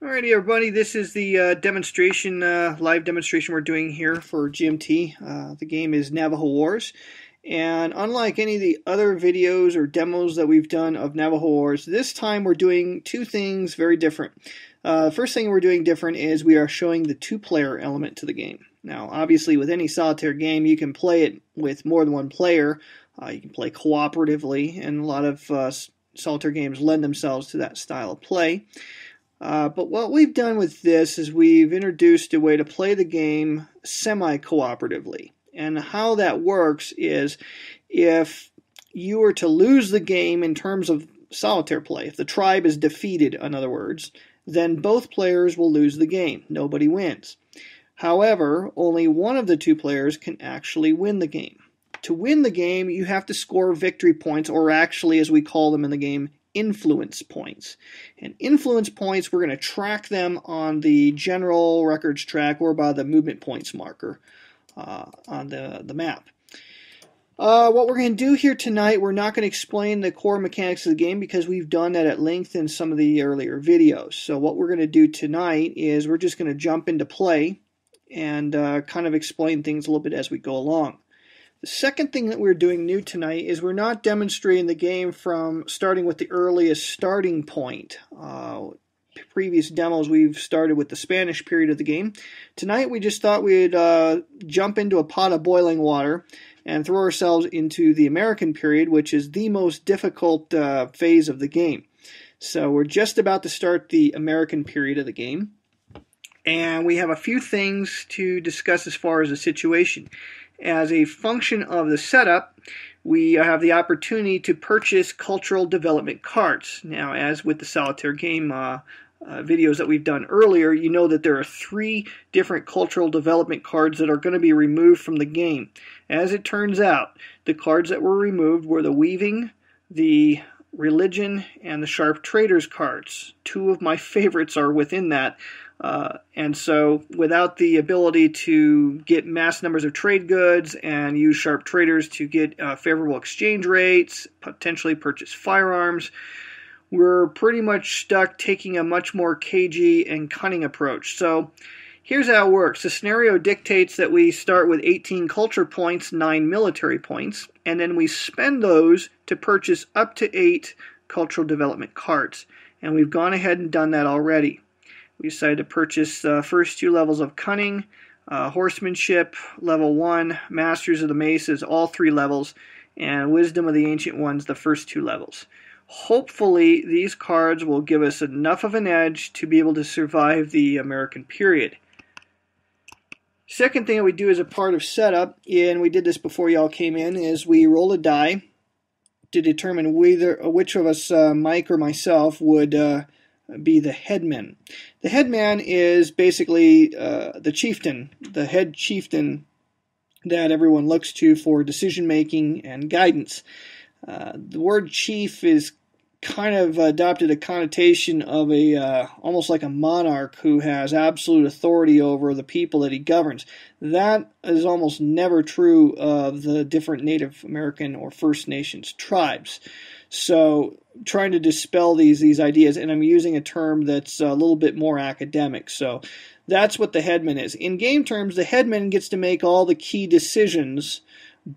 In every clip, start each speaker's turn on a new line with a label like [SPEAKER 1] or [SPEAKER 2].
[SPEAKER 1] Alrighty, everybody. This is the demonstration, live demonstration we're doing here for GMT. The game is Navajo Wars, and unlike any of the other videos or demos that we've done of Navajo Wars, this time we're doing two things very different. First thing we're doing different is we are showing the two-player element to the game. Now, obviously, with any solitaire game, you can play it with more than one player. You can play cooperatively, and a lot of solitaire games lend themselves to that style of play. But what we've done with this is we've introduced a way to play the game semi-cooperatively. And how that works is if you were to lose the game in terms of solitaire play, if the tribe is defeated, in other words, then both players will lose the game. Nobody wins. However, only one of the two players can actually win the game. To win the game, you have to score victory points, or actually, as we call them in the game, influence points. And influence points, we're going to track them on the general records track or by the movement points marker on the map. What we're going to do here tonight, we're not going to explain the core mechanics of the game because we've done that at length in some of the earlier videos. So what we're going to do tonight is we're just going to jump into play and kind of explain things a little bit as we go along. The second thing that we're doing new tonight is we're not demonstrating the game from starting with the earliest starting point. Previous demos we've started with the Spanish period of the game. Tonight we just thought we'd jump into a pot of boiling water and throw ourselves into the American period, which is the most difficult phase of the game. So we're just about to start the American period of the game. And we have a few things to discuss as far as the situation. As a function of the setup, we have the opportunity to purchase cultural development cards. Now, as with the solitaire game videos that we've done earlier, you know that there are 3 different cultural development cards that are going to be removed from the game. As it turns out, the cards that were removed were the weaving, the religion, and the sharp traders cards. 2 of my favorites are within that. And so without the ability to get mass numbers of trade goods and use sharp traders to get favorable exchange rates, potentially purchase firearms, we're pretty much stuck taking a much more cagey and cunning approach. So here's how it works. The scenario dictates that we start with 18 culture points, 9 military points, and then we spend those to purchase up to 8 cultural development cards. And we've gone ahead and done that already. We decided to purchase the first 2 levels of cunning, horsemanship, level 1, masters of the maces, all 3 levels, and wisdom of the ancient ones, the first 2 levels. Hopefully these cards will give us enough of an edge to be able to survive the American period. Second thing that we do as a part of setup, and we did this before y'all came in, is we roll a die to determine which of us, Mike or myself, would be the headman. The headman is basically the chieftain, the head chieftain that everyone looks to for decision making and guidance. The word chief is kind of adopted a connotation of a almost like a monarch who has absolute authority over the people that he governs. That is almost never true of the different Native American or First Nations tribes. So trying to dispel these ideas, and I'm using a term that's a little bit more academic. So that's what the headman is. In game terms, the headman gets to make all the key decisions,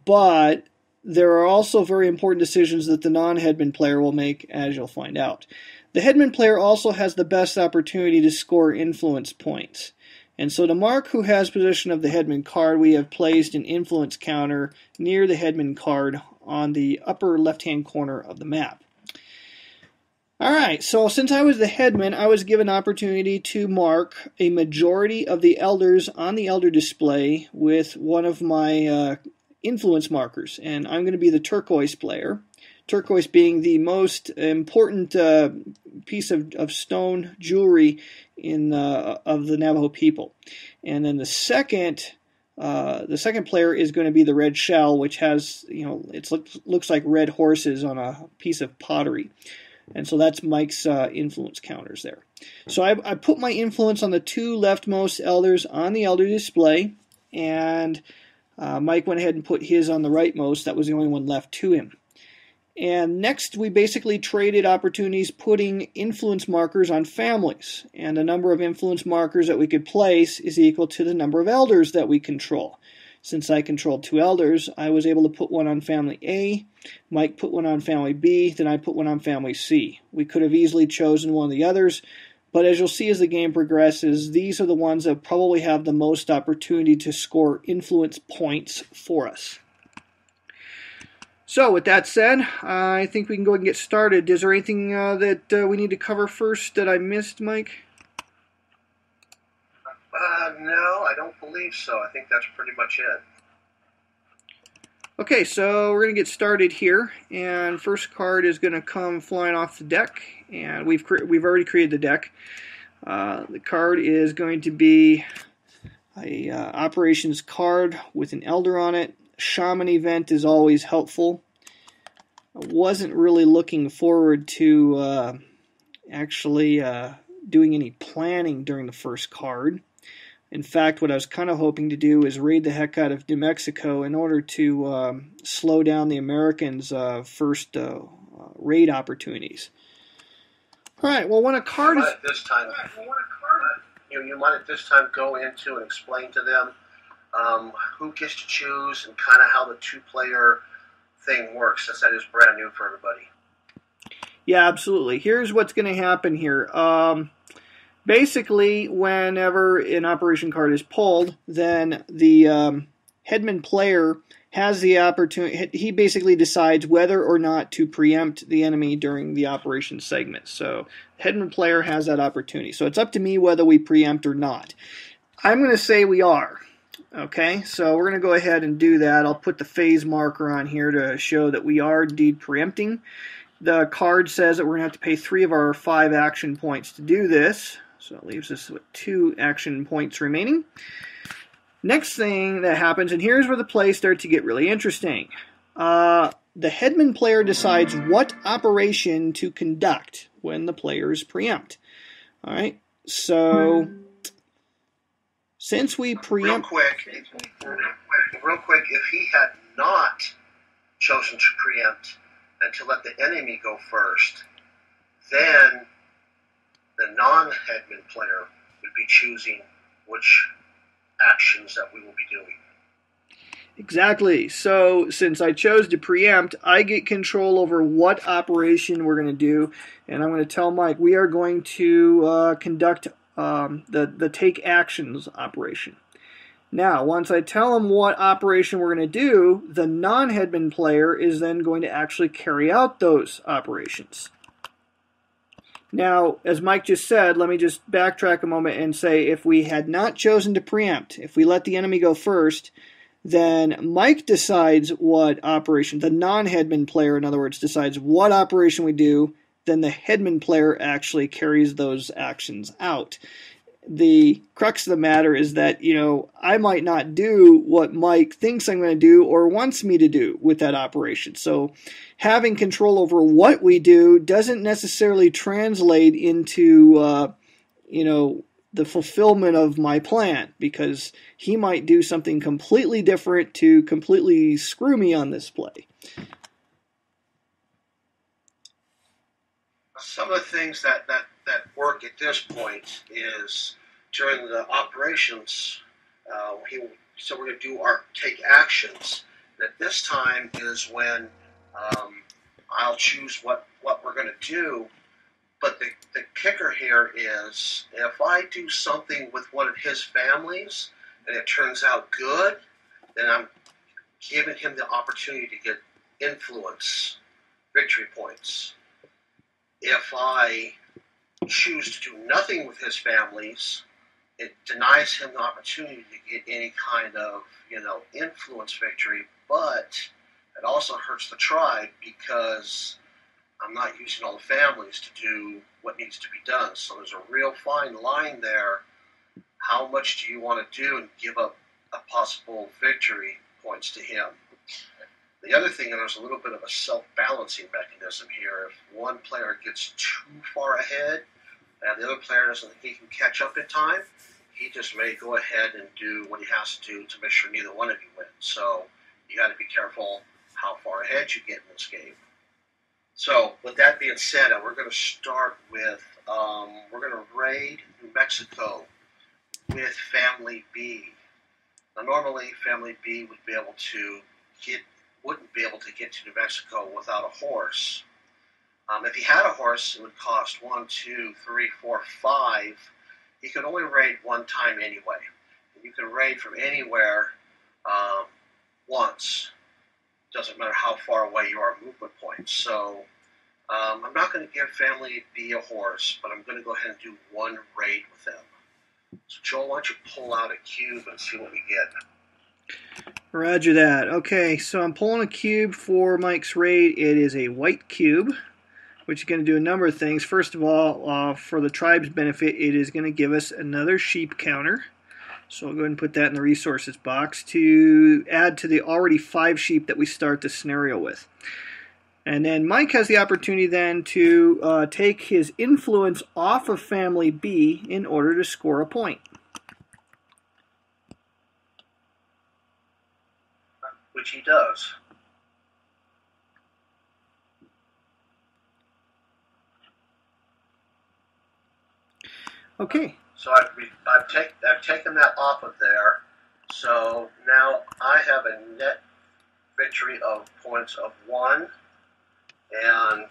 [SPEAKER 1] but there are also very important decisions that the non-headman player will make, as you'll find out. The headman player also has the best opportunity to score influence points. And so to mark who has possession of the headman card, we have placed an influence counter near the headman card on the upper left-hand corner of the map. Alright, so since I was the headman, I was given opportunity to mark a majority of the elders on the elder display with one of my influence markers, and I'm going to be the turquoise player. Turquoise being the most important piece of stone jewelry in of the Navajo people. And then the second player is going to be the red shell, which has, it looks like red horses on a piece of pottery. And so that's Mike's influence counters there. So I put my influence on the 2 leftmost elders on the elder display, and Mike went ahead and put his on the rightmost. That was the only one left to him. And next, we basically traded opportunities putting influence markers on families. And the number of influence markers that we could place is equal to the number of elders that we control. Since I controlled 2 elders, I was able to put one on family A, Mike put one on family B, then I put one on family C. We could have easily chosen one of the others, but as you'll see as the game progresses, these are the ones that probably have the most opportunity to score influence points for us. So with that said, I think we can go ahead and get started. Is there anything that we need to cover first that I missed, Mike?
[SPEAKER 2] No, I don't believe so. I think that's pretty much it.
[SPEAKER 1] Okay, so we're going to get started here, and first card is going to come flying off the deck, and we've already created the deck. The card is going to be a operations card with an elder on it. Shaman event is always helpful. I wasn't really looking forward to actually doing any planning during the first card. In fact, what I was kind of hoping to do is raid the heck out of New Mexico in order to slow down the Americans' first raid opportunities. All right, well, when a card is...
[SPEAKER 2] You might at this time go into and explain to them who gets to choose and kind of how the 2-player thing works, since that is brand new for everybody.
[SPEAKER 1] Yeah, absolutely. Here's what's going to happen here. Basically, whenever an operation card is pulled, then the headman player has the opportunity. He basically decides whether or not to preempt the enemy during the operation segment. So, headman player has that opportunity. So, it's up to me whether we preempt or not. I'm going to say we are. Okay, so we're going to go ahead and do that. I'll put the phase marker on here to show that we are indeed preempting. The card says that we're going to have to pay 3 of our 5 action points to do this. So it leaves us with 2 action points remaining. Next thing that happens, and here's where the play starts to get really interesting. The headman player decides what operation to conduct when the players preempt. All right, so since we preempt...
[SPEAKER 2] Real quick, if he had not chosen to preempt and to let the enemy go first, then the non-headman player would be choosing which actions that we will be doing.
[SPEAKER 1] Exactly. So since I chose to preempt, I get control over what operation we're going to do, and I'm going to tell Mike we are going to conduct the take actions operation. Now, once I tell him what operation we're going to do, the non-headman player is then going to actually carry out those operations. Now, as Mike just said, let me just backtrack a moment and say if we had not chosen to preempt, if we let the enemy go first, then Mike decides what operation, the non-headman player, in other words, decides what operation we do, then the headman player actually carries those actions out. The crux of the matter is that, I might not do what Mike thinks I'm going to do or wants me to do with that operation. So having control over what we do doesn't necessarily translate into, the fulfillment of my plan, because he might do something completely different to completely screw me on this play.
[SPEAKER 2] Some of the things that work at this point is during the operations, so we're going to do our take actions. And at this time is when I'll choose what we're going to do. But the kicker here is if I do something with one of his families and it turns out good, then I'm giving him the opportunity to get influence, victory points. If I choose to do nothing with his families, it denies him the opportunity to get any kind of, influence victory, but it also hurts the tribe because I'm not using all the families to do what needs to be done. So there's a real fine line there. How much do you want to do and give up a possible victory points to him? The other thing, and there's a little bit of a self-balancing mechanism here. If one player gets too far ahead and the other player doesn't think he can catch up in time, he just may go ahead and do what he has to do to make sure neither one of you wins. So you got to be careful how far ahead you get in this game. So, with that being said, we're going to start with we're going to raid New Mexico with Family B. Now, normally, Family B would be able to wouldn't be able to get to New Mexico without a horse. If he had a horse, it would cost 1, 2, 3, 4, 5. He could only raid one time anyway. You can raid from anywhere once. Doesn't matter how far away you are movement points. So I'm not going to give Family B a horse, but I'm going to go ahead and do one raid with them. So Joel, why don't you pull out a cube and see what we get?
[SPEAKER 1] Roger that. Okay, so I'm pulling a cube for Mike's raid. It is a white cube, which is going to do a number of things. First of all, for the tribe's benefit, it is going to give us another sheep counter. So I'll go ahead and put that in the resources box to add to the already 5 sheep that we start the scenario with. And then Mike has the opportunity then to take his influence off of Family B in order to score a point.
[SPEAKER 2] Which he does.
[SPEAKER 1] Okay.
[SPEAKER 2] So I've taken that off of there. So now I have a net victory of points of 1. And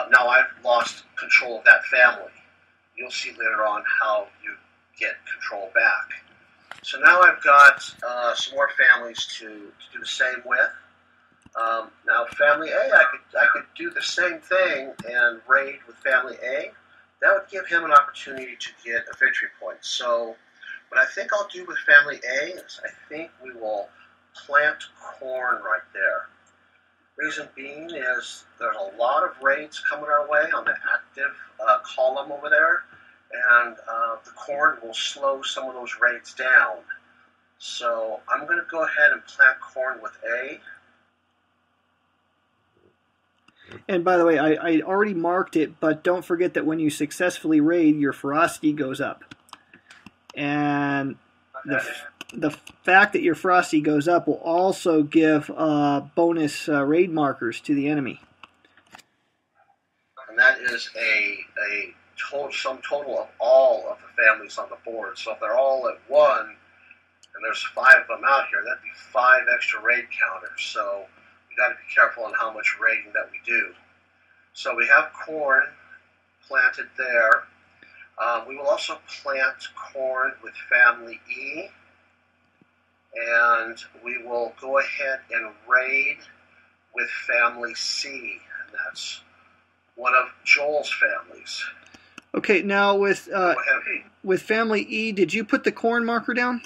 [SPEAKER 2] now I've lost control of that family. You'll see later on how you get control back. So now I've got some more families to do the same with. Now Family A, I could do the same thing and raid with Family A. That would give him an opportunity to get a victory point. So what I think I'll do with Family A is I think we will plant corn right there. Reason being is there's a lot of raids coming our way on the active column over there, and the corn will slow some of those raids down. So I'm going to go ahead and plant corn with A.
[SPEAKER 1] And by the way, I already marked it, but don't forget that when you successfully raid, your ferocity goes up. And the fact that your ferocity goes up will also give bonus raid markers to the enemy.
[SPEAKER 2] And that is a sum total of all of the families on the board. So if they're all at 1, and there's 5 of them out here, that'd be 5 extra raid counters. So we got to be careful on how much raiding that we do. So we have corn planted there. We will also plant corn with Family E. And we will go ahead and raid with Family C. And that's one of Joel's families.
[SPEAKER 1] Okay, now with Family E, did you put the corn marker down?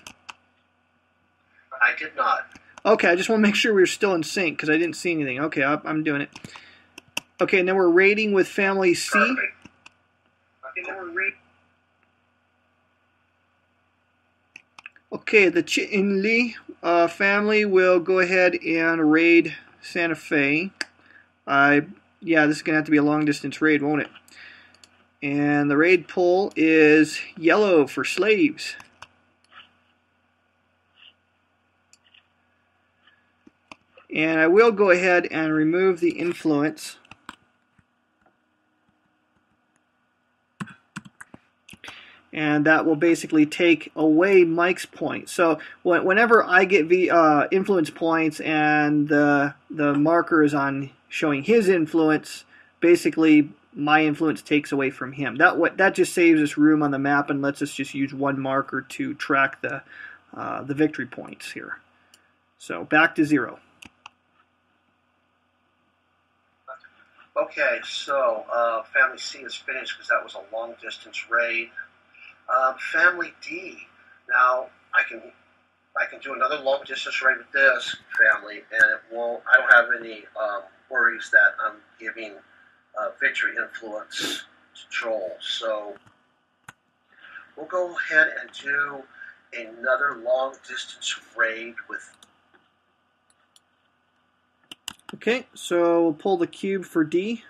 [SPEAKER 2] I did not.
[SPEAKER 1] Okay, I just want to make sure we're still in sync because I didn't see anything. Okay, I'm doing it. Okay, and then we're raiding with Family C.
[SPEAKER 2] Perfect. Okay, then we're raiding.
[SPEAKER 1] Okay, the Chinli family will go ahead and raid Santa Fe. Yeah, this is going to have to be a long-distance raid, won't it? And the raid pull is yellow for slaves. And I will go ahead and remove the influence. And that will basically take away Mike's points. So whenever I get influence points and the marker is on showing his influence, basically my influence takes away from him. That just saves us room on the map and lets us just use one marker to track the victory points here. So back to 0.
[SPEAKER 2] Okay, so Family C is finished because that was a long distance raid. Family D. Now I can do another long distance raid with this family, and it won't. I don't have any worries that I'm giving victory influence to Joel. So we'll go ahead and do another long distance raid with.
[SPEAKER 1] Okay, so we'll pull the cube for D.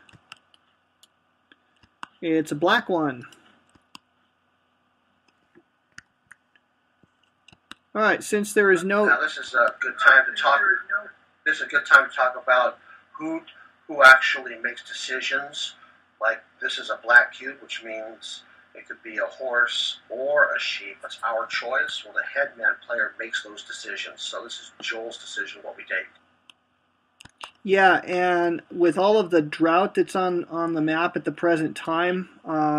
[SPEAKER 1] It's a black one. All right, since there is no...
[SPEAKER 2] Now this is a good time to talk. This is a good time to talk about who who actually makes decisions. Like this is a black cube, which means it could be a horse or a sheep. It's our choice. Well, the headman player makes those decisions. So this is Joel's decision what we take.
[SPEAKER 1] Yeah, and with all of the drought that's on the map at the present time,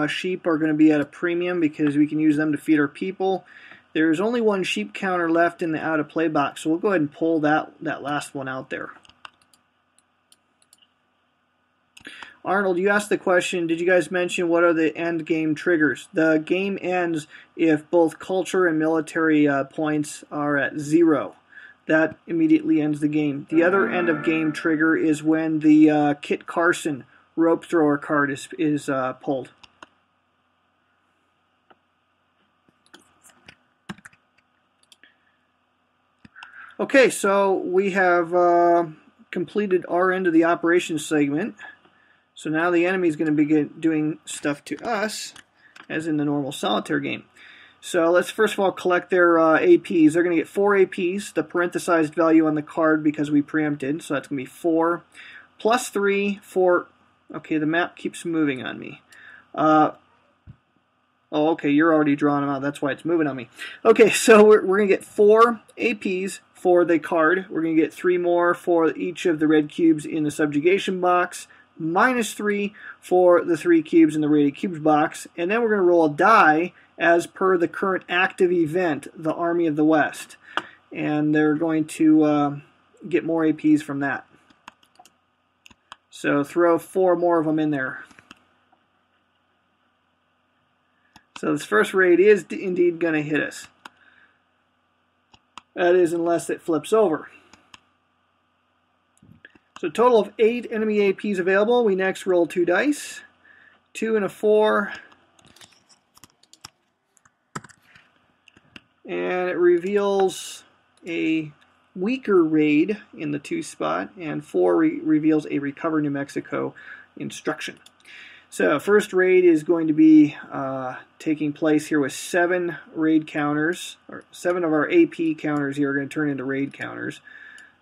[SPEAKER 1] sheep are going to be at a premium because we can use them to feed our people. There's only one sheep counter left in the out-of-play box, so we'll go ahead and pull that last one out there. Arnold, you asked the question, did you guys mention what are the end game triggers? The game ends if both culture and military points are at 0. That immediately ends the game. The other end of game trigger is when the Kit Carson rope thrower card is pulled. Okay, so we have completed our end of the operations segment. So now the enemy is going to begin doing stuff to us, as in the normal solitaire game. So let's first of all collect their APs. They're going to get 4 APs, the parenthesized value on the card because we preempted. So that's going to be 4 plus 3 for... Okay, the map keeps moving on me. Oh, okay, you're already drawing them out. That's why it's moving on me. Okay, so we're going to get 4 APs for the card. We're going to get 3 more for each of the red cubes in the subjugation box, minus 3 for the 3 cubes in the rated cubes box, and then we're going to roll a die as per the current active event, the Army of the West. And they're going to get more APs from that. So throw 4 more of them in there. So this first raid is indeed going to hit us. That is, unless it flips over. So a total of 8 enemy APs available. We next roll 2 dice. 2 and a 4. And it reveals a weaker raid in the 2 spot. And 4 reveals a Recover New Mexico instruction. So first raid is going to be taking place here with 7 raid counters. Or 7 of our AP counters here are going to turn into raid counters.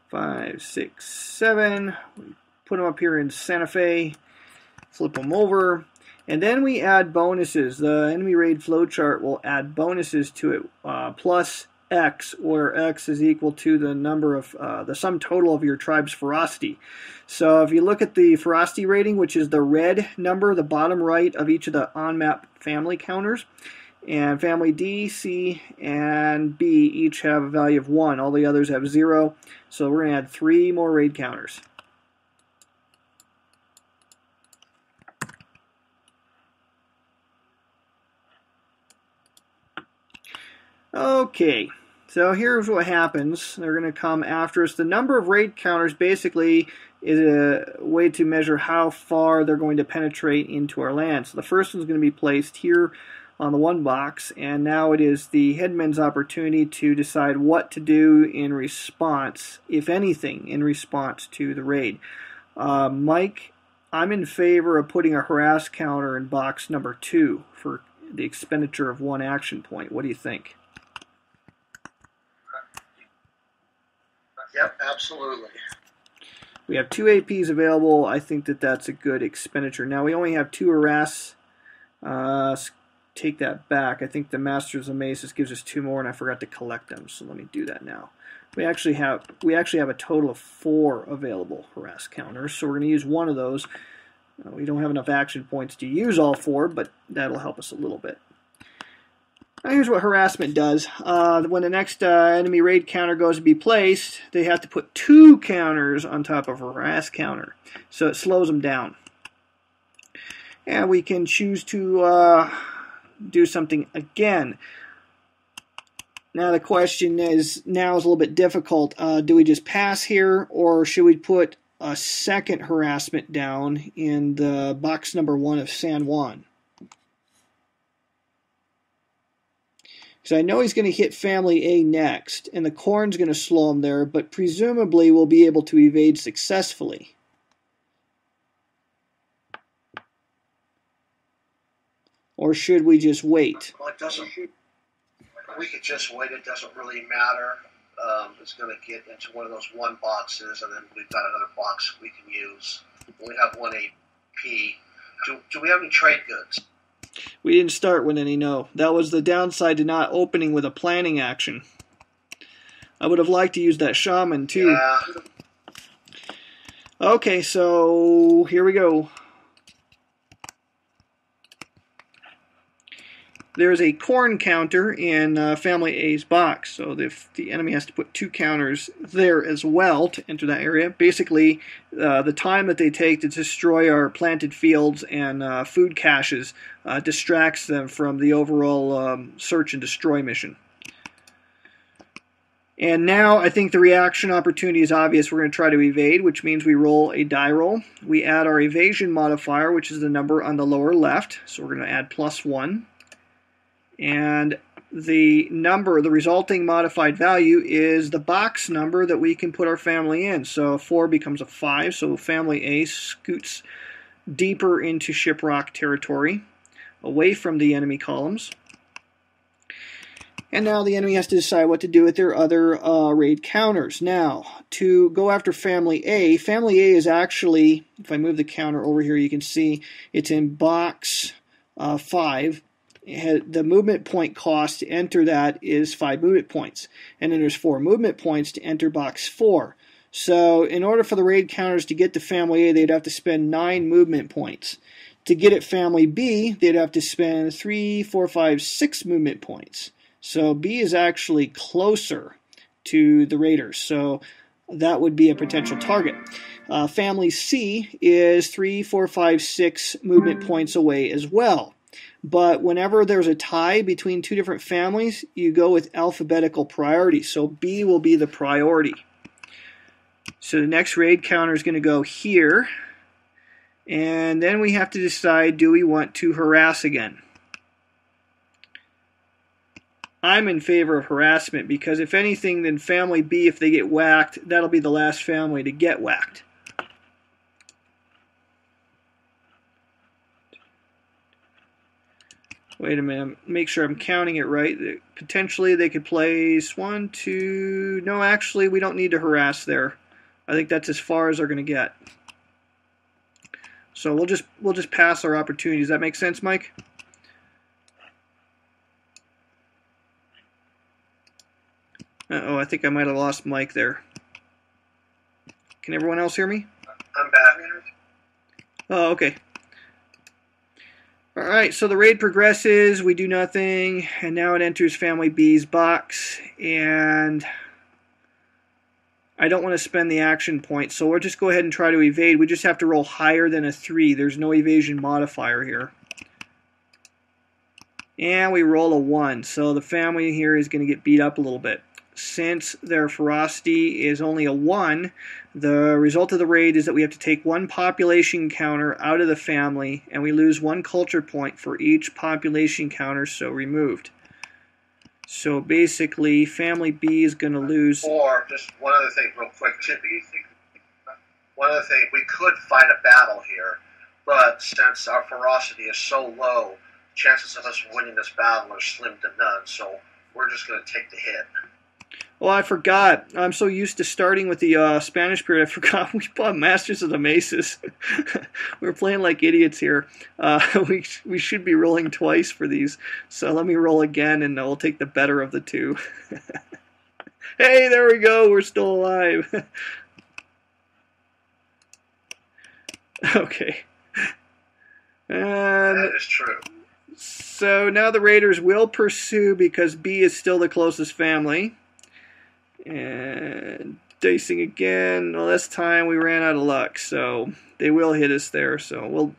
[SPEAKER 1] 5, 6, 7. We put them up here in Santa Fe. Flip them over. And then we add bonuses. The enemy raid flowchart will add bonuses to it. Plus X, where X is equal to the number of the sum total of your tribe's ferocity. So if you look at the ferocity rating, which is the red number, the bottom right of each of the on-map family counters, and family D, C, and B each have a value of 1. All the others have 0. So we're going to add 3 more raid counters. Okay, so here's what happens. They're going to come after us. The number of raid counters basically is a way to measure how far they're going to penetrate into our land. So the first one's going to be placed here on the 1 box, and now it is the headman's opportunity to decide what to do in response, if anything, in response to the raid. Mike, I'm in favor of putting a harass counter in box number 2 for the expenditure of 1 action point. What do you think?
[SPEAKER 2] Yep, absolutely.
[SPEAKER 1] We have 2 APs available. I think that that's a good expenditure. Now we only have 2 harass. Take that back. I think the Masters of Maces gives us 2 more, and I forgot to collect them. So let me do that now. We actually have a total of 4 available harass counters. So we're going to use 1 of those. We don't have enough action points to use all 4, but that'll help us a little bit. Now here's what harassment does. When the next enemy raid counter goes to be placed, they have to put 2 counters on top of a harass counter. So it slows them down. And we can choose to do something again. Now the question is a little bit difficult. Do we just pass here, or should we put a second harassment down in the box number 1 of San Juan? Because I know he's going to hit family A next, and the corn's going to slow him there, but presumably we'll be able to evade successfully. Or should we just wait?
[SPEAKER 2] Well, we could just wait. It doesn't really matter. It's going to get into one of those 1 boxes, and then we've got another box we can use. We have 1 AP. Do we have any trade goods?
[SPEAKER 1] We didn't start with any, no. That was the downside to not opening with a planning action. I would have liked to use that shaman too.
[SPEAKER 2] Yeah.
[SPEAKER 1] Okay, so here we go. There's a corn counter in Family A's box, so the enemy has to put 2 counters there as well to enter that area. Basically, the time that they take to destroy our planted fields and food caches distracts them from the overall search and destroy mission. And now I think the reaction opportunity is obvious. We're going to try to evade, which means we roll a die roll. We add our evasion modifier, which is the number on the lower left, so we're going to add +1. And the number, the resulting modified value, is the box number that we can put our family in. So 4 becomes a 5, so Family A scoots deeper into Shiprock territory, away from the enemy columns. And now the enemy has to decide what to do with their other raid counters. Now, to go after Family A is actually, if I move the counter over here, you can see it's in box 5. The movement point cost to enter that is 5 movement points. And then there's 4 movement points to enter box 4. So in order for the raid counters to get to Family A, they'd have to spend 9 movement points. To get at Family B, they'd have to spend 3, 4, 5, 6 movement points. So B is actually closer to the raiders. So that would be a potential target. Family C is 3, 4, 5, 6 movement points away as well. But whenever there's a tie between 2 different families, you go with alphabetical priority. So B will be the priority. So the next raid counter is going to go here. And then we have to decide, do we want to harass again? I'm in favor of harassment because if anything, then Family B, if they get whacked, that'll be the last family to get whacked. Wait a minute, make sure I'm counting it right. Potentially they could place 1, 2... No, actually, we don't need to harass there. I think that's as far as they're going to get. So we'll just pass our opportunity. Does that make sense, Mike? Uh-oh, I think I might have lost Mike there. Can everyone else hear me?
[SPEAKER 2] I'm back.
[SPEAKER 1] Oh, okay. Alright, so the raid progresses, we do nothing, and now it enters Family B's box, and I don't want to spend the action point, so we'll just go ahead and try to evade. We just have to roll higher than a 3. There's no evasion modifier here. And we roll a 1, so the family here is going to get beat up a little bit. Since their ferocity is only a 1, the result of the raid is that we have to take 1 population counter out of the family, and we lose 1 culture point for each population counter so removed. So basically, Family B is going to lose...
[SPEAKER 2] Or, just one other thing real quick, Chippy. One other thing, we could fight a battle here, but since our ferocity is so low, chances of us winning this battle are slim to none, so we're just going to take the hit.
[SPEAKER 1] Oh, I forgot. I'm so used to starting with the Spanish period, I forgot we bought Masters of the Maces. We're playing like idiots here. We should be rolling twice for these. So let me roll again, and we'll take the better of the 2. Hey, there we go. We're still alive. Okay. And
[SPEAKER 2] that is true.
[SPEAKER 1] So now the Raiders will pursue because B is still the closest family. And dicing again. Well, this time we ran out of luck, so they will hit us there. So we'll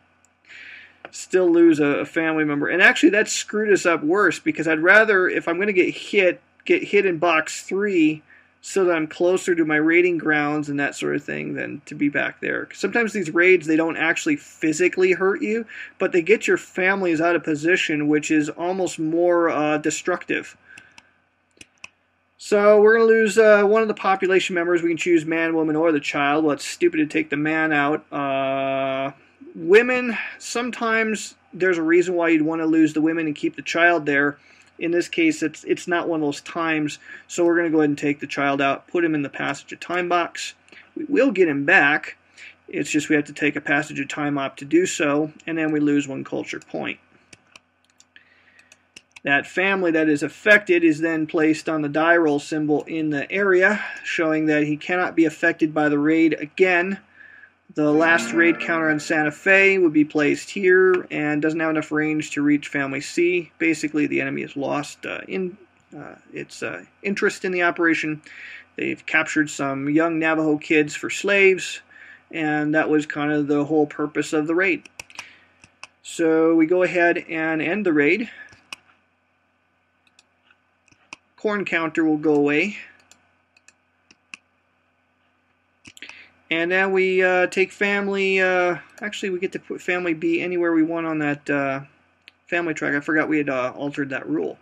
[SPEAKER 1] still lose a family member. And actually, that screwed us up worse because I'd rather, if I'm going to get hit in box 3 so that I'm closer to my raiding grounds and that sort of thing than to be back there. Sometimes these raids, they don't actually physically hurt you, but they get your families out of position, which is almost more destructive. So we're going to lose one of the population members. We can choose man, woman, or the child. Well, it's stupid to take the man out. Women, sometimes there's a reason why you'd want to lose the women and keep the child there. In this case, it's not one of those times, so we're going to go ahead and take the child out, put him in the passage of time box. We will get him back, It's just we have to take a passage of time op to do so, and then we lose 1 culture point. That family that is affected is then placed on the die roll symbol in the area, showing that he cannot be affected by the raid again. The last raid counter on Santa Fe would be placed here and doesn't have enough range to reach Family C. Basically, the enemy has lost its interest in the operation. They've captured some young Navajo kids for slaves, and that was kind of the whole purpose of the raid. So we go ahead and end the raid. Corn counter will go away. And then we take family, actually we get to put family B anywhere we want on that family track. I forgot we had altered that rule.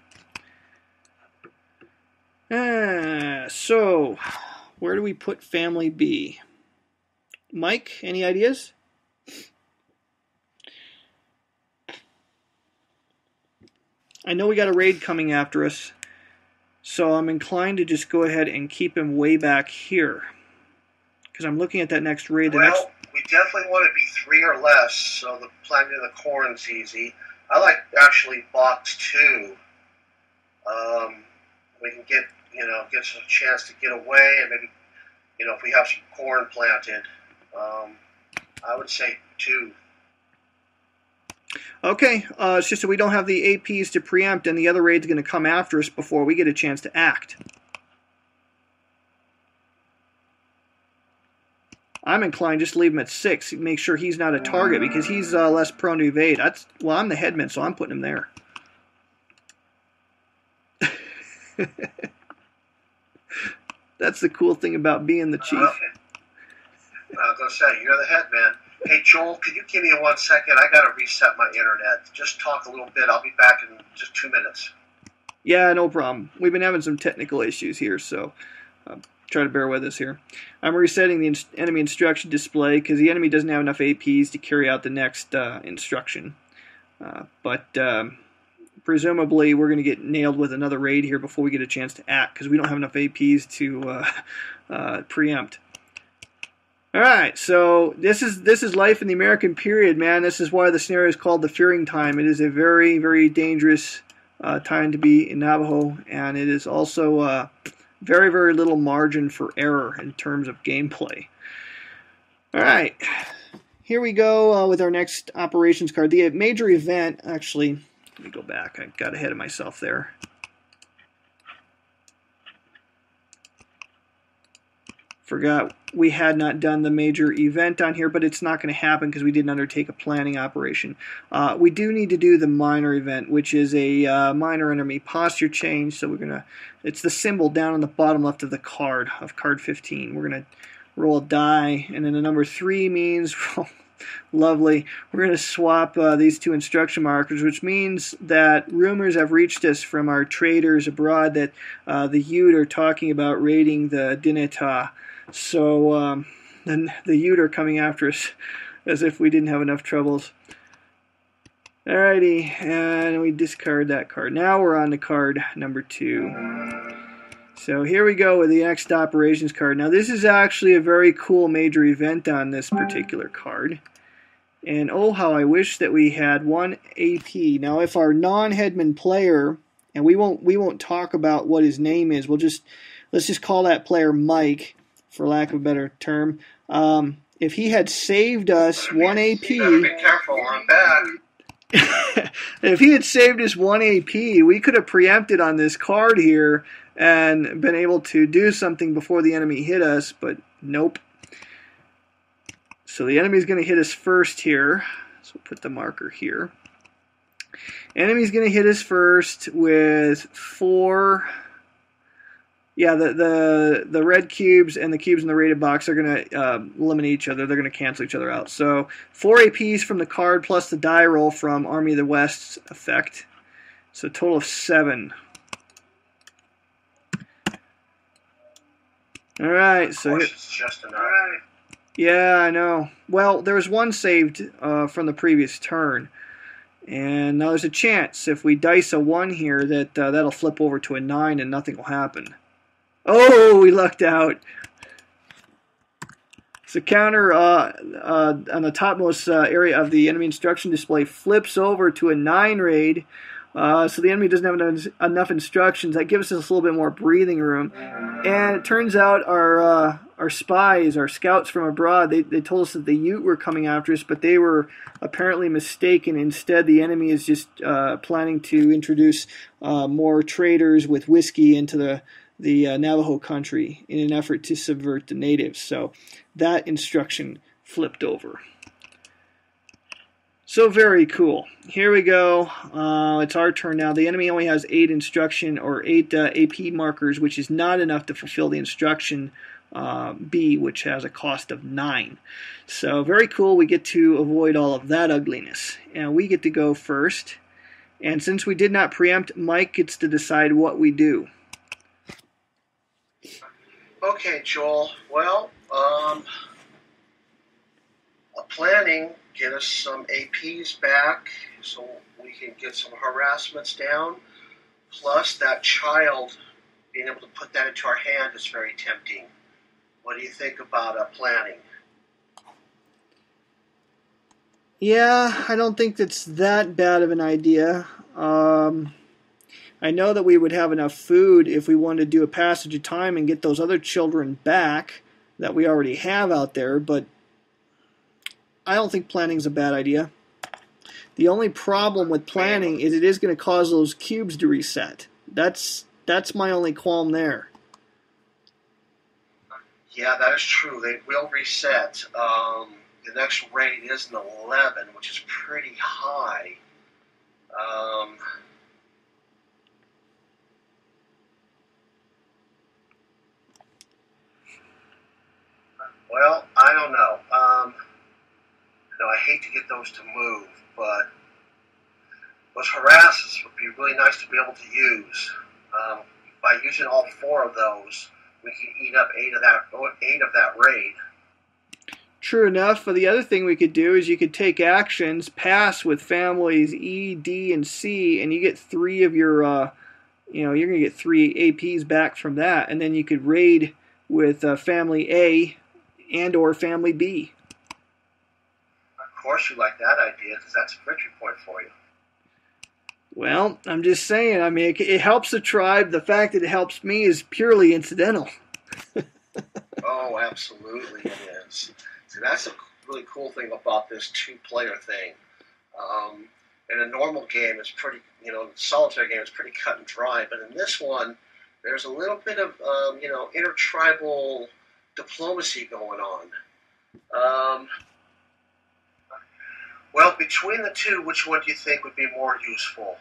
[SPEAKER 1] So, where do we put family B? Mike, any ideas? I know we got a raid coming after us, so I'm inclined to just go ahead and keep him way back here. Because I'm looking at that next raid.
[SPEAKER 2] We definitely want to be 3 or less, so the planting of the corn's easy. I like actually box 2. We can get us a chance to get away, and maybe, if we have some corn planted, I would say 2.
[SPEAKER 1] Okay, it's just that we don't have the APs to preempt, and the other raid's going to come after us before we get a chance to act. I'm inclined just to leave him at 6, make sure he's not a target, because he's less prone to evade. Well, I'm the headman, so I'm putting him there. That's the cool thing about being the chief.
[SPEAKER 2] I was going to say, you're the headman. Hey, Joel, could you give me 1 second? I got to reset my internet. Just talk a little bit. I'll be back in just 2 minutes.
[SPEAKER 1] Yeah, no problem. We've been having some technical issues here, so try to bear with us here. I'm resetting the enemy instruction display because the enemy doesn't have enough APs to carry out the next instruction. But presumably we're going to get nailed with another raid here before we get a chance to act because we don't have enough APs to preempt. Alright, so this is life in the American period, man. This is why the scenario is called the Fearing Time. It is a very, very dangerous time to be in Navajo, and it is also very, very little margin for error in terms of gameplay. Alright, here we go with our next operations card. The major event, actually, let me go back. I got ahead of myself there. Forgot we had not done the major event on here, but it's not going to happen because we didn't undertake a planning operation. We do need to do the minor event, which is a minor enemy posture change. So we're going to, it's the symbol down on the bottom left of the card, of card 15. We're going to roll a die, and then the number 3 means, lovely, we're going to swap these 2 instruction markers, which means that rumors have reached us from our traders abroad that the Ute are talking about raiding the Dinétah. So then the Ute are coming after us as if we didn't have enough troubles. Alrighty, and we discard that card. Now we're on to card number 2. So here we go with the next operations card. Now this is actually a very cool major event on this particular card. And oh how I wish that we had 1 AP. Now if our non-headman player, and we won't talk about what his name is, let's just call that player Mike, for lack of a better term. If he had saved us 1 AP,
[SPEAKER 2] you better be careful, I'm back.
[SPEAKER 1] If he had saved us 1 AP, we could have preempted on this card here and been able to do something before the enemy hit us, but nope. So the enemy's going to hit us first here. So we'll put the marker here. Enemy's going to hit us first with 4. Yeah, the red cubes and the cubes in the rated box are going to eliminate each other. They're going to cancel each other out. So 4 APs from the card plus the die roll from Army of the West's effect. So a total of 7. All right. So
[SPEAKER 2] it's just enough.
[SPEAKER 1] Yeah, I know. Well, there was 1 saved from the previous turn. And now there's a chance if we dice a 1 here that that'll flip over to a 9 and nothing will happen. Oh, we lucked out. So counter on the topmost area of the enemy instruction display flips over to a 9 raid. So the enemy doesn't have enough instructions. That gives us a little bit more breathing room. And it turns out our spies, our scouts from abroad, they told us that the Ute were coming after us, but they were apparently mistaken. Instead, the enemy is just planning to introduce more traders with whiskey into the Navajo country in an effort to subvert the natives. So that instruction flipped over. So very cool. Here we go. It's our turn now. The enemy only has 8 instruction or 8 AP markers, which is not enough to fulfill the instruction B, which has a cost of 9. So very cool. We get to avoid all of that ugliness. And we get to go first. And since we did not preempt, Mike gets to decide what we do.
[SPEAKER 2] Okay, Joel. Well, planning, get us some APs back so we can get some harassments down. Plus, that child, being able to put that into our hand is very tempting. What do you think about planning?
[SPEAKER 1] Yeah, I don't think that's that bad of an idea. I know that we would have enough food if we wanted to do a passage of time and get those other children back that we already have out there, but I don't think planning's a bad idea. The only problem with planning is it is going to cause those cubes to reset. That's my only qualm there.
[SPEAKER 2] Yeah, that is true. They will reset. The next rate is an 11, which is pretty high. Well, I don't know. I hate to get those to move, but those harasses would be really nice to be able to use. By using all 4 of those, we can eat up 8 of that raid.
[SPEAKER 1] True enough. But the other thing we could do is you could take actions, pass with families E, D, and C, and you get 3 of your, you're going to get 3 APs back from that, and then you could raid with family A and or family B.
[SPEAKER 2] Of course you like that idea, because that's a victory point for you.
[SPEAKER 1] Well, I'm just saying, I mean, it helps the tribe. The fact that it helps me is purely incidental.
[SPEAKER 2] Oh, absolutely it is. See, that's a really cool thing about this 2-player thing. In a normal game, it's pretty, solitaire game, it's pretty cut and dry. But in this one, there's a little bit of, intertribal diplomacy going on. Well, between the two, which one do you think would be more useful?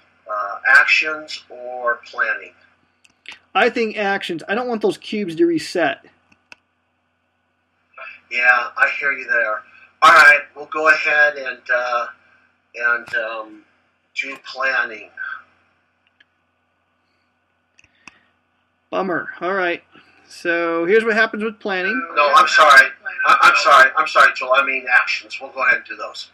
[SPEAKER 2] Actions or planning?
[SPEAKER 1] I think actions. I don't want those cubes to reset.
[SPEAKER 2] Yeah, I hear you there. All right, we'll go ahead and do planning.
[SPEAKER 1] Bummer. All right. So here's what happens with planning.
[SPEAKER 2] No, I'm sorry. I'm sorry, Joel. I mean actions. We'll go ahead and do those.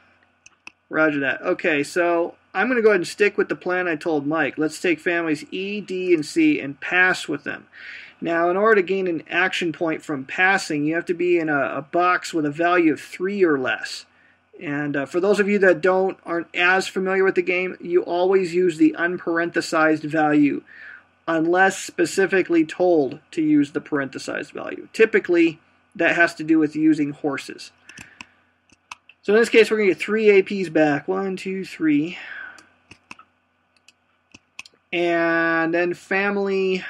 [SPEAKER 1] Roger that. Okay, so I'm going to go ahead and stick with the plan I told Mike. Let's take families E, D, and C and pass with them. Now, in order to gain an action point from passing, you have to be in a box with a value of 3 or less. And for those of you that aren't as familiar with the game, you always use the unparenthesized value unless specifically told to use the parenthesized value. Typically, that has to do with using horses. So in this case, we're going to get 3 APs back. 1, 2, 3. And then family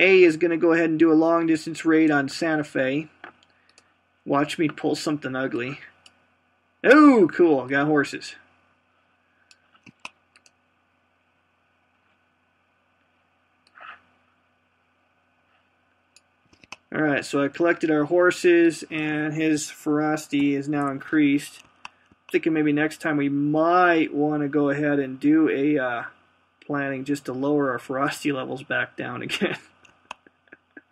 [SPEAKER 1] A is going to go ahead and do a long distance raid on Santa Fe. Watch me pull something ugly. Oh, cool. Got horses. Alright, so I collected our horses, and his ferocity is now increased. I'm thinking maybe next time we might want to go ahead and do a planning just to lower our ferocity levels back down again.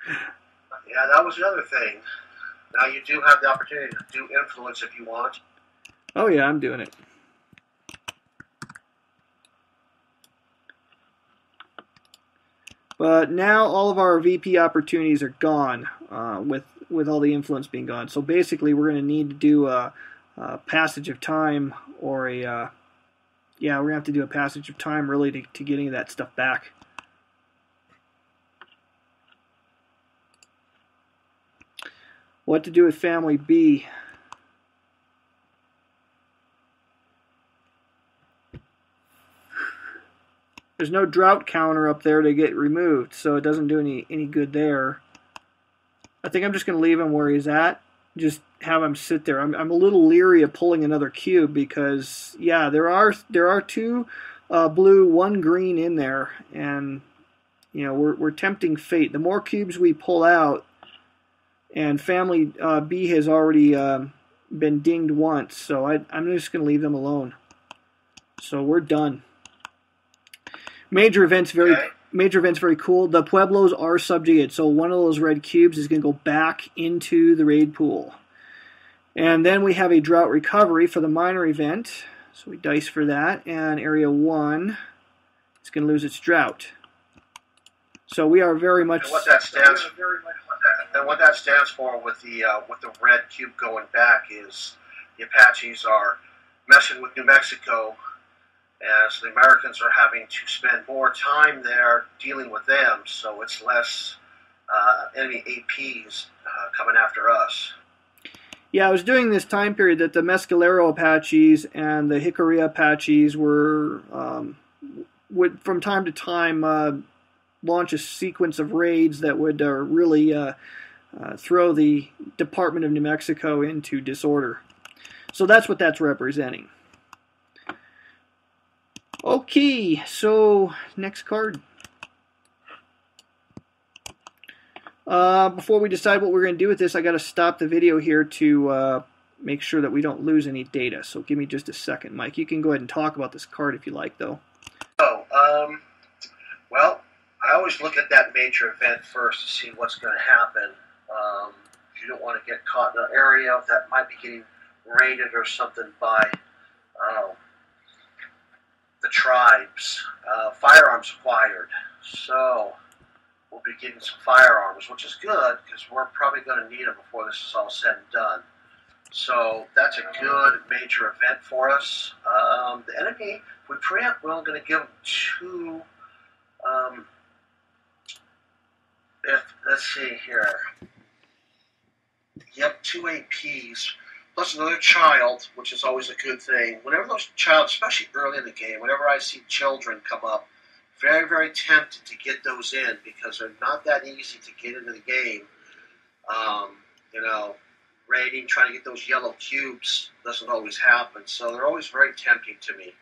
[SPEAKER 2] Yeah, that was the other thing. Now you do have the opportunity to do influence if you want.
[SPEAKER 1] Oh yeah, I'm doing it. But now all of our VP opportunities are gone with with all the influence being gone. So basically, we're going to need to do a passage of time, or a yeah, we're going to have to do a passage of time really to get any of that stuff back. What to do with family B? There's no drought counter up there to get removed, so it doesn't do any good there. I think I'm just going to leave him where he's at. Just have him sit there. I'm a little leery of pulling another cube because, yeah, there are 2 blue, 1 green in there, and you know we're tempting fate. The more cubes we pull out, and family B has already been dinged once, so I'm just going to leave them alone. So we're done. Major events very cool. The Pueblos are subjugated, so one of those red cubes is going to go back into the raid pool. And then we have a drought recovery for the minor event, so we dice for that, and area 1 is going to lose its drought. So we are very much.
[SPEAKER 2] And what that stands for with the red cube going back is the Apaches are messing with New Mexico, as the Americans are having to spend more time there dealing with them, so it's less enemy APs coming after us.
[SPEAKER 1] Yeah, I was doing this time period that the Mescalero Apaches and the Jicarilla Apaches were, would from time to time launch a sequence of raids that would really throw the Department of New Mexico into disorder. So that's what that's representing. Okay, so next card. Before we decide what we're going to do with this, I got to stop the video here to make sure that we don't lose any data. So give me just a second, Mike. You can go ahead and talk about this card if you like, though.
[SPEAKER 2] Well, I always look at that major event first to see what's going to happen. You don't want to get caught in an area that might be getting raided or something by the tribes. Firearms acquired. So we'll be getting some firearms, which is good because we're probably going to need them before this is all said and done. So that's a good major event for us. The enemy, if we preempt, we're only going to give them 2. Let's see here. Yep, 2 APs plus another child, which is always a good thing. Whenever those child, especially early in the game, whenever I see children come up, very, very tempted to get those in because they're not that easy to get into the game. You know, raiding, trying to get those yellow cubes doesn't always happen, so they're always very tempting to me.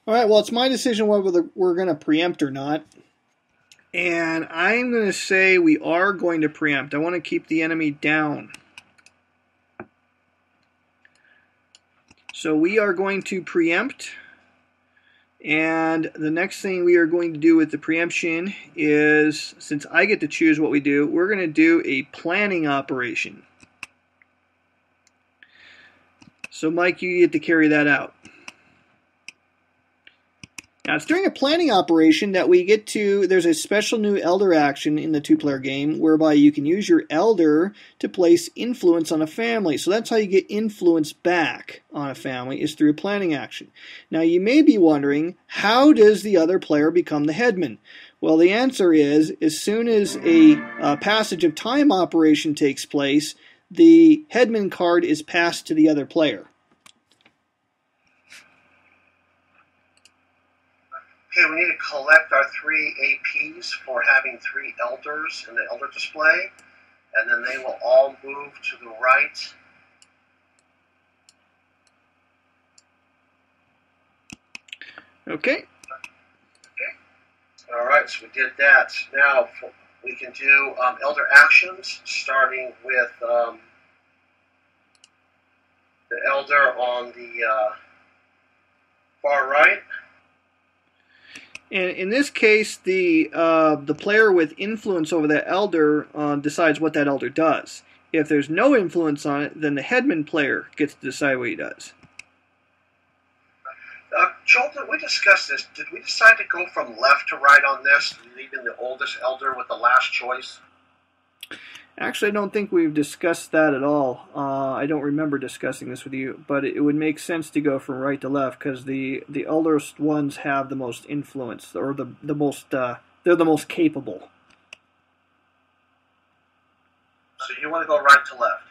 [SPEAKER 1] All right, well, it's my decision whether we're going to preempt or not. And I'm going to say we are going to preempt. I want to keep the enemy down. So we are going to preempt. And the next thing we are going to do with the preemption is, since I get to choose what we do, we're going to do a planning operation. So Mike, you get to carry that out. Now, it's during a planning operation that we get to, there's a special new elder action in the 2-player game whereby you can use your elder to place influence on a family. So that's how you get influence back on a family, is through a planning action. Now, you may be wondering, how does the other player become the headman? Well, the answer is, as soon as a passage of time operation takes place, the headman card is passed to the other player.
[SPEAKER 2] Okay, we need to collect our 3 APs for having 3 elders in the elder display, and then they will all move to the right.
[SPEAKER 1] Okay.
[SPEAKER 2] All right, so we did that. Now we can do elder actions, starting with the elder on the far right.
[SPEAKER 1] And in this case, the player with influence over that elder decides what that elder does. If there's no influence on it, then the headman player gets to decide what he does.
[SPEAKER 2] Joel, did we discuss this? Did we decide to go from left to right on this, leaving the oldest elder with the last choice?
[SPEAKER 1] Actually, I don't think we've discussed that at all. I don't remember discussing this with you, but it would make sense to go from right to left because the eldest ones have the most influence, or the most they're the most capable.
[SPEAKER 2] So you want to go right to left?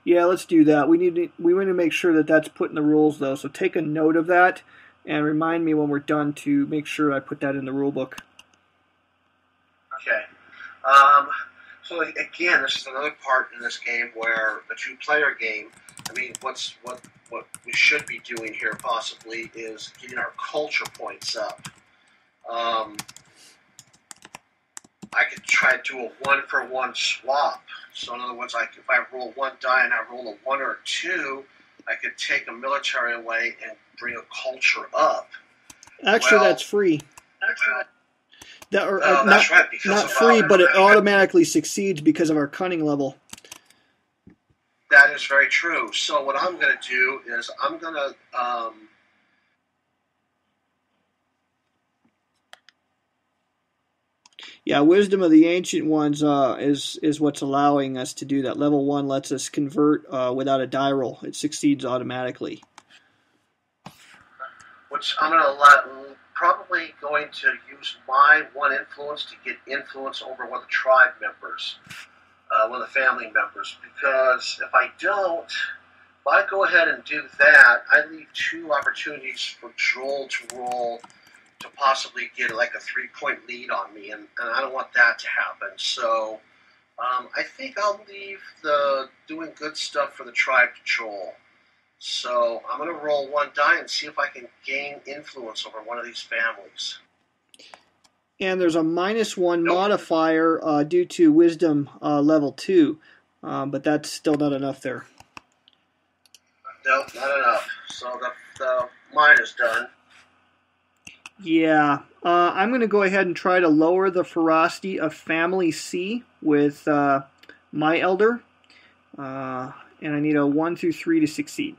[SPEAKER 1] Yeah, let's do that. We want to make sure that that's put in the rules though. So take a note of that and remind me when we're done to make sure I put that in the rule book.
[SPEAKER 2] Okay. So again, this is another part in this game where the two-player game. I mean, what we should be doing here possibly is getting our culture points up. I could try to do a 1-for-1 swap. So in other words, if I roll one die and I roll a 1 or a 2, I could take a military away and bring a culture up.
[SPEAKER 1] Actually, that's free.
[SPEAKER 2] That's right. Because
[SPEAKER 1] not free, but it automatically succeeds because of our cunning level.
[SPEAKER 2] That is very true. So what I'm going to do is I'm going to
[SPEAKER 1] yeah, Wisdom of the Ancient Ones is what's allowing us to do that. Level 1 lets us convert without a die roll. It succeeds automatically.
[SPEAKER 2] Which I'm probably going to use my 1 influence to get influence over one of the tribe members, one of the family members. Because if I don't, if I go ahead and do that, I leave 2 opportunities for Joel to roll to possibly get like a 3-point lead on me, and I don't want that to happen. So I think I'll leave the doing good stuff for the tribe to Joel. So I'm going to roll 1 die and see if I can gain influence over one of these families.
[SPEAKER 1] And there's a -1 modifier due to Wisdom level 2, but that's still not enough there.
[SPEAKER 2] Nope, not enough. So the mine is done.
[SPEAKER 1] Yeah, I'm going to go ahead and try to lower the ferocity of Family C with my Elder, and I need a 1 through 3 to succeed.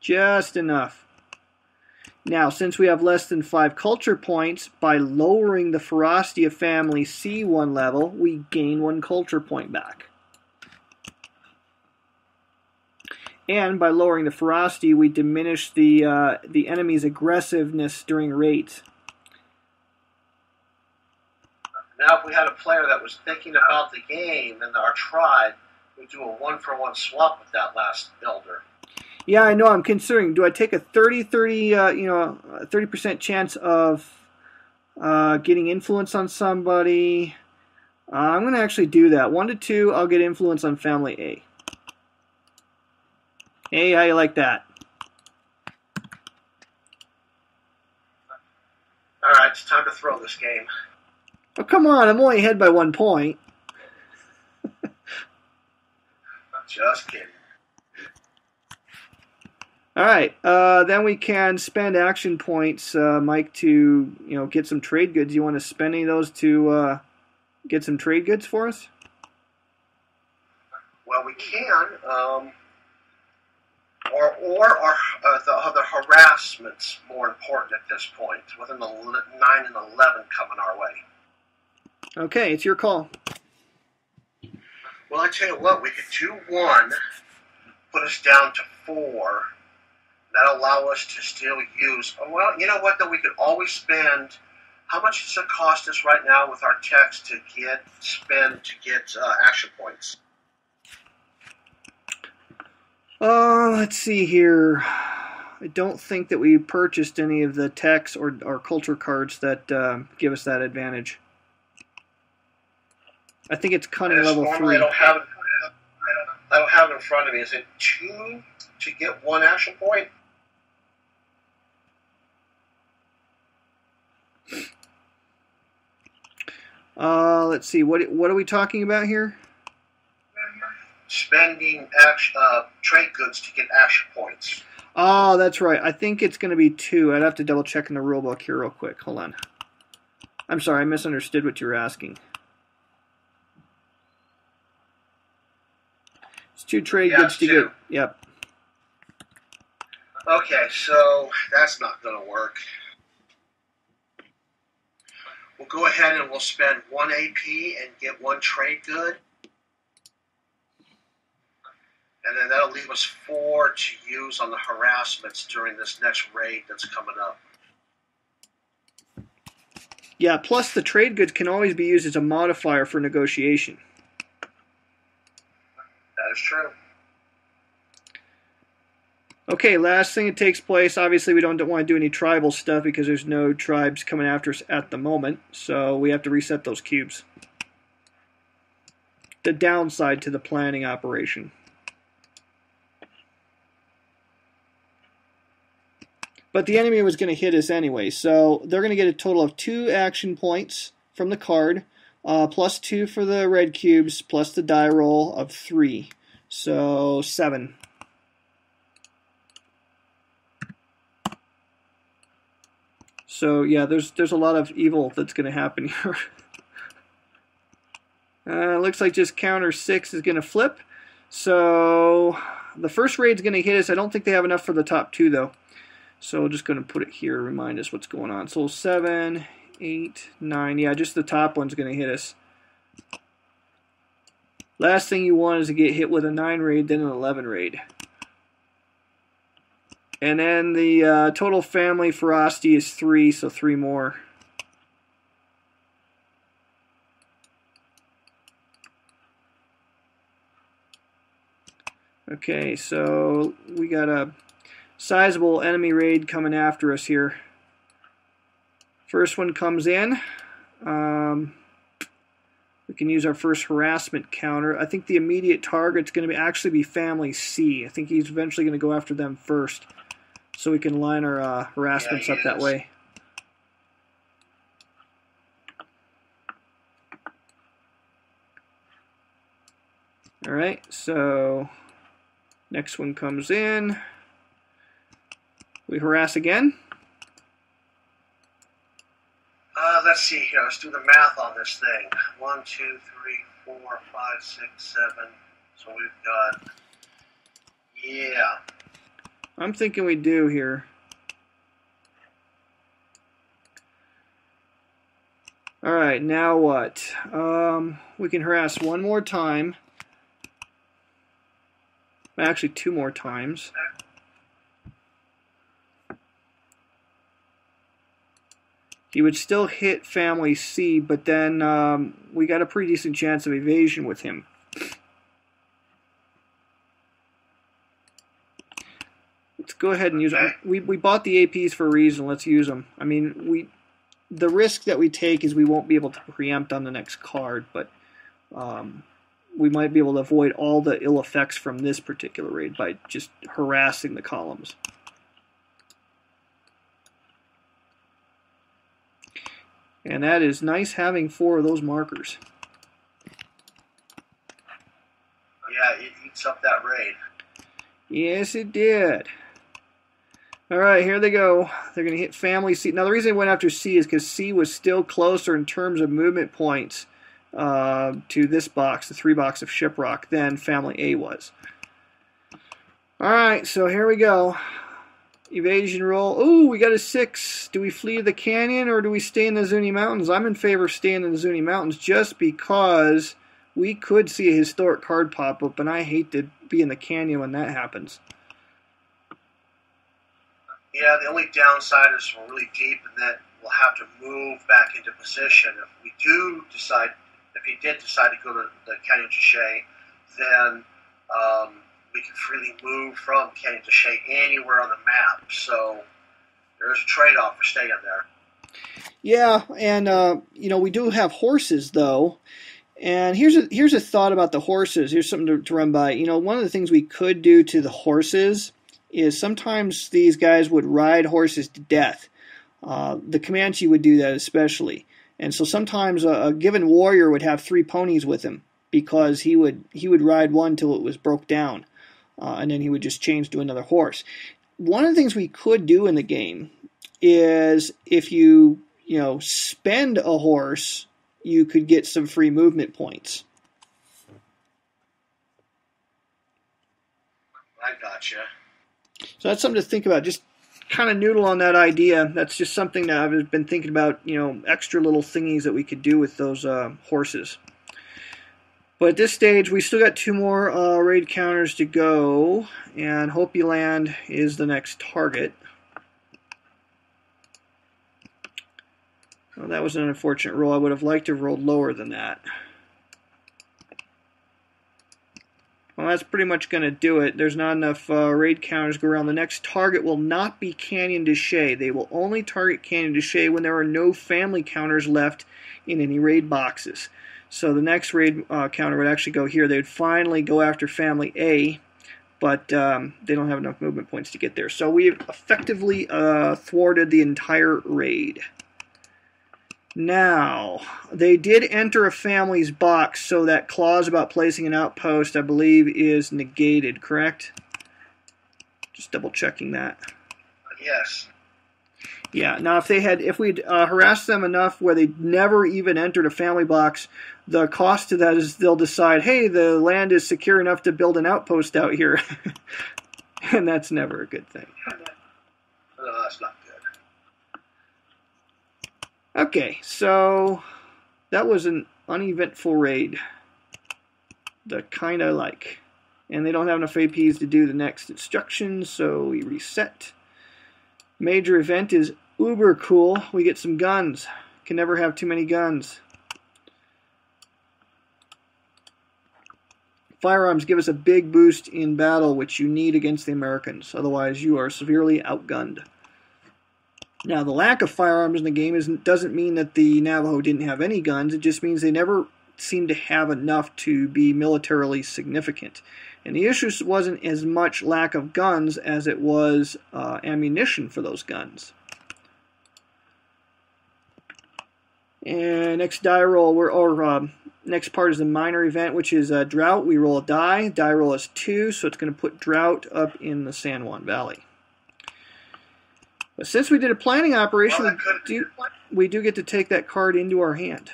[SPEAKER 1] Just enough. Now, since we have less than 5 culture points, by lowering the ferocity of Family C 1 level, we gain 1 culture point back. And by lowering the ferocity, we diminish the enemy's aggressiveness during raids.
[SPEAKER 2] Now, if we had a player that was thinking about the game and our tribe, we'd do a 1-for-1 swap with that last elder.
[SPEAKER 1] Yeah, I know. I'm considering. Do I take a 30% chance of getting influence on somebody? I'm going to actually do that. 1 to 2, I'll get influence on Family A. Hey, how you like that?
[SPEAKER 2] All right, it's time to throw this game.
[SPEAKER 1] Oh, come on. I'm only ahead by 1 point.
[SPEAKER 2] Just kidding.
[SPEAKER 1] All right. Then we can spend action points, Mike, to get some trade goods. You want to spend any of those to get some trade goods for us?
[SPEAKER 2] Well, we can. Or the harassment's more important at this point, within the 9 and 11 coming our way.
[SPEAKER 1] Okay, it's your call.
[SPEAKER 2] Well, I tell you what, we could do 1, put us down to 4. That'll allow us to still use. Well, you know what? Though we could always spend. How much does it cost us right now with our text to get action points?
[SPEAKER 1] Let's see here. I don't think that we purchased any of the techs or culture cards that give us that advantage. I think it's cunning level 3.
[SPEAKER 2] I don't have it in front of me. Is it 2 to get 1 action point?
[SPEAKER 1] Let's see. What are we talking about here?
[SPEAKER 2] Spending trade goods to get action points.
[SPEAKER 1] Oh, that's right. I think it's going to be 2. I'd have to double check in the rule book here real quick. Hold on. I'm sorry, I misunderstood what you were asking. It's 2 trade goods to get. Yep.
[SPEAKER 2] Okay, so that's not going to work. We'll go ahead and we'll spend 1 AP and get 1 trade good. And then that'll leave us 4 to use on the harassments during this next raid that's coming up.
[SPEAKER 1] Yeah, plus the trade goods can always be used as a modifier for negotiation.
[SPEAKER 2] That is true.
[SPEAKER 1] Okay, last thing that takes place, obviously we don't want to do any tribal stuff because there's no tribes coming after us at the moment, so we have to reset those cubes. The downside to the planning operation. But the enemy was going to hit us anyway, so they're going to get a total of 2 action points from the card, plus 2 for the red cubes, plus the die roll of 3. So 7. So yeah, there's a lot of evil that's going to happen here. Looks like just counter 6 is going to flip. So the first raid's going to hit us. I don't think they have enough for the top 2 though. So we're just going to put it here, remind us what's going on. So 7, 8, 9. Yeah, just the top one's going to hit us. Last thing you want is to get hit with a 9 raid, then an 11 raid. And then the total family ferocity is 3, so 3 more. Okay, so we got a sizable enemy raid coming after us here. First one comes in. We can use our first harassment counter. I think the immediate target's going to actually be family C. I think he's eventually going to go after them first, so we can line our harassments up that way. All right, so next one comes in. We harass again.
[SPEAKER 2] Let's see here. Let's do the math on this thing. 1, 2, 3, 4, 5, 6, 7. So we've got, yeah.
[SPEAKER 1] I'm thinking we do here. All right, now what? We can harass one more time. Actually, 2 more times. He would still hit family C, but then we got a pretty decent chance of evasion with him. Let's go ahead and use them. We bought the APs for a reason. Let's use them. I mean, the risk that we take is we won't be able to preempt on the next card, but we might be able to avoid all the ill effects from this particular raid by just harassing the columns. And that is nice having 4 of those markers.
[SPEAKER 2] Yeah, it eats up that raid.
[SPEAKER 1] Yes, it did. All right, here they go. They're going to hit family C. Now, the reason I went after C is because C was still closer in terms of movement points to this box, the 3 box of Shiprock, than family A was. All right, so here we go. Evasion roll. Ooh, we got a 6. Do we flee the canyon or do we stay in the Zuni Mountains? I'm in favor of staying in the Zuni Mountains just because we could see a historic card pop up, and I hate to be in the canyon when that happens.
[SPEAKER 2] Yeah, the only downside is we're really deep, and then we'll have to move back into position. If we do decide, if he did decide to go to the Canyon de Chelly, then we can freely move from Canyon de Chelly anywhere on the map. So there's a trade-off for staying there.
[SPEAKER 1] Yeah, and you know, we do have horses though. And here's a thought about the horses. Here's something to run by. You know, one of the things we could do to the horses is sometimes these guys would ride horses to death. The Comanche would do that especially. And so sometimes a given warrior would have 3 ponies with him because he would ride one till it was broke down. And then he would just change to another horse. One of the things we could do in the game is if you spend a horse, you could get some free movement points.
[SPEAKER 2] I gotcha.
[SPEAKER 1] So that's something to think about. Just kind of noodle on that idea. That's just something that I've been thinking about, extra little thingies that we could do with those horses. But at this stage, we still got 2 more raid counters to go, and Hopi Land is the next target. Well, that was an unfortunate roll. I would have liked to have rolled lower than that. Well, that's pretty much going to do it. There's not enough raid counters to go around. The next target will not be Canyon de Chelly. They will only target Canyon de Chelly when there are no family counters left in any raid boxes. So the next raid counter would actually go here. They would finally go after family A, but they don't have enough movement points to get there. So we've effectively thwarted the entire raid. Now, they did enter a family's box, so that clause about placing an outpost, I believe, is negated, correct? Just double checking that.
[SPEAKER 2] Yes.
[SPEAKER 1] Yeah, now if we'd harassed them enough where they never even entered a family box, the cost of that is they'll decide, hey, the land is secure enough to build an outpost out here. And that's never a good thing.
[SPEAKER 2] No, that's not good.
[SPEAKER 1] Okay, so that was an uneventful raid. The kind I like. And they don't have enough APs to do the next instructions, so we reset. Major event is uber cool. We get some guns. Can never have too many guns. Firearms give us a big boost in battle, which you need against the Americans. Otherwise, you are severely outgunned. Now, the lack of firearms in the game doesn't mean that the Navajo didn't have any guns. It just means they never seemed to have enough to be militarily significant. And the issue wasn't as much lack of guns as it was ammunition for those guns. And next die roll, next part is the minor event, which is drought. We roll a die. Die roll is 2, so it's going to put drought up in the San Juan Valley. But since we did a planning operation, we do get to take that card into our hand.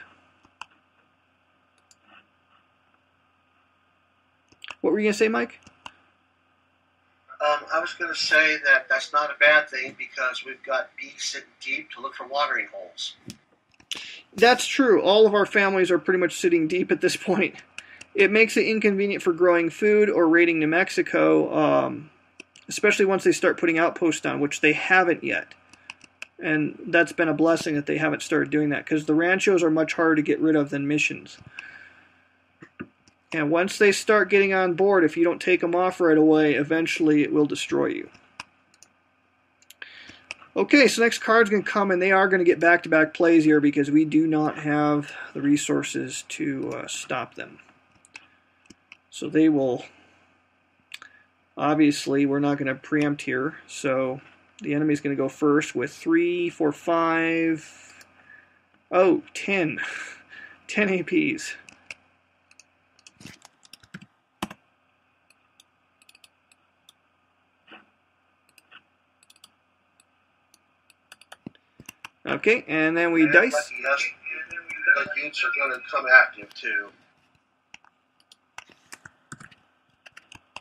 [SPEAKER 1] What were you going to say, Mike?
[SPEAKER 2] I was going to say that that's not a bad thing because we've got bees sitting deep to look for watering holes.
[SPEAKER 1] That's true. All of our families are pretty much sitting deep at this point. It makes it inconvenient for growing food or raiding New Mexico, especially once they start putting outposts on, which they haven't yet. And that's been a blessing that they haven't started doing that, because the ranchos are much harder to get rid of than missions. And once they start getting on board, if you don't take them off right away, eventually it will destroy you. Okay, so next card's going to come, and they are going to get back-to-back plays here because we do not have the resources to stop them. So they will... Obviously, we're not going to preempt here, so the enemy's going to go first with 3, 4, 5... Oh, 10. 10 APs. Okay, and then we dice.
[SPEAKER 2] The Utes are going to come active, too.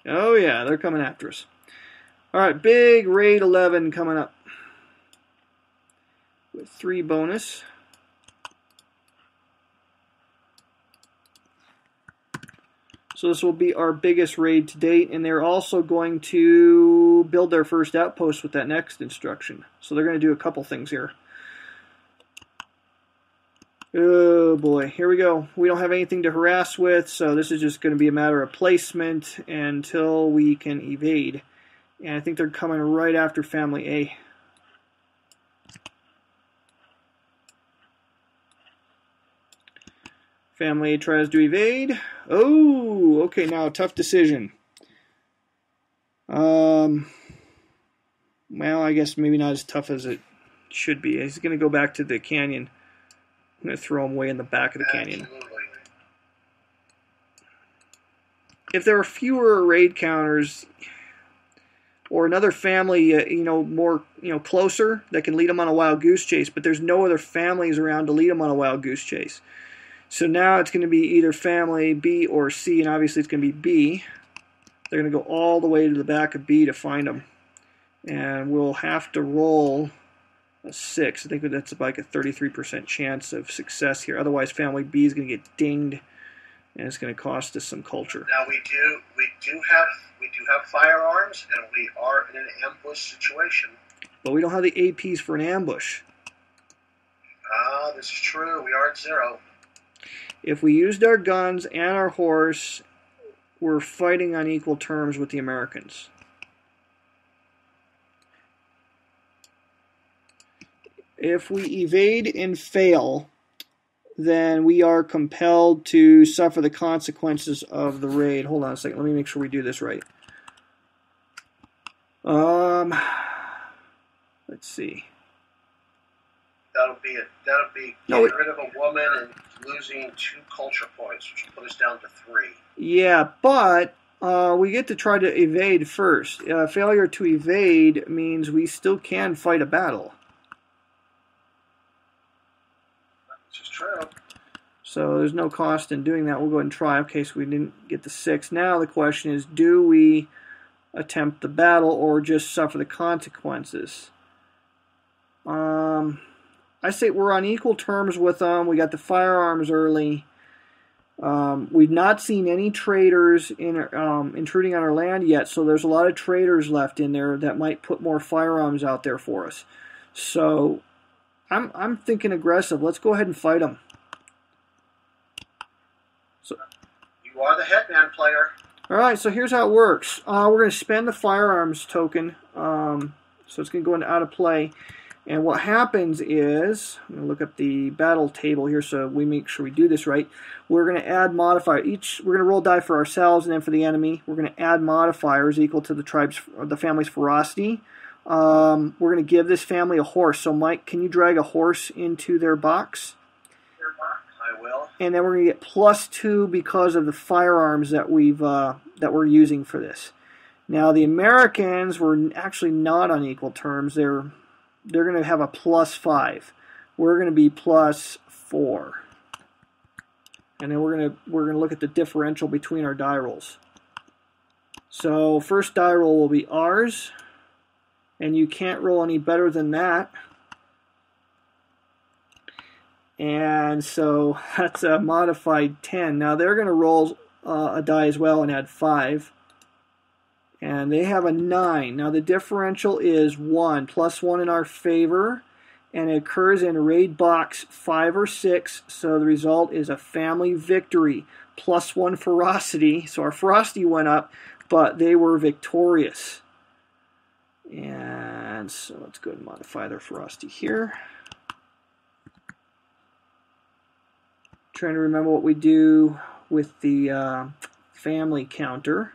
[SPEAKER 1] Oh yeah, they're coming after us. Alright, big raid 11 coming up. With 3 bonus. So this will be our biggest raid to date, and they're also going to build their first outpost with that next instruction. So they're going to do a couple things here. Oh boy, here we go. We don't have anything to harass with, so this is just going to be a matter of placement until we can evade. And I think they're coming right after Family A. Family A tries to evade. Oh, okay, now tough decision. Well, I guess maybe not as tough as it should be. He's going to go back to the canyon. I'm going to throw him way in the back of the canyon.
[SPEAKER 2] Absolutely.
[SPEAKER 1] If there are fewer raid counters or another family, more, closer that can lead them on a wild goose chase, but there's no other families around to lead them on a wild goose chase. So now it's going to be either family B or C, and obviously it's going to be B. They're going to go all the way to the back of B to find them. and we'll have to roll a 6. I think that's like a 33% chance of success here. Otherwise, family B is going to get dinged, and it's going to cost us some culture.
[SPEAKER 2] Now we do have firearms, and we are in an ambush situation.
[SPEAKER 1] But we don't have the APs for an ambush.
[SPEAKER 2] Ah, this is true. We are at 0.
[SPEAKER 1] If we used our guns and our horse, we're fighting on equal terms with the Americans. If we evade and fail, then we are compelled to suffer the consequences of the raid. Hold on a second. Let me make sure we do this right. Let's see.
[SPEAKER 2] That'll be getting rid of a woman and losing 2 culture points, which will put us down to 3.
[SPEAKER 1] Yeah, but we get to try to evade first. Failure to evade means we still can fight a battle.
[SPEAKER 2] This is true.
[SPEAKER 1] So there's no cost in doing that. We'll go ahead and try. Okay, so we didn't get the 6. Now the question is, do we attempt the battle or just suffer the consequences? I say we're on equal terms with them. We got the firearms early. We've not seen any traders intruding on our land yet, so there's a lot of traders left in there that might put more firearms out there for us. So I'm thinking aggressive. Let's go ahead and fight them. So
[SPEAKER 2] you are the headman player.
[SPEAKER 1] All right, so here's how it works. We're going to spend the firearms token, so it's going to go into out of play. And what happens is, I'm going to look up the battle table here so we make sure we do this right. We're going to add modifier. We're going to roll die for ourselves and then for the enemy. We're going to add modifiers equal to the family's ferocity. We're going to give this family a horse. So Mike, can you drag a horse into their box?
[SPEAKER 2] I will.
[SPEAKER 1] And then we're going to get +2 because of the firearms that we're using for this. Now the Americans were actually not on equal terms. They're going to have a +5. We're going to be +4. And then we're going to look at the differential between our die rolls. So first die roll will be ours, and you can't roll any better than that. And so that's a modified 10. Now they're going to roll a die as well and add 5. And they have a 9. Now the differential is 1, +1 in our favor, and it occurs in raid box 5 or 6, so the result is a family victory, +1 ferocity. So our ferocity went up, but they were victorious. And so let's go ahead and modify their ferocity here. Trying to remember what we do with the family counter.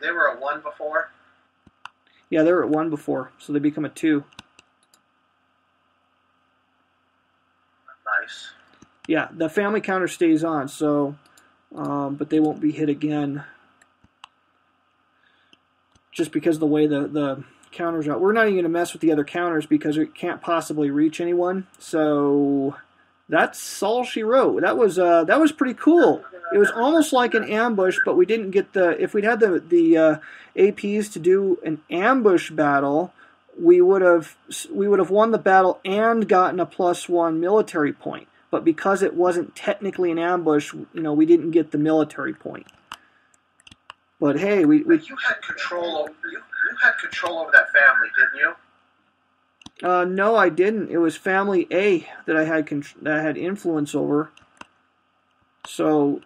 [SPEAKER 2] They were a 1 before?
[SPEAKER 1] Yeah, they were at 1 before, so they become a 2.
[SPEAKER 2] Nice.
[SPEAKER 1] Yeah, the family counter stays on, so but they won't be hit again just because of the way the counters are. We're not even going to mess with the other counters because it can't possibly reach anyone. So that's all she wrote. That was pretty cool. It was almost like an ambush, but we didn't get the. If we'd had the APs to do an ambush battle, we would have won the battle and gotten a +1 military point. But because it wasn't technically an ambush, we didn't get the military point. But hey,
[SPEAKER 2] you had control. You had control over that family, didn't you?
[SPEAKER 1] No, I didn't. It was family A that I had influence over. So,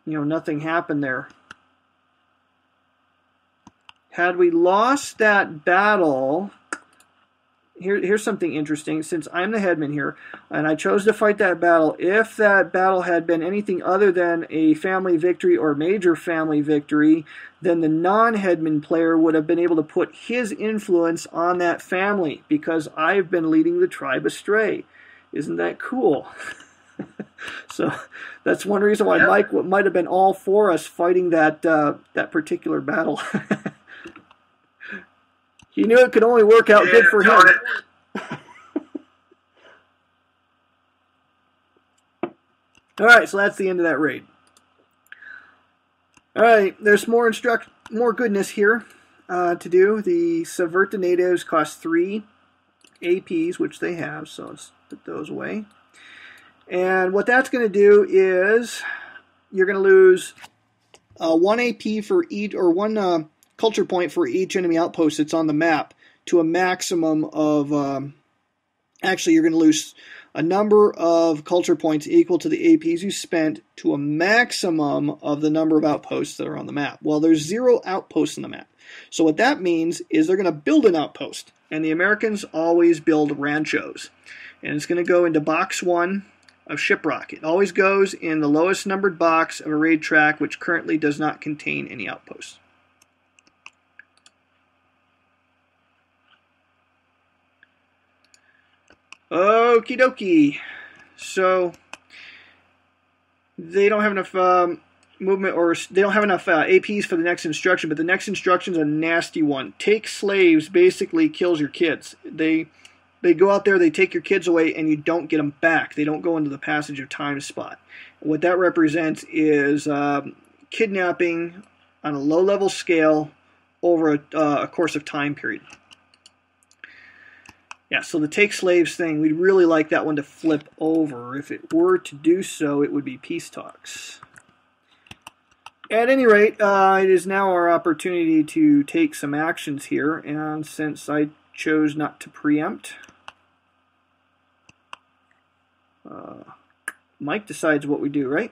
[SPEAKER 1] nothing happened there. Had we lost that battle, here's something interesting. Since I'm the headman here, and I chose to fight that battle, if that battle had been anything other than a family victory or major family victory, then the non-headman player would have been able to put his influence on that family because I've been leading the tribe astray. Isn't that cool? So that's one reason why Mike might have been all for us fighting that particular battle. He knew it could only work out good for him. All right, so that's the end of that raid. All right, there's more goodness here to do. The Subvert the Natives cost 3 APs, which they have, so let's put those away. And what that's going to do is you're going to lose 1 AP for each, or 1 culture point for each enemy outpost that's on the map, to a maximum of, actually you're going to lose a number of culture points equal to the APs you spent to a maximum of the number of outposts that are on the map. Well, there's 0 outposts on the map. So what that means is they're going to build an outpost. And the Americans always build ranchos. And it's going to go into box 1 of Shiprock. It always goes in the lowest numbered box of a raid track, which currently does not contain any outposts. Okie dokie. So they don't have enough movement, or they don't have enough APs for the next instruction, but the next instruction is a nasty one. Take slaves basically kills your kids. They go out there, they take your kids away, and you don't get them back. They don't go into the passage of time spot. What that represents is kidnapping on a low-level scale over a course of time period. Yeah, so the take slaves thing, we'd really like that one to flip over. If it were to do so, it would be peace talks. At any rate, it is now our opportunity to take some actions here, and since I chose not to preempt, Mike decides what we do, right?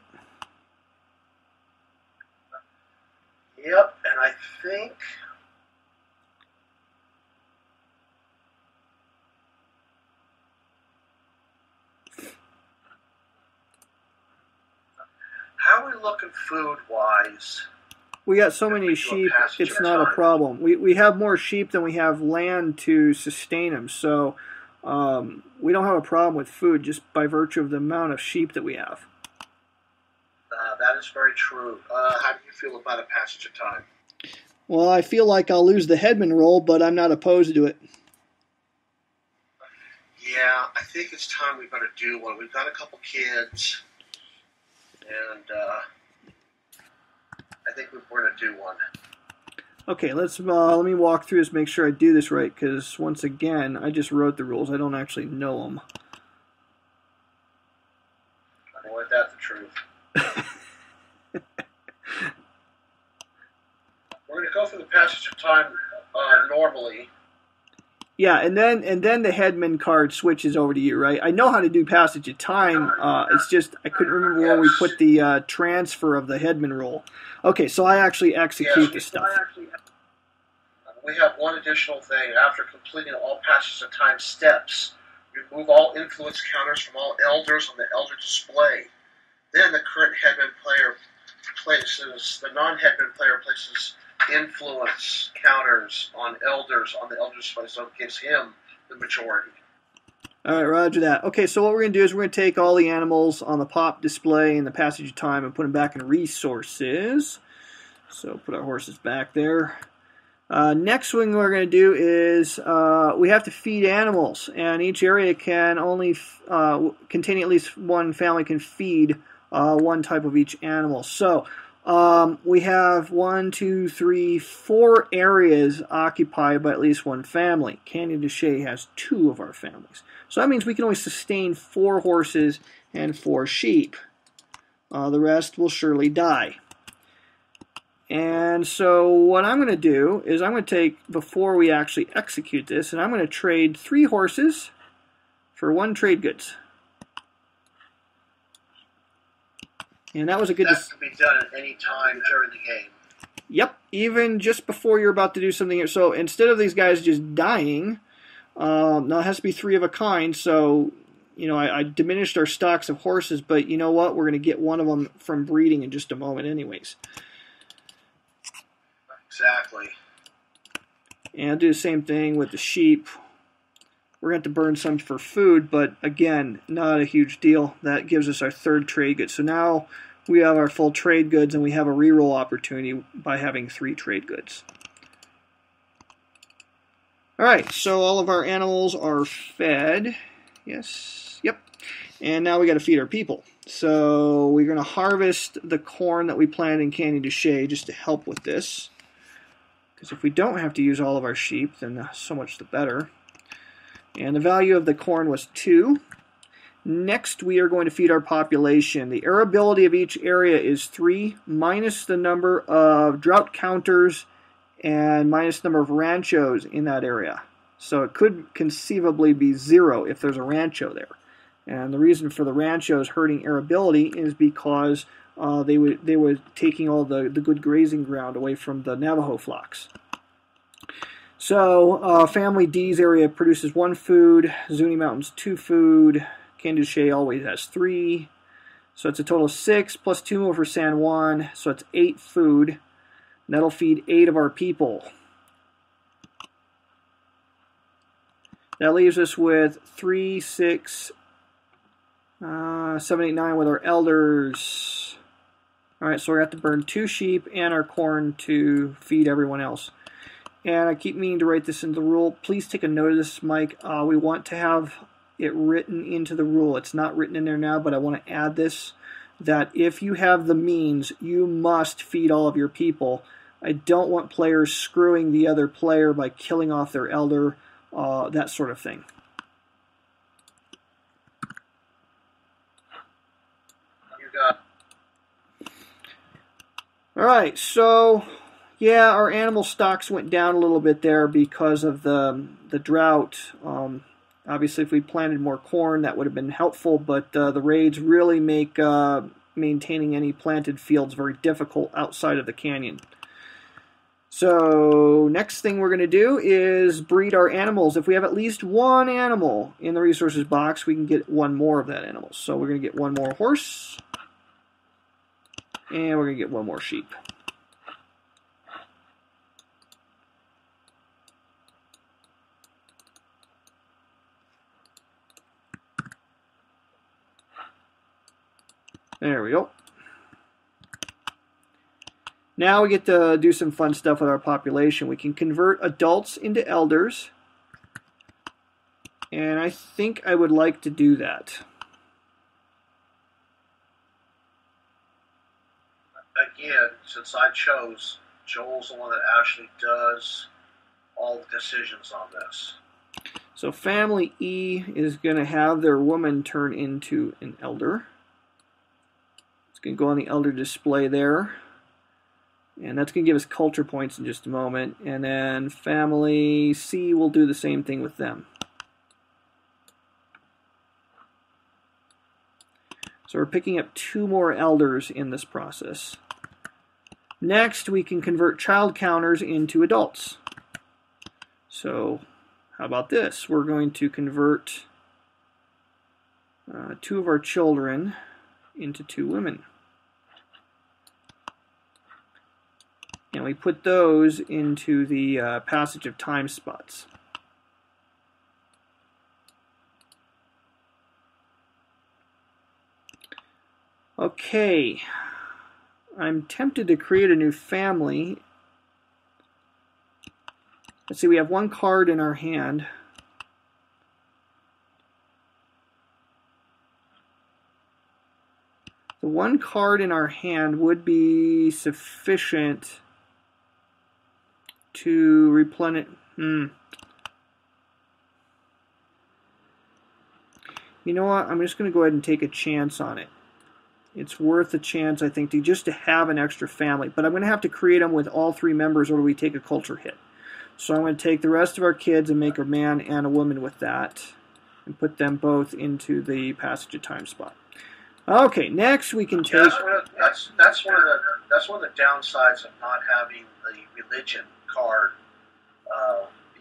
[SPEAKER 2] Yep, and I think... How are we looking food-wise?
[SPEAKER 1] We got so many sheep, it's not a problem. We have more sheep than we have land to sustain them, so we don't have a problem with food just by virtue of the amount of sheep that we have.
[SPEAKER 2] That is very true. How do you feel about a passage of time?
[SPEAKER 1] Well, I feel like I'll lose the headman role, but I'm not opposed to it.
[SPEAKER 2] Yeah, I think it's time we better do one. We've got a couple kids, and I think we're going to do one.
[SPEAKER 1] Okay, let me walk through this, make sure I do this right, because once again, I just wrote the rules. I don't actually know them.
[SPEAKER 2] Well, ain't that the truth? We're going to go through the passage of time normally.
[SPEAKER 1] Yeah, and then the headman card switches over to you, right? I know how to do passage of time. It's just I couldn't remember where we put the transfer of the headman role. Okay, so I actually execute the stuff.
[SPEAKER 2] We have one additional thing. After completing all passages of time steps, remove all influence counters from all elders on the elder display. Then the current headman player places, the non-headman player places influence counters on elders on the elder display, so it gives him the majority.
[SPEAKER 1] All right, roger that. Okay, so what we're going to do is we're going to take all the animals on the pop display in the passage of time and put them back in resources. So put our horses back there. Next thing we're going to do is we have to feed animals, and each area can only containing at least one family can feed one type of each animal. So we have 1, 2, 3, 4 areas occupied by at least one family. Canyon de Chelly has 2 of our families. So that means we can only sustain 4 horses and 4 sheep. The rest will surely die. And so what I'm going to do is I'm going to take, before we actually execute this, and I'm going to trade 3 horses for 1 trade goods. And that was a good...
[SPEAKER 2] That can be done at any time during the game.
[SPEAKER 1] Yep, even just before you're about to do something here. So instead of these guys just dying, now it has to be 3 of a kind, so... You know, I diminished our stocks of horses, but you know what? We're going to get one of them from breeding in just a moment anyways.
[SPEAKER 2] Exactly.
[SPEAKER 1] And I'll do the same thing with the sheep. We're going to have to burn some for food, but again, not a huge deal. That gives us our 3rd trade good. So now we have our full trade goods, and we have a reroll opportunity by having 3 trade goods. Alright, so all of our animals are fed. Yes, yep. And now we got to feed our people. So we're going to harvest the corn that we planted in Canyon de Chelly just to help with this. Because if we don't have to use all of our sheep, then so much the better. And the value of the corn was 2. Next, we are going to feed our population. The arability of each area is 3, minus the number of drought counters and minus the number of ranchos in that area. So it could conceivably be 0 if there's a rancho there. And the reason for the ranchos hurting arability is because they were taking all the good grazing ground away from the Navajo flocks. So family D's area produces 1 food, Zuni Mountains 2 food, Canyon de Chelly always has 3. So it's a total of 6 plus 2 more for San Juan, so it's 8 food. And that'll feed 8 of our people. That leaves us with 3, 6, 7, 8, 9 with our elders. Alright, so we're going to have to burn 2 sheep and our corn to feed everyone else. And I keep meaning to write this into the rule. Please take a note of this, Mike. We want to have it written into the rule. It's not written in there now, but I want to add this, that if you have the means, you must feed all of your people. I don't want players screwing the other player by killing off their elder, that sort of thing. Alright, so yeah, our animal stocks went down a little bit there because of the drought. Obviously, if we planted more corn, that would have been helpful, but the raids really make maintaining any planted fields very difficult outside of the canyon. So, next thing we're going to do is breed our animals. If we have at least 1 animal in the resources box, we can get 1 more of that animal. So, we're going to get 1 more horse, and we're going to get 1 more sheep. There we go. Now we get to do some fun stuff with our population. We can convert adults into elders. And I think I would like to do that.
[SPEAKER 2] Again, since I chose, Joel's the one that actually does all the decisions on this.
[SPEAKER 1] So family E is going to have their woman turn into an elder. Going to go on the elder display there, and that's going to give us culture points in just a moment. And then family C will do the same thing with them. So we're picking up 2 more elders in this process. Next, we can convert child counters into adults. So how about this? We're going to convert 2 of our children into 2 women. And we put those into the passage of time spots. Okay, I'm tempted to create a new family. Let's see, we have 1 card in our hand. The 1 card in our hand would be sufficient to replenish. You know what? I'm just going to go ahead and take a chance on it. It's worth a chance, I think, to have an extra family. But I'm going to have to create them with all 3 members, or we take a culture hit. So I'm going to take the rest of our kids and make a man and a woman with that, and put them both into the passage of time spot. Okay, next we can take.
[SPEAKER 2] That's one of the downsides of not having the religion card,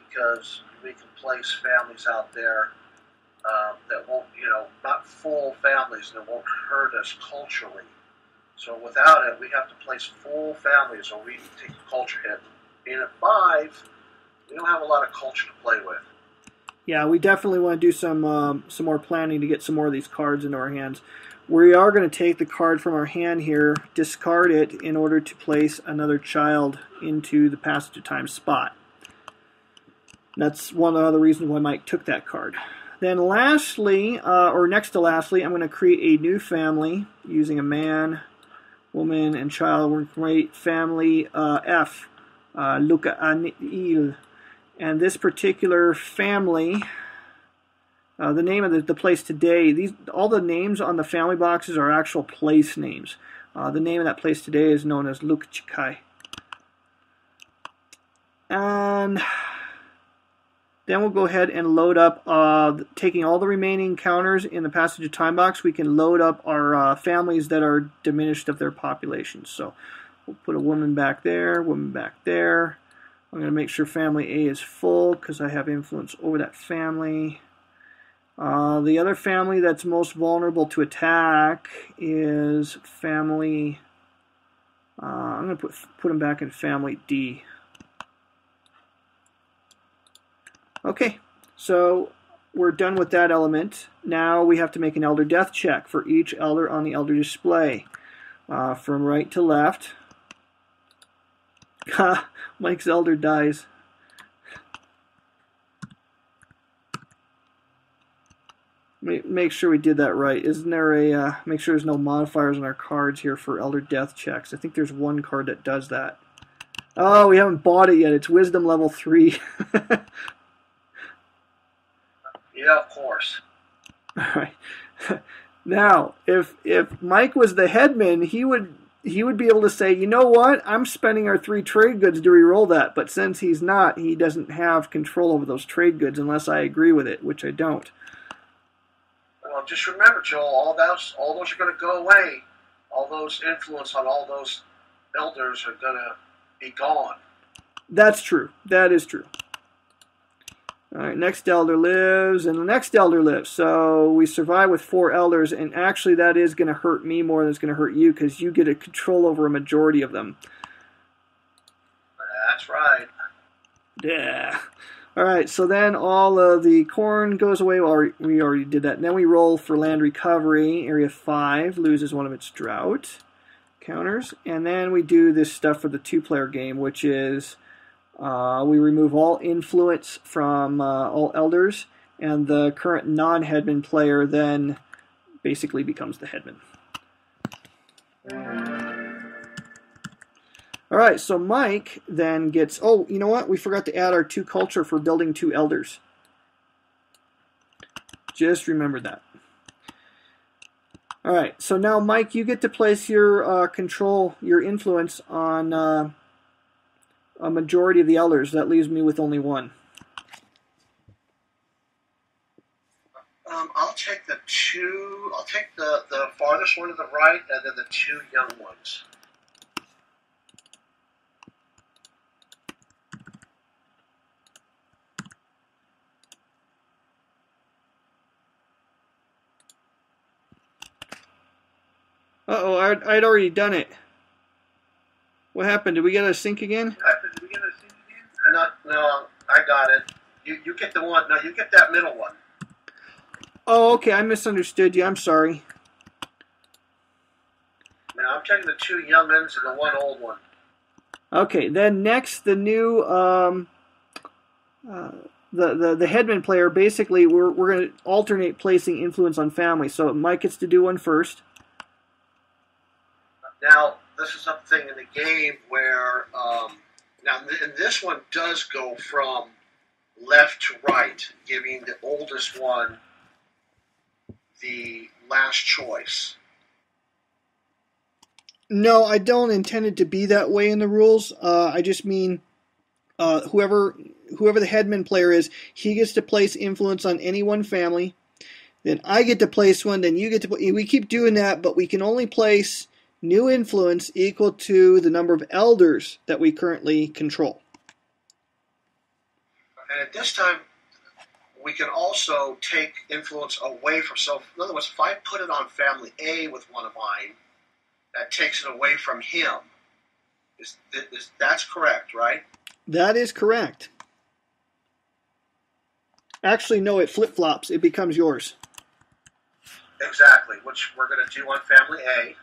[SPEAKER 2] because we can place families out there that won't, not full families that won't hurt us culturally. So without it, we have to place full families, or we take a culture hit. Being at 5, we don't have a lot of culture to play with.
[SPEAKER 1] Yeah, we definitely want to do some more planning to get some more of these cards into our hands. We are going to take the card from our hand here, discard it in order to place another child into the passage of time spot. That's one of the other reasons why Mike took that card. Then lastly, or next to lastly, I'm going to create a new family using a man, woman, and child. We're going to create family F, Luca Anil. And this particular family, the name of the place today, all the names on the family boxes are actual place names. The name of that place today is known as Lukchikai. And then we'll go ahead and load up, taking all the remaining counters in the passage of time box, we can load up our families that are diminished of their populations. So we'll put a woman back there, woman back there. I'm going to make sure family A is full because I have influence over that family. The other family that's most vulnerable to attack is family, I'm going to put them back in family D. Okay, so we're done with that element. Now we have to make an elder death check for each elder on the elder display. From right to left. Mike's elder dies. Make sure we did that right. Isn't there a, make sure there's no modifiers on our cards here for elder death checks. I think there's one card that does that. Oh, we haven't bought it yet. It's wisdom level 3.
[SPEAKER 2] Yeah, of course.
[SPEAKER 1] All right. Now, if Mike was the headman, he would be able to say, you know what, I'm spending our 3 trade goods to re-roll that. But since he's not, he doesn't have control over those trade goods unless I agree with it, which I don't.
[SPEAKER 2] Well, just remember, Joel, all those are going to go away. All those influence on all those elders are going to be gone.
[SPEAKER 1] That's true. That is true. All right, next elder lives, and the next elder lives. So we survive with 4 elders, and actually that is going to hurt me more than it's going to hurt you because you get a control over a majority of them.
[SPEAKER 2] That's right.
[SPEAKER 1] Yeah. All right, so then all of the corn goes away. Well, we already did that. And then we roll for land recovery. Area 5 loses one of its drought counters. And then we do this stuff for the 2-player game, which is we remove all influence from all elders, and the current non-headman player then basically becomes the headman. All right, so Mike then gets, oh, you know what? We forgot to add our 2 culture for building 2 elders. Just remember that. All right, so now Mike, you get to place your control, your influence on a majority of the elders. That leaves me with only 1.
[SPEAKER 2] I'll take the 2. I'll take the farthest one to the right, and then the 2 young ones.
[SPEAKER 1] Uh-oh, I'd already done it. What happened? Did we get a sync again?
[SPEAKER 2] No, I got it. You get the one. No, you get that middle one.
[SPEAKER 1] Oh, okay. I misunderstood you. I'm sorry.
[SPEAKER 2] Now I'm taking the 2 young ones and the 1 old one.
[SPEAKER 1] Okay. Then next, the new the headman player. Basically, we're going to alternate placing influence on family. So Mike gets to do one first.
[SPEAKER 2] Now this is something in the game where and this one does go from left to right, giving the oldest one the last choice.
[SPEAKER 1] No, I don't intend it to be that way in the rules. I just mean whoever the headman player is, he gets to place influence on any one family. Then I get to place one. Then you get to. We keep doing that, but we can only place new influence equal to the number of elders that we currently control.
[SPEAKER 2] And at this time, we can also take influence away from. So, in other words, if I put it on family A with one of mine, that takes it away from him. That's correct, right?
[SPEAKER 1] That is correct. Actually, no, it flip-flops. It becomes yours.
[SPEAKER 2] Exactly, which we're going to do on family A.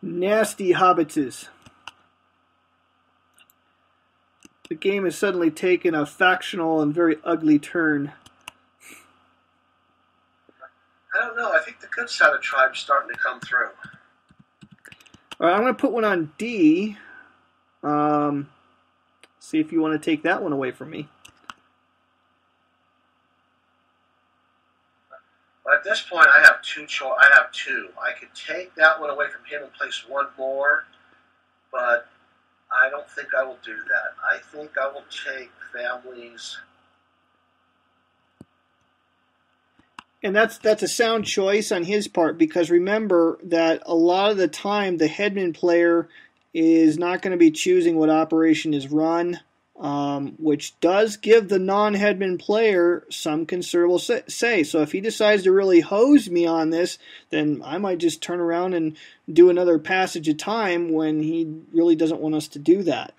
[SPEAKER 1] Nasty hobbitses. game has suddenly taken a factional and very ugly turn.
[SPEAKER 2] I don't know. I think the good side of tribe's starting to come through.
[SPEAKER 1] All right, I'm going to put one on D. See if you want to take that one away from me.
[SPEAKER 2] At this point, I have two. I could take that one away from him and place one more, but I don't think I will do that. I think I will take families.
[SPEAKER 1] And that's a sound choice on his part, because remember that a lot of the time the headman player is not going to be choosing what operation is run, which does give the non-headman player some considerable say. So if he decides to really hose me on this, then I might just turn around and do another passage of time when he really doesn't want us to do that.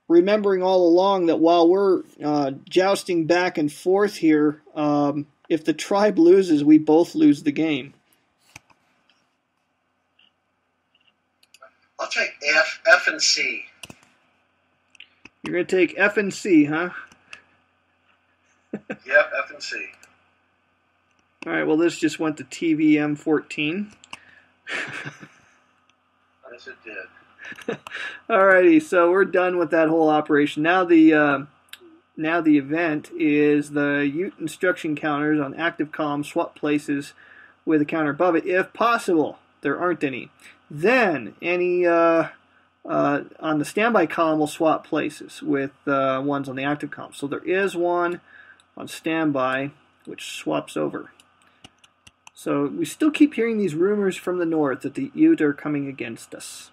[SPEAKER 1] Remembering all along that while we're jousting back and forth here, if the tribe loses, we both lose the game.
[SPEAKER 2] I'll take F and C.
[SPEAKER 1] You're going to take F and C, huh?
[SPEAKER 2] Yep, F and C.
[SPEAKER 1] All right, well, this just went to TVM14.
[SPEAKER 2] Yes, it did.
[SPEAKER 1] Alrighty, so we're done with that whole operation. Now the event is the Ute instruction counters on active column swap places with a counter above it, if possible. There aren't any. Then any on the standby column will swap places with ones on the active column. So there is one on standby which swaps over. So we still keep hearing these rumors from the north that the Ute are coming against us.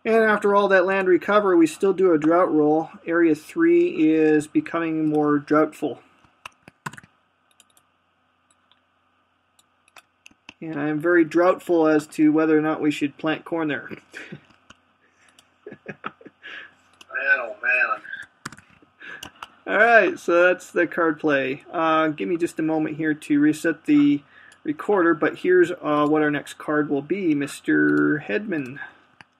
[SPEAKER 1] And after all that land recovery, we still do a drought roll. Area 3 is becoming more droughtful. And I am very doubtful as to whether or not we should plant corn there.
[SPEAKER 2] Man, oh man.
[SPEAKER 1] Alright, so that's the card play. Give me just a moment here to reset the recorder, but here's what our next card will be, Mr. Headman.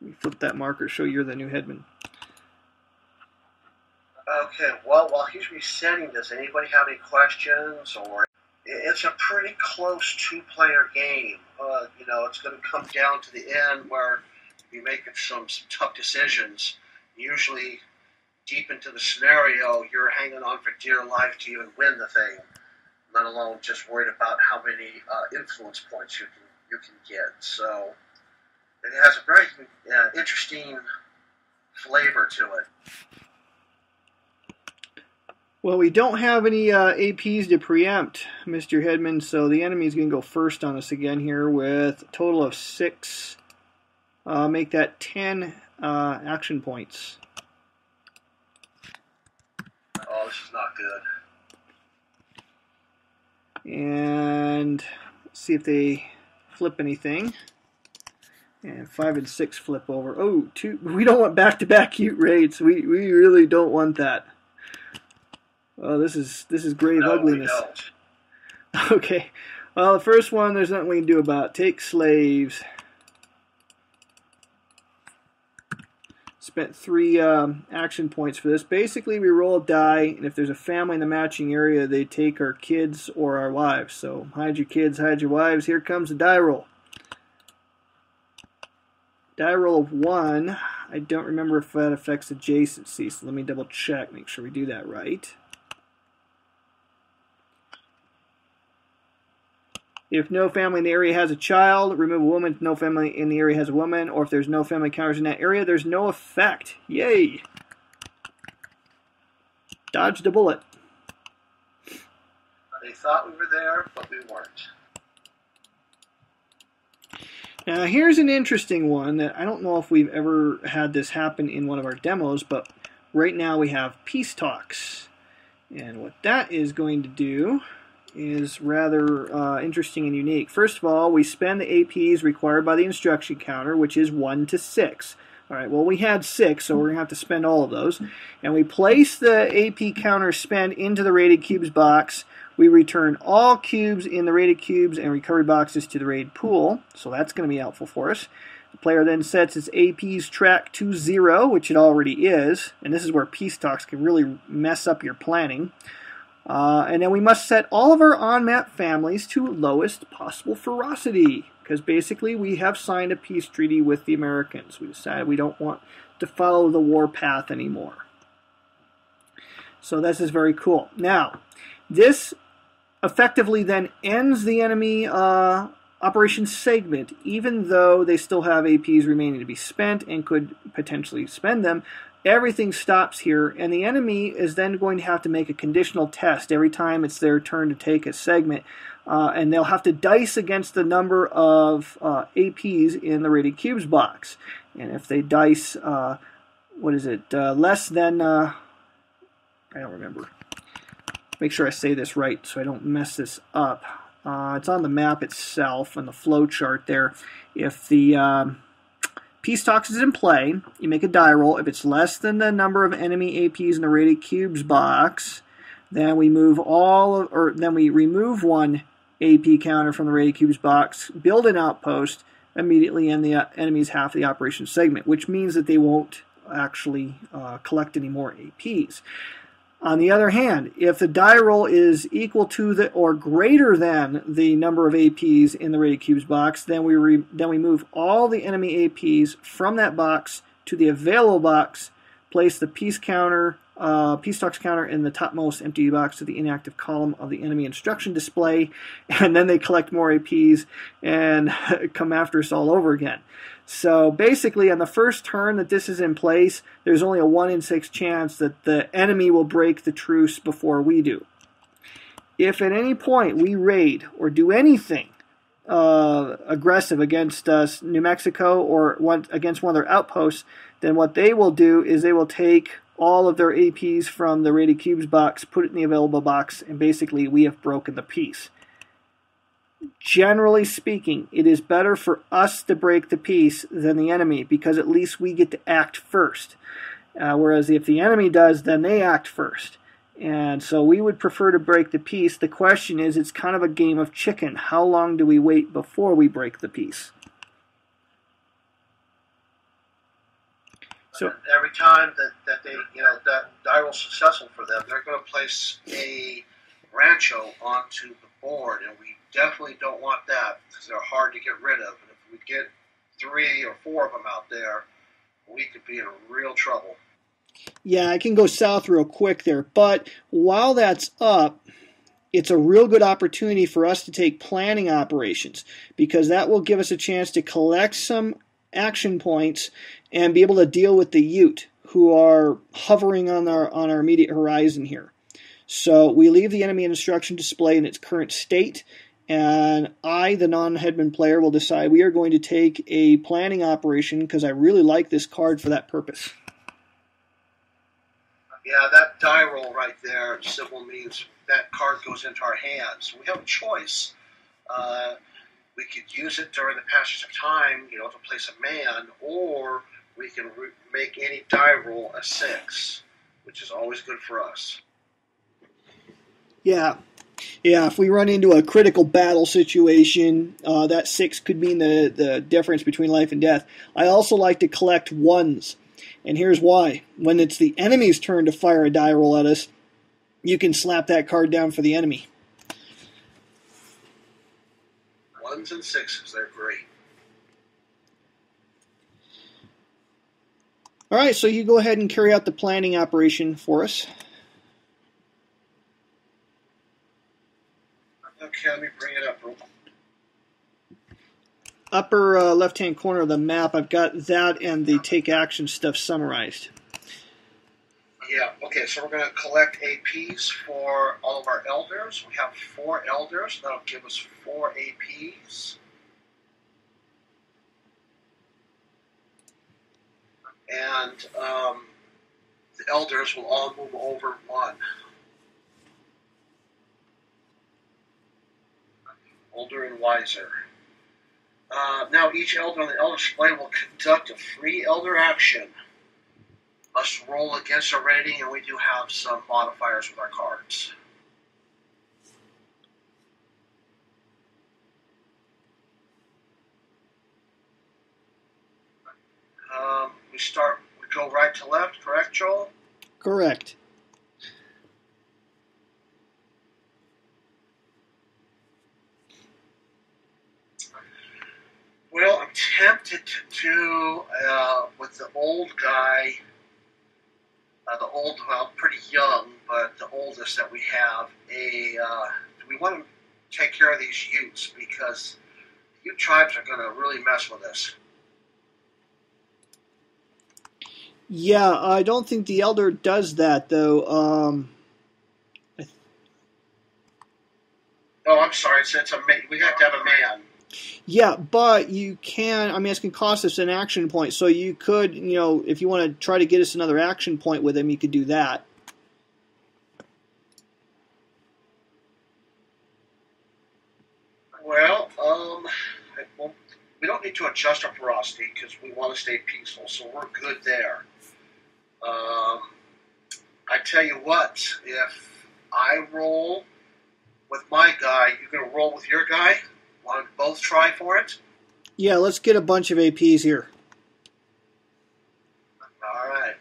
[SPEAKER 1] Let me flip that marker, show you're the new headman.
[SPEAKER 2] Okay, well, while he's resetting, does anybody have any questions? Or it's a pretty close two-player game. It's going to come down to the end where you're making some tough decisions. Usually, deep into the scenario, you're hanging on for dear life to even win the thing, let alone just worried about how many influence points you can get. So it has a very interesting flavor to it.
[SPEAKER 1] Well, we don't have any APs to preempt, Mr. Headman, so the enemy is going to go first on us again here with a total of 6. Make that 10 action points.
[SPEAKER 2] Oh, this is not good.
[SPEAKER 1] And let's see if they flip anything. And 5 and 6 flip over. Oh, 2. We don't want back-to-back Ute raids. We really don't want that. Oh, this is grave ugliness.
[SPEAKER 2] We don't.
[SPEAKER 1] Okay. Well, the first one, there's nothing we can do about it. Take slaves. Spent 3 action points for this. Basically, we roll a die, and if there's a family in the matching area, they take our kids or our wives. So hide your kids, hide your wives. Here comes the die roll. Die roll of 1. I don't remember if that affects adjacency, so let me double check, make sure we do that right. If no family in the area has a child, remove a woman. If no family in the area has a woman, or if there's no family counters in that area, there's no effect. Yay! Dodged a bullet.
[SPEAKER 2] They thought we were there, but we weren't.
[SPEAKER 1] Now here's an interesting one that I don't know if we've ever had this happen in one of our demos, but right now we have peace talks. And what that is going to do is rather interesting and unique. First of all, we spend the APs required by the instruction counter, which is 1 to 6. Alright, well we had 6, so we're going to have to spend all of those. And we place the AP counter spend into the rated cubes box We return all cubes in the raided cubes and recovery boxes to the raid pool, so that's going to be helpful for us. The player then sets its AP's track to 0, which it already is, and this is where peace talks can really mess up your planning. And then we must set all of our on-map families to lowest possible ferocity, because basically we have signed a peace treaty with the Americans. We decided we don't want to follow the war path anymore. So this is very cool. Now, this effectively then ends the enemy operation segment, even though they still have APs remaining to be spent and could potentially spend them. Everything stops here, and the enemy is then going to have to make a conditional test every time it's their turn to take a segment, and they'll have to dice against the number of APs in the raided cubes box. And if they dice, less than, I don't remember. Make sure I say this right so I don't mess this up. It's on the map itself, on the flow chart there. If the peace talks is in play, you make a die roll. If it's less than the number of enemy APs in the raided cubes box, then we remove one AP counter from the raided cubes box, build an outpost, immediately end the enemy's half of the operation segment, which means that they won't actually collect any more APs. On the other hand, if the die roll is equal to or greater than the number of APs in the raided cubes box, then we move all the enemy APs from that box to the available box, place the peace talks counter in the topmost empty box of the inactive column of the enemy instruction display, and then they collect more APs and come after us all over again. So basically, on the first turn that this is in place, there's only a 1 in 6 chance that the enemy will break the truce before we do. If at any point we raid or do anything aggressive against New Mexico or against one of their outposts, then what they will do is they will take all of their APs from the raided cubes box, put it in the available box, and basically we have broken the peace. Generally speaking, it is better for us to break the peace than the enemy, because at least we get to act first. Whereas if the enemy does, then they act first. And so we would prefer to break the peace. The question is, it's kind of a game of chicken. How long do we wait before we break the peace?
[SPEAKER 2] So every time that they, that die roll successful for them, they're going to place a rancho onto the board, and we definitely don't want that because they're hard to get rid of. And if we get 3 or 4 of them out there, we could be in real trouble.
[SPEAKER 1] Yeah, I can go south real quick there, but while that's up, it's a real good opportunity for us to take planning operations, because that will give us a chance to collect some action points and be able to deal with the Ute who are hovering on our immediate horizon here. So we leave the enemy instruction display in its current state, and I, the non-headman player, will decide we are going to take a planning operation because I really like this card for that purpose.
[SPEAKER 2] Yeah, that die roll right there, symbol means that card goes into our hands. We have a choice. We could use it during the passage of time, to place a man, or we can make any die roll a 6, which is always good for us.
[SPEAKER 1] Yeah, if we run into a critical battle situation, that 6 could mean the difference between life and death. I also like to collect 1s, and here's why. When it's the enemy's turn to fire a die roll at us, you can slap that card down for the enemy.
[SPEAKER 2] 1s and 6s, they're great.
[SPEAKER 1] All right, so you go ahead and carry out the planning operation for us.
[SPEAKER 2] Okay, let me bring it up real quick.
[SPEAKER 1] Upper left-hand corner of the map, I've got that and the take action stuff summarized.
[SPEAKER 2] Yeah, okay, so we're going to collect APs for all of our elders. We have 4 elders. That'll give us 4 APs. And the elders will all move over 1. Older and wiser. Now each elder on the elder display will conduct a free elder action. Must roll against a rating, and we do have some modifiers with our cards. we go right to left, correct, Joel?
[SPEAKER 1] Correct.
[SPEAKER 2] Well, I'm tempted to do with the old guy, well, pretty young, but the oldest that we have. We want to take care of these Utes because Ute tribes are going to really mess with us.
[SPEAKER 1] Yeah, I don't think the elder does that though.
[SPEAKER 2] Oh, I'm sorry. We have to have a man.
[SPEAKER 1] Yeah, but you can. I mean, it's going to cost us an action point, so you could, if you want to try to get us another action point with him, you could do that.
[SPEAKER 2] Well, we don't need to adjust our ferocity because we want to stay peaceful, so we're good there. I tell you what, if I roll with my guy, you're going to roll with your guy? Want to both try for it?
[SPEAKER 1] Yeah, let's get a bunch of APs here.
[SPEAKER 2] All right.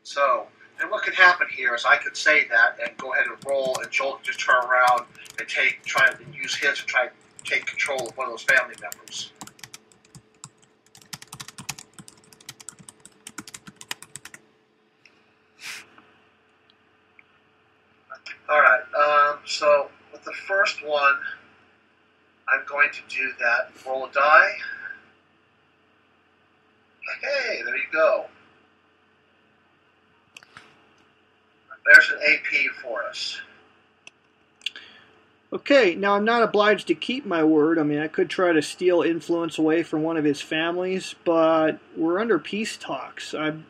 [SPEAKER 2] So, and what could happen here is I could say that and go ahead and roll, and Joel can just turn around and try and use his to try to take control of one of those family members. All right. So with the first one, I'm going to do that. Roll a die. Hey, there you go. There's an AP for us.
[SPEAKER 1] Okay, now I'm not obliged to keep my word. I mean, I could try to steal influence away from one of his families, but we're under peace talks. We're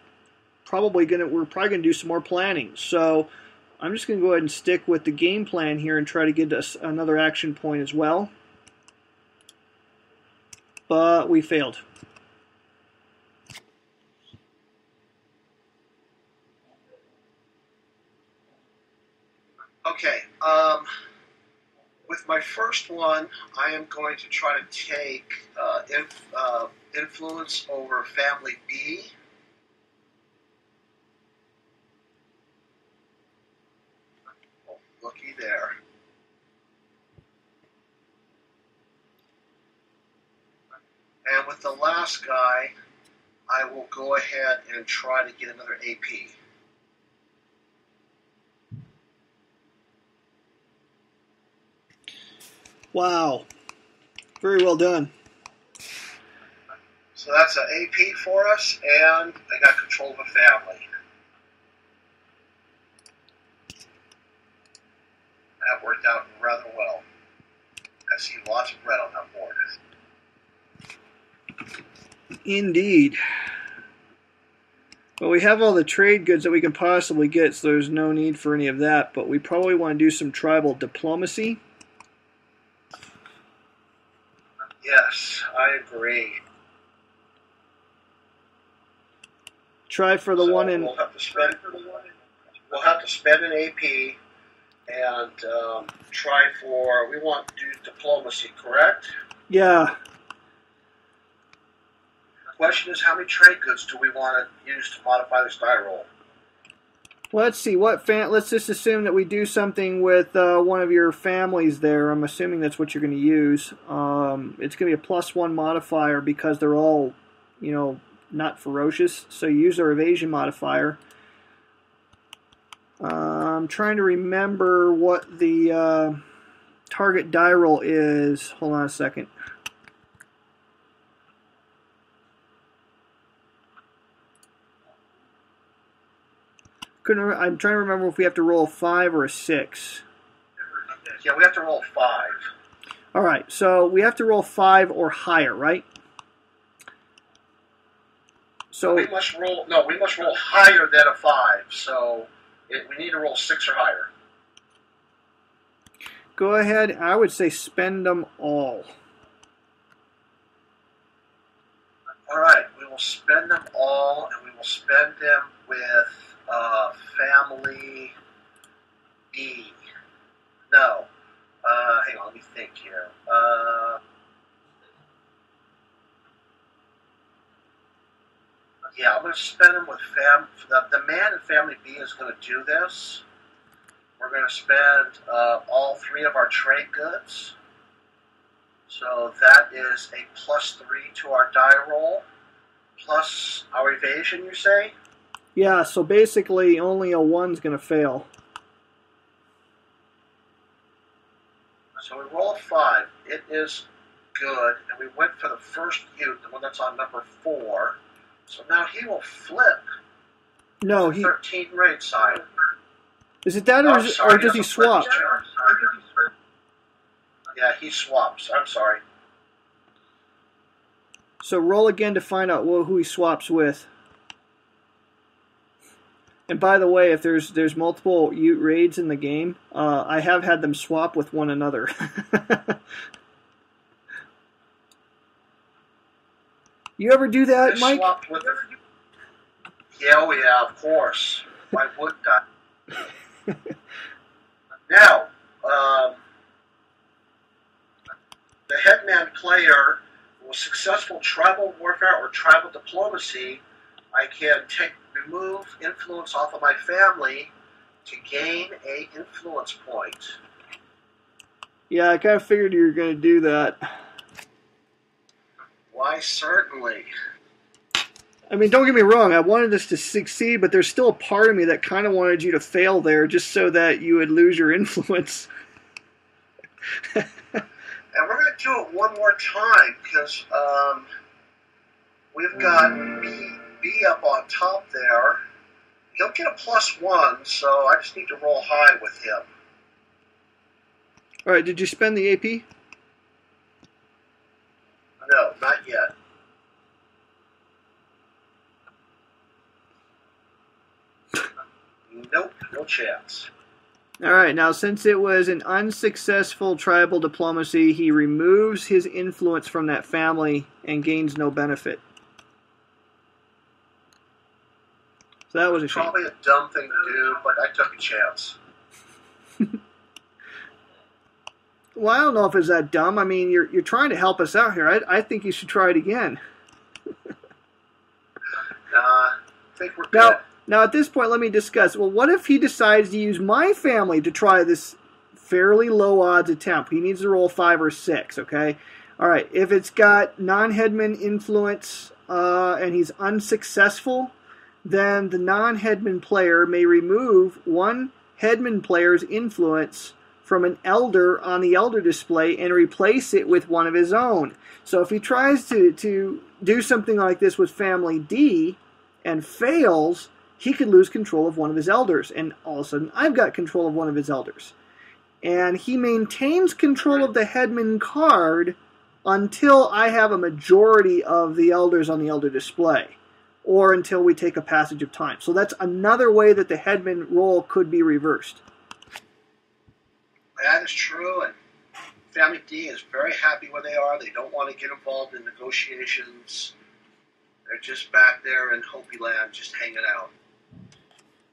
[SPEAKER 1] probably gonna do some more planning. So I'm just gonna go ahead and stick with the game plan here and try to get us another action point as well. But we failed.
[SPEAKER 2] Okay. With my first one, I am going to try to take influence over family B. Oh, looky there. And with the last guy, I will go ahead and try to get another AP.
[SPEAKER 1] Wow. Very well done.
[SPEAKER 2] So that's an AP for us, and I got control of a family. That worked out rather well. I see lots of red on that board.
[SPEAKER 1] Indeed. Well, we have all the trade goods that we can possibly get, so there's no need for any of that, but we probably want to do some tribal diplomacy.
[SPEAKER 2] Yes, I agree.
[SPEAKER 1] Try for the one in...
[SPEAKER 2] We'll have to spend an AP and try for... We want to do diplomacy, correct?
[SPEAKER 1] Yeah.
[SPEAKER 2] The question is, how many trade goods do we want to use to modify this die roll?
[SPEAKER 1] Let's see. Let's just assume that we do something with one of your families there. I'm assuming that's what you're going to use. It's going to be a +1 modifier because they're all, not ferocious. So use their evasion modifier. I'm trying to remember what the target die roll is. Hold on a second. I'm trying to remember if we have to roll a 5 or a 6.
[SPEAKER 2] Yeah, we have to roll 5.
[SPEAKER 1] All right, so we have to roll 5 or higher, right? So
[SPEAKER 2] we must roll higher than a 5. So we need to roll 6 or higher.
[SPEAKER 1] Go ahead. I would say spend them all.
[SPEAKER 2] All right, we will spend them all, and we will spend them with family B. No. Hang on, let me think here. Yeah, I'm going to spend them with the man in family B is going to do this. We're going to spend all 3 of our trade goods. So that is a +3 to our die roll, plus our evasion, you say?
[SPEAKER 1] Yeah, so basically only a 1's going to fail.
[SPEAKER 2] So we roll a 5. It is good, and we went for the first Ute, the one that's on number 4. So now he will flip.
[SPEAKER 1] No,
[SPEAKER 2] he 13 raid side.
[SPEAKER 1] Is it that, or does he swap?
[SPEAKER 2] Yeah, he swaps. I'm sorry.
[SPEAKER 1] So roll again to find out who he swaps with. And by the way, if there's multiple Ute raids in the game, I have had them swap with one another. You ever do that,
[SPEAKER 2] They
[SPEAKER 1] Mike?
[SPEAKER 2] swapped with yeah, oh yeah, of course. Why wouldn't I? Now, the headman player with successful tribal warfare or tribal diplomacy, I can remove influence off of my family to gain a influence point.
[SPEAKER 1] Yeah, I kind of figured you were going to do that.
[SPEAKER 2] Why, certainly.
[SPEAKER 1] I mean, don't get me wrong, I wanted this to succeed, but there's still a part of me that kind of wanted you to fail there just so that you would lose your influence.
[SPEAKER 2] And we're going to do it one more time, because we've got B up on top there. He'll get a +1, so I just need to roll high with him.
[SPEAKER 1] Alright, did you spend the AP?
[SPEAKER 2] No, not yet. Nope, no chance.
[SPEAKER 1] Alright, now since it was an unsuccessful tribal diplomacy, he removes his influence from that family and gains no benefit. So that was a shame.
[SPEAKER 2] Probably a dumb thing to do, but I took a chance.
[SPEAKER 1] Well, I don't know if it's that dumb. I mean, you're trying to help us out here. I think you should try it again.
[SPEAKER 2] I think we're good.
[SPEAKER 1] Now, at this point, let me discuss. Well, what if he decides to use my family to try this fairly low odds attempt? He needs to roll 5 or 6, okay? All right, if it's got non-headman influence and he's unsuccessful, then the non-headman player may remove one headman player's influence from an elder on the elder display and replace it with one of his own. So if he tries to do something like this with family D and fails, he could lose control of one of his elders, and all of a sudden I've got control of one of his elders. And he maintains control of the headman card until I have a majority of the elders on the elder display, or until we take a passage of time. So that's another way that the headman role could be reversed.
[SPEAKER 2] That is true, and Family D is very happy where they are. They don't want to get involved in negotiations. They're just back there in Hopi land, just hanging out.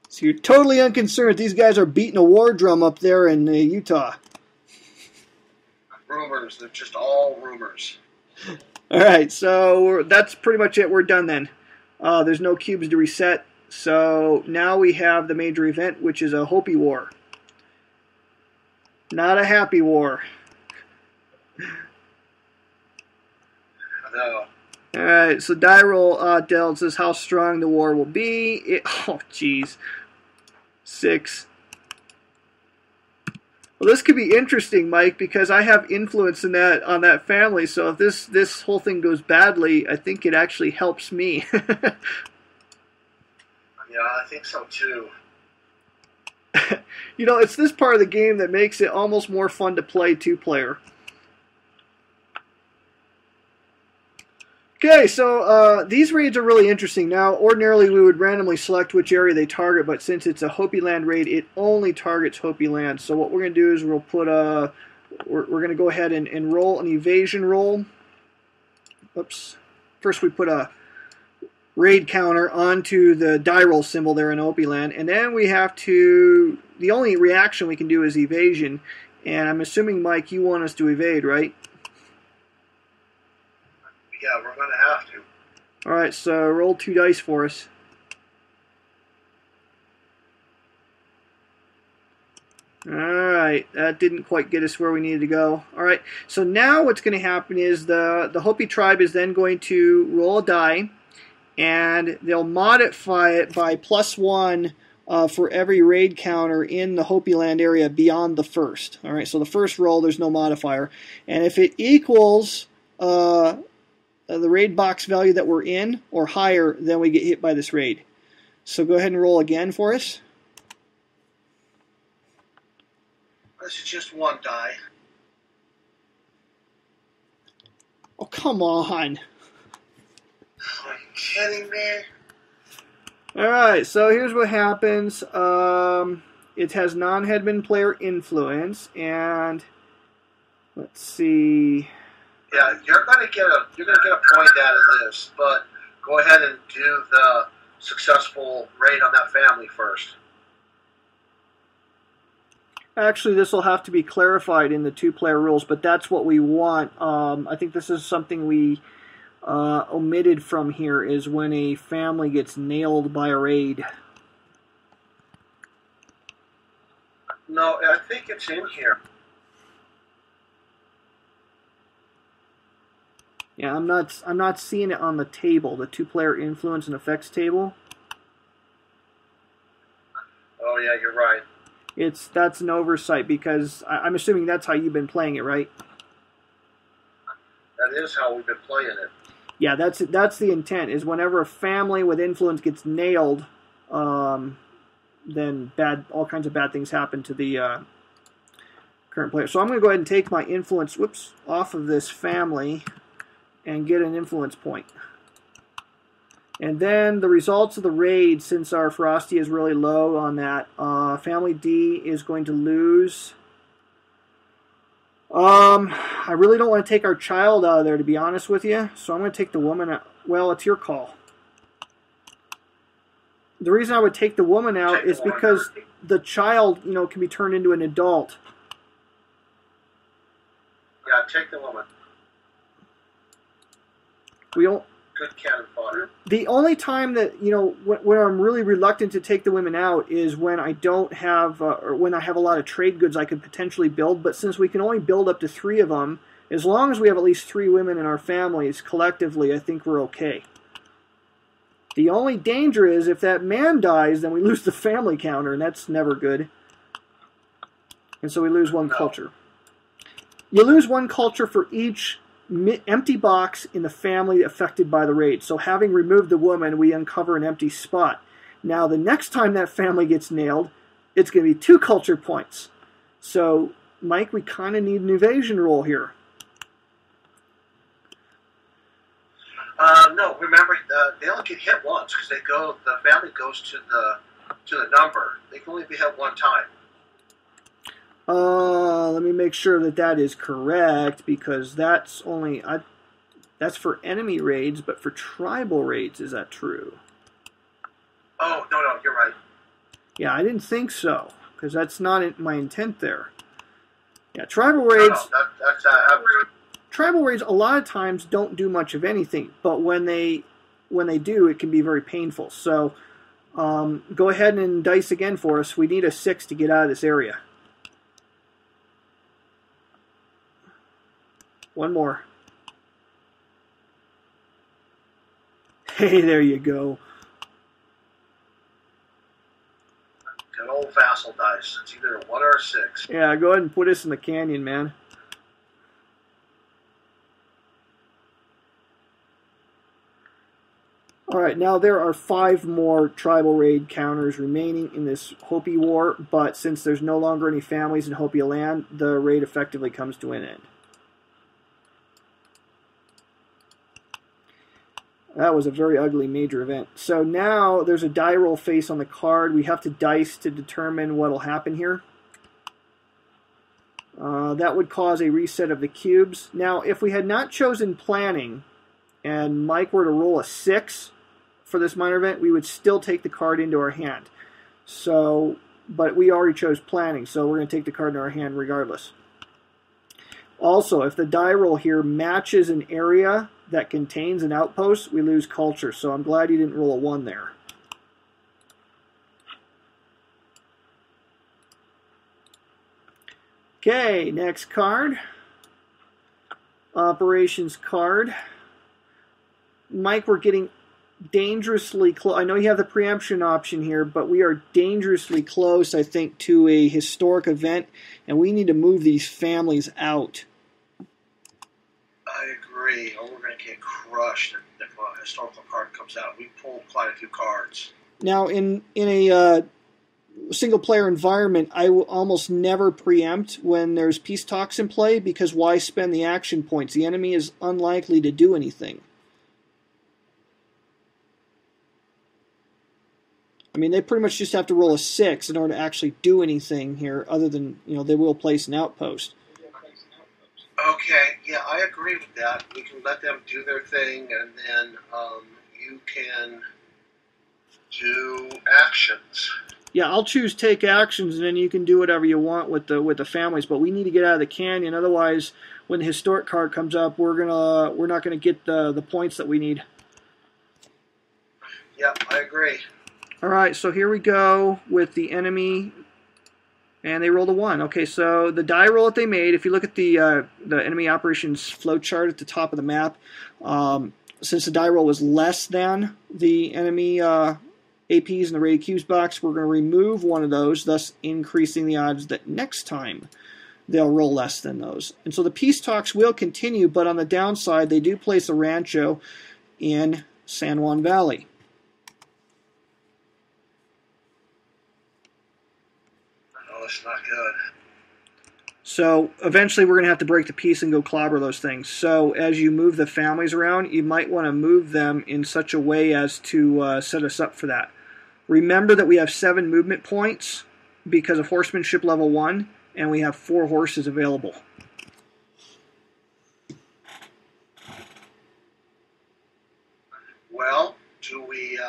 [SPEAKER 1] So you're totally unconcerned. These guys are beating a war drum up there in Utah.
[SPEAKER 2] Rumors. They're just all rumors.
[SPEAKER 1] All right, so that's pretty much it. We're done then. There's no cubes to reset. So now we have the major event, which is a Hopi war. Not a happy war.
[SPEAKER 2] No.
[SPEAKER 1] Alright, so die roll tells us how strong the war will be. Oh, jeez. 6. Well, this could be interesting, Mike, because I have influence in on that family. So if this whole thing goes badly, I think it actually helps me.
[SPEAKER 2] Yeah, I think so too.
[SPEAKER 1] You know, it's this part of the game that makes it almost more fun to play 2-player. Okay, so these raids are really interesting. Now, ordinarily we would randomly select which area they target, but since it's a Hopi land raid, it only targets Hopi land. So what we're going to do is we'll put we're going to go ahead and roll an evasion roll. Oops. First we put a raid counter onto the die roll symbol there in Hopi land, and then we have to, the only reaction we can do is evasion, and I'm assuming, Mike, you want us to evade, right?
[SPEAKER 2] Yeah, we're going to have to.
[SPEAKER 1] Alright, so roll 2 dice for us. Alright, that didn't quite get us where we needed to go. Alright, so now what's going to happen is the Hopi tribe is then going to roll a die, and they'll modify it by +1 for every raid counter in the Hopi land area beyond the first. Alright, so the first roll, there's no modifier. And if it equals the raid box value that we're in, or higher, then we get hit by this raid. So go ahead and roll again for us.
[SPEAKER 2] This is just 1 die.
[SPEAKER 1] Oh, come on.
[SPEAKER 2] Are you kidding me?
[SPEAKER 1] Alright, so here's what happens. It has non-headman player influence, and let's see.
[SPEAKER 2] Yeah, you're gonna get a point out of this, but go ahead and do the successful raid on that family first.
[SPEAKER 1] Actually, this will have to be clarified in the 2-player rules, but that's what we want. I think this is something we omitted from here, is when a family gets nailed by a raid.
[SPEAKER 2] No, I think it's in here.
[SPEAKER 1] Yeah, I'm not seeing it on the table, the 2-player influence and effects table.
[SPEAKER 2] Oh yeah, you're right.
[SPEAKER 1] That's an oversight, because I'm assuming that's how you've been playing it, right?
[SPEAKER 2] That is how we've been playing it.
[SPEAKER 1] Yeah, that's the intent, is whenever a family with influence gets nailed, then all kinds of bad things happen to the current player. So I'm going to go ahead and take my influence, off of this family and get an influence point. And then the results of the raid, since our Frosty is really low on that, family D is going to lose. I really don't want to take our child out of there, to be honest with you, so I'm going to take the woman out. Well, it's your call. The reason I would take the woman out is because the child, can be turned into an adult.
[SPEAKER 2] Yeah, take the woman. Good cannon fodder.
[SPEAKER 1] The only time that, when I'm really reluctant to take the women out is when I don't have, or when I have a lot of trade goods I could potentially build. But since we can only build up to 3 of them, as long as we have at least 3 women in our families, collectively, I think we're okay. The only danger is if that man dies, then we lose the family counter, and that's never good. And so we lose 1 culture. You lose 1 culture for each empty box in the family affected by the raid. So having removed the woman, we uncover an empty spot. Now the next time that family gets nailed, it's going to be 2 culture points. So Mike, we kind of need an evasion roll here.
[SPEAKER 2] No, remember they only get hit once because the family goes to the number. They can only be hit 1 time.
[SPEAKER 1] Let me make sure that is correct, because that's only that's for enemy raids, but for tribal raids, is that true?
[SPEAKER 2] Oh, no, you're right.
[SPEAKER 1] Yeah, I didn't think so, because that's not my intent there. Yeah, tribal raids. Tribal raids a lot of times don't do much of anything, but when they do, it can be very painful. So go ahead and dice again for us. We need a 6 to get out of this area. 1 more. Hey, there you go.
[SPEAKER 2] Good old vassal dice. It's either a 1 or a 6.
[SPEAKER 1] Yeah, go ahead and put us in the canyon, man. Alright, now there are 5 more tribal raid counters remaining in this Hopi war, but since there's no longer any families in Hopi land, the raid effectively comes to an end. That was a very ugly major event. So now there's a die roll face on the card. We have to dice to determine what will happen here. That would cause a reset of the cubes. Now, if we had not chosen planning, and Mike were to roll a 6 for this minor event, we would still take the card into our hand. So, but we already chose planning, so we're going to take the card in our hand regardless. Also, if the die roll here matches an area that contains an outpost, we lose culture. So I'm glad you didn't roll a 1 there. Okay, next card. Operations card. Mike, we're getting dangerously close. I know you have the preemption option here, but we are dangerously close, I think, to a historic event, and we need to move these families out.
[SPEAKER 2] I agree, or we're going to get crushed if a historical card comes out. We pulled quite a few cards.
[SPEAKER 1] Now, in a single-player environment, I will almost never preempt when there's peace talks in play, because why spend the action points? The enemy is unlikely to do anything. I mean, they pretty much just have to roll a 6 in order to actually do anything here, other than, they will place an outpost.
[SPEAKER 2] Okay, yeah, I agree with that. We can let them do their thing, and then you can do actions.
[SPEAKER 1] Yeah, I'll choose take actions, and then you can do whatever you want with the families. But we need to get out of the canyon, otherwise, when the historic card comes up, we're not gonna get the points that we need.
[SPEAKER 2] Yeah, I agree.
[SPEAKER 1] All right, so here we go with the enemy, and they rolled a 1. Okay, so the die roll that they made, if you look at the enemy operations flow chart at the top of the map, since the die roll was less than the enemy APs in the rated cubes box, we're going to remove one of those, thus increasing the odds that next time they'll roll less than those. And so the peace talks will continue, but on the downside, they do place a rancho in San Juan Valley.
[SPEAKER 2] It's not good.
[SPEAKER 1] So eventually we're going to have to break the peace and go clobber those things. So as you move the families around, you might want to move them in such a way as to set us up for that. Remember that we have 7 movement points because of horsemanship level 1, and we have 4 horses available.
[SPEAKER 2] Well, do we?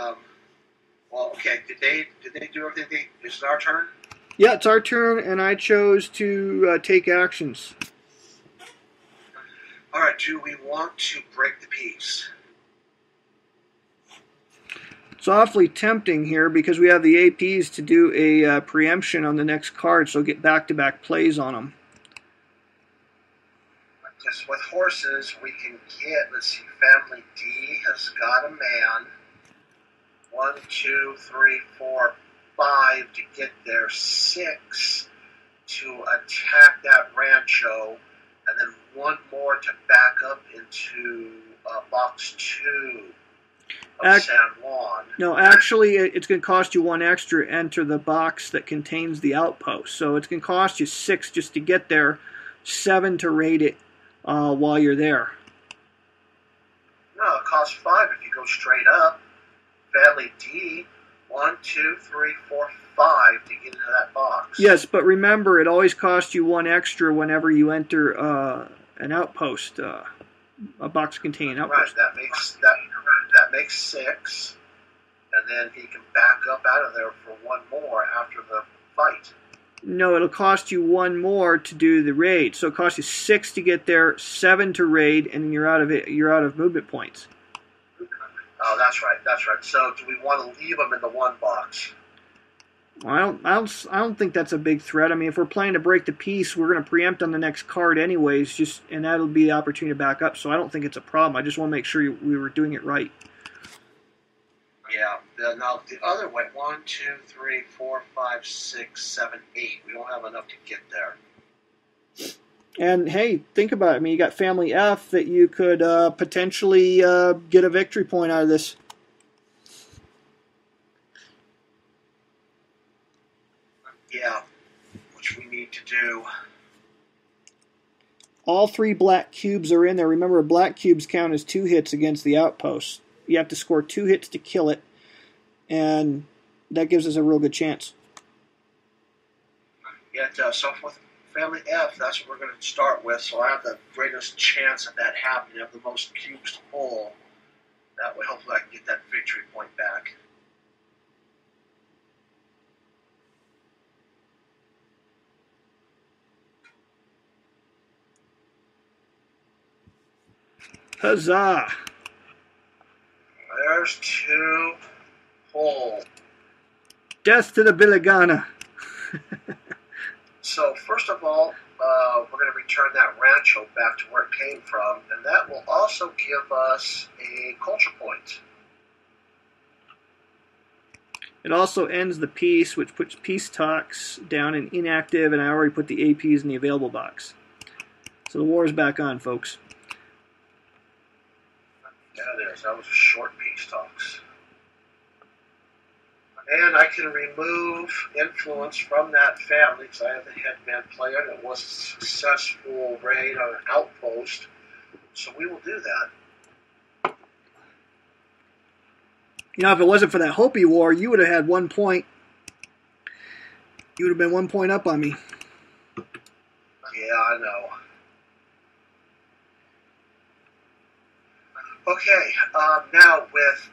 [SPEAKER 2] Well, okay. Did they do everything? Is it our turn?
[SPEAKER 1] Yeah, it's our turn, and I chose to take actions.
[SPEAKER 2] All right. Do we want to break the peace?
[SPEAKER 1] It's awfully tempting here because we have the APs to do a preemption on the next card, so get back-to-back plays on them.
[SPEAKER 2] Because with horses, we can get, let's see, Family D has got a man. 1, 2, 3, 4, 5 to get there. 6 to attack that rancho. And then 1 more to back up into box 2 of San Juan.
[SPEAKER 1] No, actually, it's going to cost you 1 extra to enter the box that contains the outpost. So it's going to cost you 6 just to get there, 7 to raid it while you're there.
[SPEAKER 2] No, it costs 5 if you go straight up. Family D, 1, 2, 3, 4, 5 to get into that box.
[SPEAKER 1] Yes, but remember, it always costs you 1 extra whenever you enter an outpost, a box containing outpost.
[SPEAKER 2] Right, that makes 6, and then he can back up out of there for 1 more after the fight.
[SPEAKER 1] No, it'll cost you 1 more to do the raid. So it costs you 6 to get there, 7 to raid, and you're out of it. You're out of movement points.
[SPEAKER 2] Oh, that's right. So, do we want to leave them in the 1 box?
[SPEAKER 1] Well, I don't think that's a big threat. I mean, if we're planning to break the peace, we're going to preempt on the next card anyways, and that'll be the opportunity to back up. So I don't think it's a problem. I just want to make sure we were doing it right.
[SPEAKER 2] Yeah. Now the other way, 1, 2, 3, 4, 5, 6, 7, 8. We don't have enough to get there.
[SPEAKER 1] And hey, think about it. I mean, you got Family F that you could potentially get a victory point out of this.
[SPEAKER 2] Yeah, which we need to do.
[SPEAKER 1] All 3 black cubes are in there. Remember, black cubes count as 2 hits against the outpost. You have to score 2 hits to kill it, and that gives us a real good chance.
[SPEAKER 2] Yeah, so with Family F, that's what we're going to start with, so I have the greatest chance of that happening. I have the most cubes to pull. That way, hopefully I can get that victory point back.
[SPEAKER 1] Huzzah!
[SPEAKER 2] There's 2 whole.
[SPEAKER 1] Death to the Billigana.
[SPEAKER 2] So first of all, we're going to return that rancho back to where it came from, and that will also give us a culture point.
[SPEAKER 1] It also ends the peace, which puts peace talks down in inactive, and I already put the APs in the available box. So the war is back on, folks.
[SPEAKER 2] Yeah, it is. That was a short peace talks. And I can remove influence from that family because I have the headman player, and it was a successful raid on an outpost. So we will do that.
[SPEAKER 1] You know, if it wasn't for that Hopi war, you would have had 1 point. You would have been 1 point up on me.
[SPEAKER 2] Yeah, I know. Okay, now with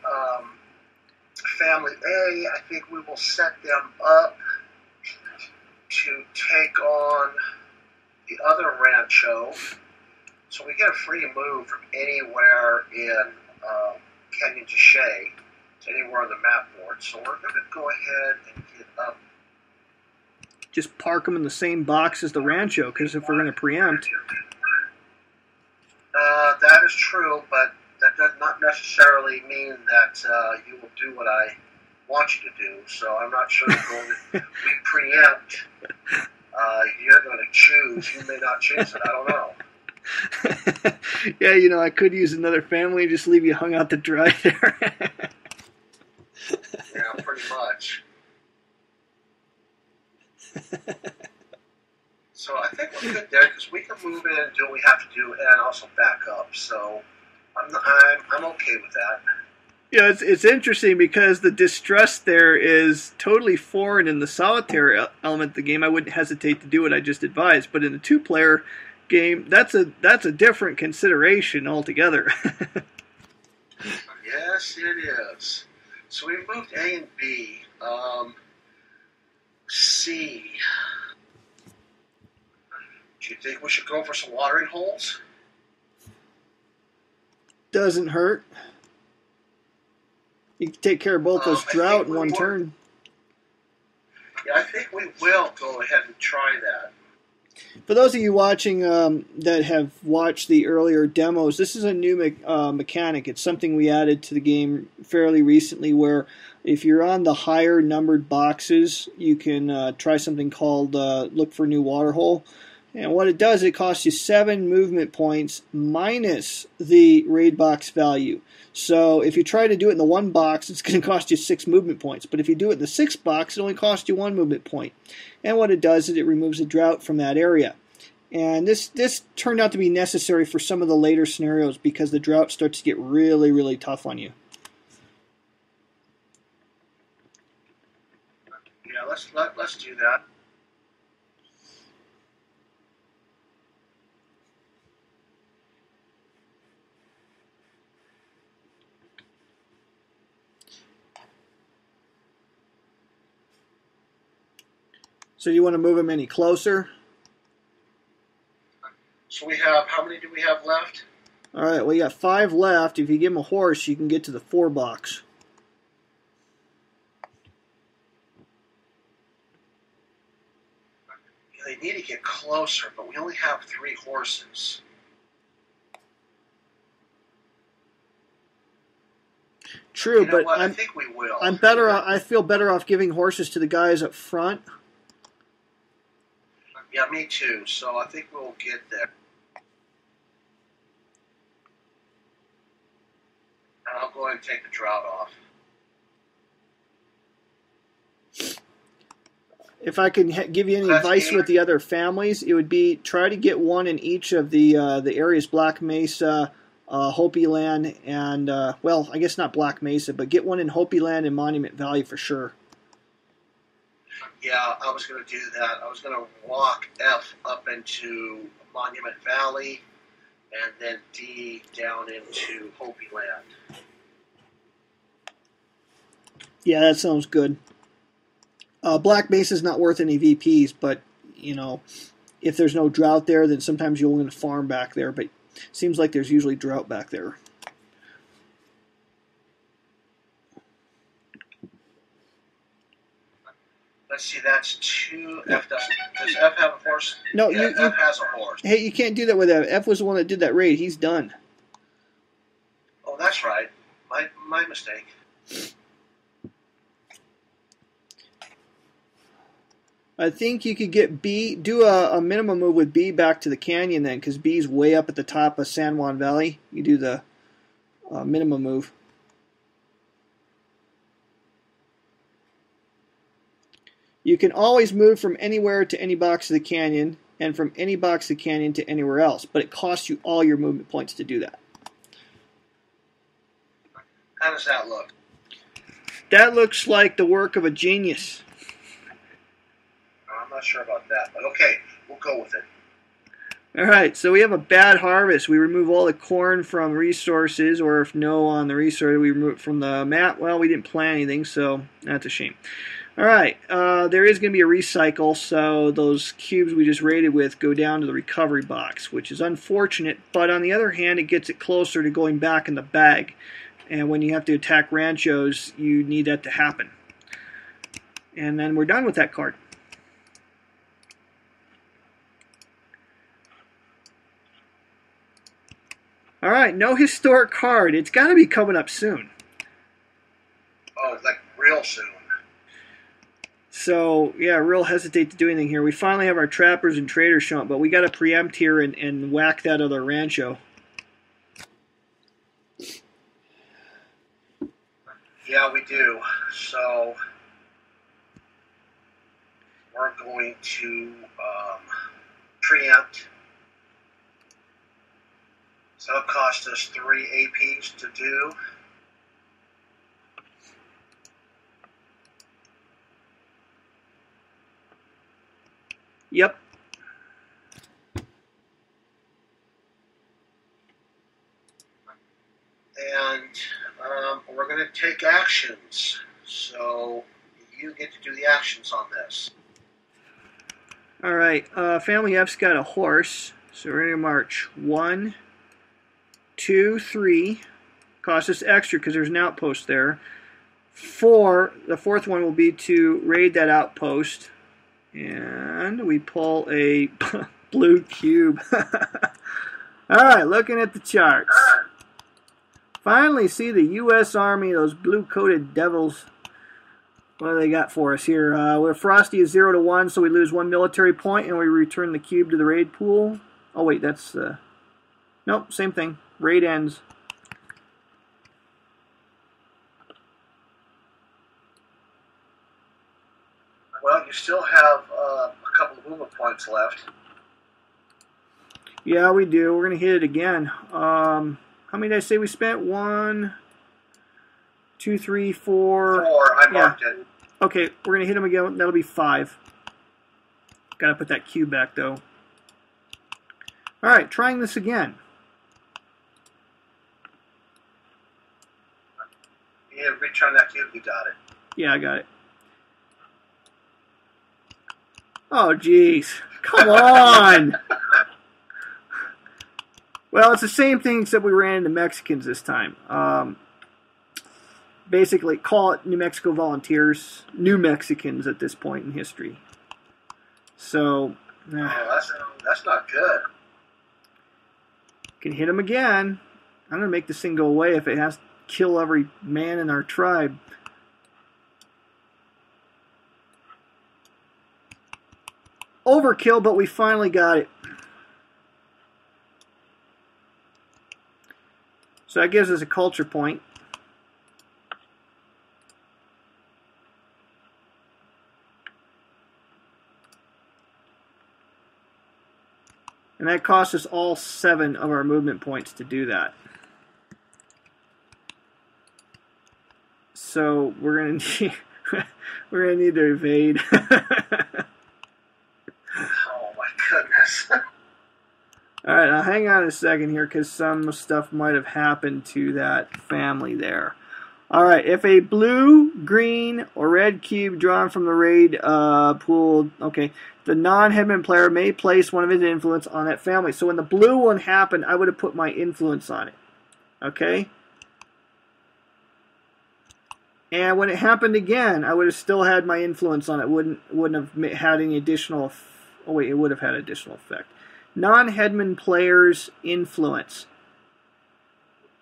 [SPEAKER 2] Family A, I think we will set them up to take on the other rancho. So we get a free move from anywhere in Canyon de Shea to anywhere on the map board. So we're going to go ahead and get up.
[SPEAKER 1] Just park them in the same box as the rancho, because if we're going to preempt.
[SPEAKER 2] That is true, but that does not necessarily mean that you will do what I want you to do. So I'm not sure if we preempt. You're going to choose. You may not choose it. I don't know.
[SPEAKER 1] Yeah, you know, I could use another family and just leave you hung out to dry there.
[SPEAKER 2] Yeah, pretty much. So I think we're good there because we can move in and do what we have to do and also back up. So I'm okay with that.
[SPEAKER 1] Yeah, it's interesting because the distress there is totally foreign in the solitaire element of the game. I wouldn't hesitate to do what I just advised, but in the 2-player game, that's a different consideration altogether.
[SPEAKER 2] Yes, it is. So we moved A and B. C. Do you think we should go for some watering holes?
[SPEAKER 1] Doesn't hurt. You can take care of both those drought in one turn.
[SPEAKER 2] Yeah, I think we will go ahead and try that.
[SPEAKER 1] For those of you watching that have watched the earlier demos, this is a new mechanic. It's something we added to the game fairly recently where if you're on the higher numbered boxes, you can try something called Look for New Waterhole. And what it does, it costs you 7 movement points minus the raid box value. So if you try to do it in the 1 box, it's going to cost you 6 movement points. But if you do it in the 6 box, it only costs you 1 movement point. And what it does is it removes a drought from that area. And this turned out to be necessary for some of the later scenarios because the drought starts to get really, really tough on you.
[SPEAKER 2] Yeah, let's do that.
[SPEAKER 1] So you want to move them any closer?
[SPEAKER 2] So we have, how many do we have left?
[SPEAKER 1] All right, well, you got 5 left. If you give them a horse, you can get to the 4 box.
[SPEAKER 2] Yeah, they need to get closer, but we only have 3 horses.
[SPEAKER 1] True,
[SPEAKER 2] you know
[SPEAKER 1] but
[SPEAKER 2] what? I think we will.
[SPEAKER 1] I'm better. I feel better off giving horses to the guys up front.
[SPEAKER 2] Yeah, me too. So I think we'll get there. And I'll go ahead and take the drought off.
[SPEAKER 1] If I can give you any advice with the other families, it would be try to get one in each of the areas, Black Mesa, Hopi Land, and, well, I guess not Black Mesa, but get one in Hopi Land and Monument Valley for sure.
[SPEAKER 2] Yeah, I was going to do that. I was going to walk F up into Monument Valley and then D down into Hopi Land.
[SPEAKER 1] Yeah, that sounds good. Black Mesa is not worth any VPs, but, you know, if there's no drought there, then sometimes you'll want to farm back there. But Seems like there's usually drought back there.
[SPEAKER 2] Let's see, that's 2. F does F have a horse?
[SPEAKER 1] No,
[SPEAKER 2] yeah, F has a horse.
[SPEAKER 1] Hey, you can't do that with F. F was the one that did that raid. He's done.
[SPEAKER 2] Oh, that's right. My mistake.
[SPEAKER 1] I think you could get B, do a minimum move with B back to the canyon then, because B's way up at the top of San Juan Valley. You do the minimum move. You can always move from anywhere to any box of the canyon, and from any box of the canyon to anywhere else, but it costs you all your movement points to do that.
[SPEAKER 2] How does that look?
[SPEAKER 1] That looks like the work of a genius.
[SPEAKER 2] I'm not sure about that, but okay, we'll go with it.
[SPEAKER 1] Alright, so we have a bad harvest. We remove all the corn from resources, or if no on the resource, we remove it from the map. Well, we didn't plant anything, so that's a shame. Alright, there is going to be a recycle, so those cubes we just raided with go down to the recovery box, which is unfortunate, but on the other hand, it gets it closer to going back in the bag. And when you have to attack ranchos, you need that to happen. And then we're done with that card. Alright, no historic card. It's got to be coming up soon.
[SPEAKER 2] Oh, like real soon.
[SPEAKER 1] So, yeah, real hesitate to do anything here. We finally have our trappers and traders show up, but we got to preempt here and whack that other rancho.
[SPEAKER 2] Yeah, we do. So, we're going to preempt. So it'll cost us 3 APs to do.
[SPEAKER 1] Yep.
[SPEAKER 2] And we're going to take actions. So you get to do the actions on this.
[SPEAKER 1] All right. Family F's got a horse, so we're going to march 1, 2, 3. Cost us extra because there's an outpost there. 4. The fourth one will be to raid that outpost. And we pull a blue cube. Alright, looking at the charts. Finally see the U.S. Army, those blue-coated devils. What do they got for us here? Where Frosty is 0 to 1, so we lose 1 military point, and we return the cube to the raid pool. Oh, wait, that's... nope, same thing. Raid ends.
[SPEAKER 2] Well, you still have a couple of movement points left.
[SPEAKER 1] Yeah, we do. We're going to hit it again. How many did I say we spent? 1, 2, 3, 4.
[SPEAKER 2] 4. I marked it.
[SPEAKER 1] Okay, we're going to hit them again. That'll be 5. Got to put that cube back, though. All right, trying this again.
[SPEAKER 2] You need to return that cube. You got it.
[SPEAKER 1] Yeah, I got it. Oh, jeez. Come on! Well, it's the same thing except we ran into Mexicans this time. Basically, call it New Mexico Volunteers. New Mexicans at this point in history. So...
[SPEAKER 2] oh, that's not good.
[SPEAKER 1] Can hit them again. I'm going to make this thing go away if it has to kill every man in our tribe. Overkill, but we finally got it. So that gives us a culture point. And that costs us all 7 of our movement points to do that. So we're gonna need to evade.
[SPEAKER 2] Oh my goodness.
[SPEAKER 1] Alright, now hang on a second here because some stuff might have happened to that family there. Alright, if a blue, green, or red cube drawn from the raid pool, okay, the non-headman player may place one of his influence on that family. So when the blue one happened, I would have put my influence on it. Okay? And when it happened again, I would have still had my influence on it. Wouldn't have had any additional... Oh wait, it would have had additional effect. Non-headman player's influence.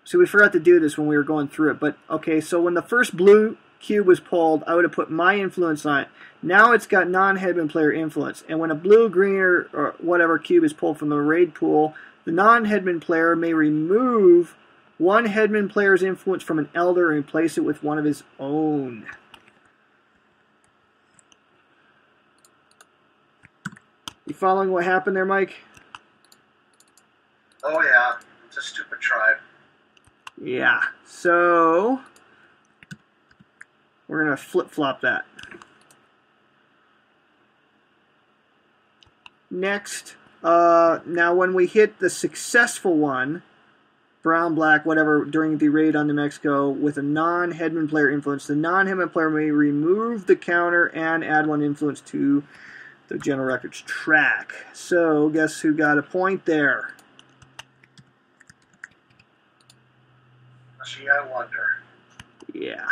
[SPEAKER 1] So we forgot to do this when we were going through it. But, okay, so when the first blue cube was pulled, I would have put my influence on it. Now it's got non-headman player influence. And when a blue, green, or whatever cube is pulled from the raid pool, the non-headman player may remove one headman player's influence from an elder and replace it with one of his own. You following what happened there, Mike?
[SPEAKER 2] Oh, yeah. It's a stupid tribe.
[SPEAKER 1] Yeah, so we're going to flip-flop that. Next, now when we hit the successful one, brown, black, whatever, during the raid on New Mexico with a non-headman player influence, the non-headman player may remove the counter and add one influence to the general records track. So guess who got a point there?
[SPEAKER 2] Gee, I wonder.
[SPEAKER 1] Yeah.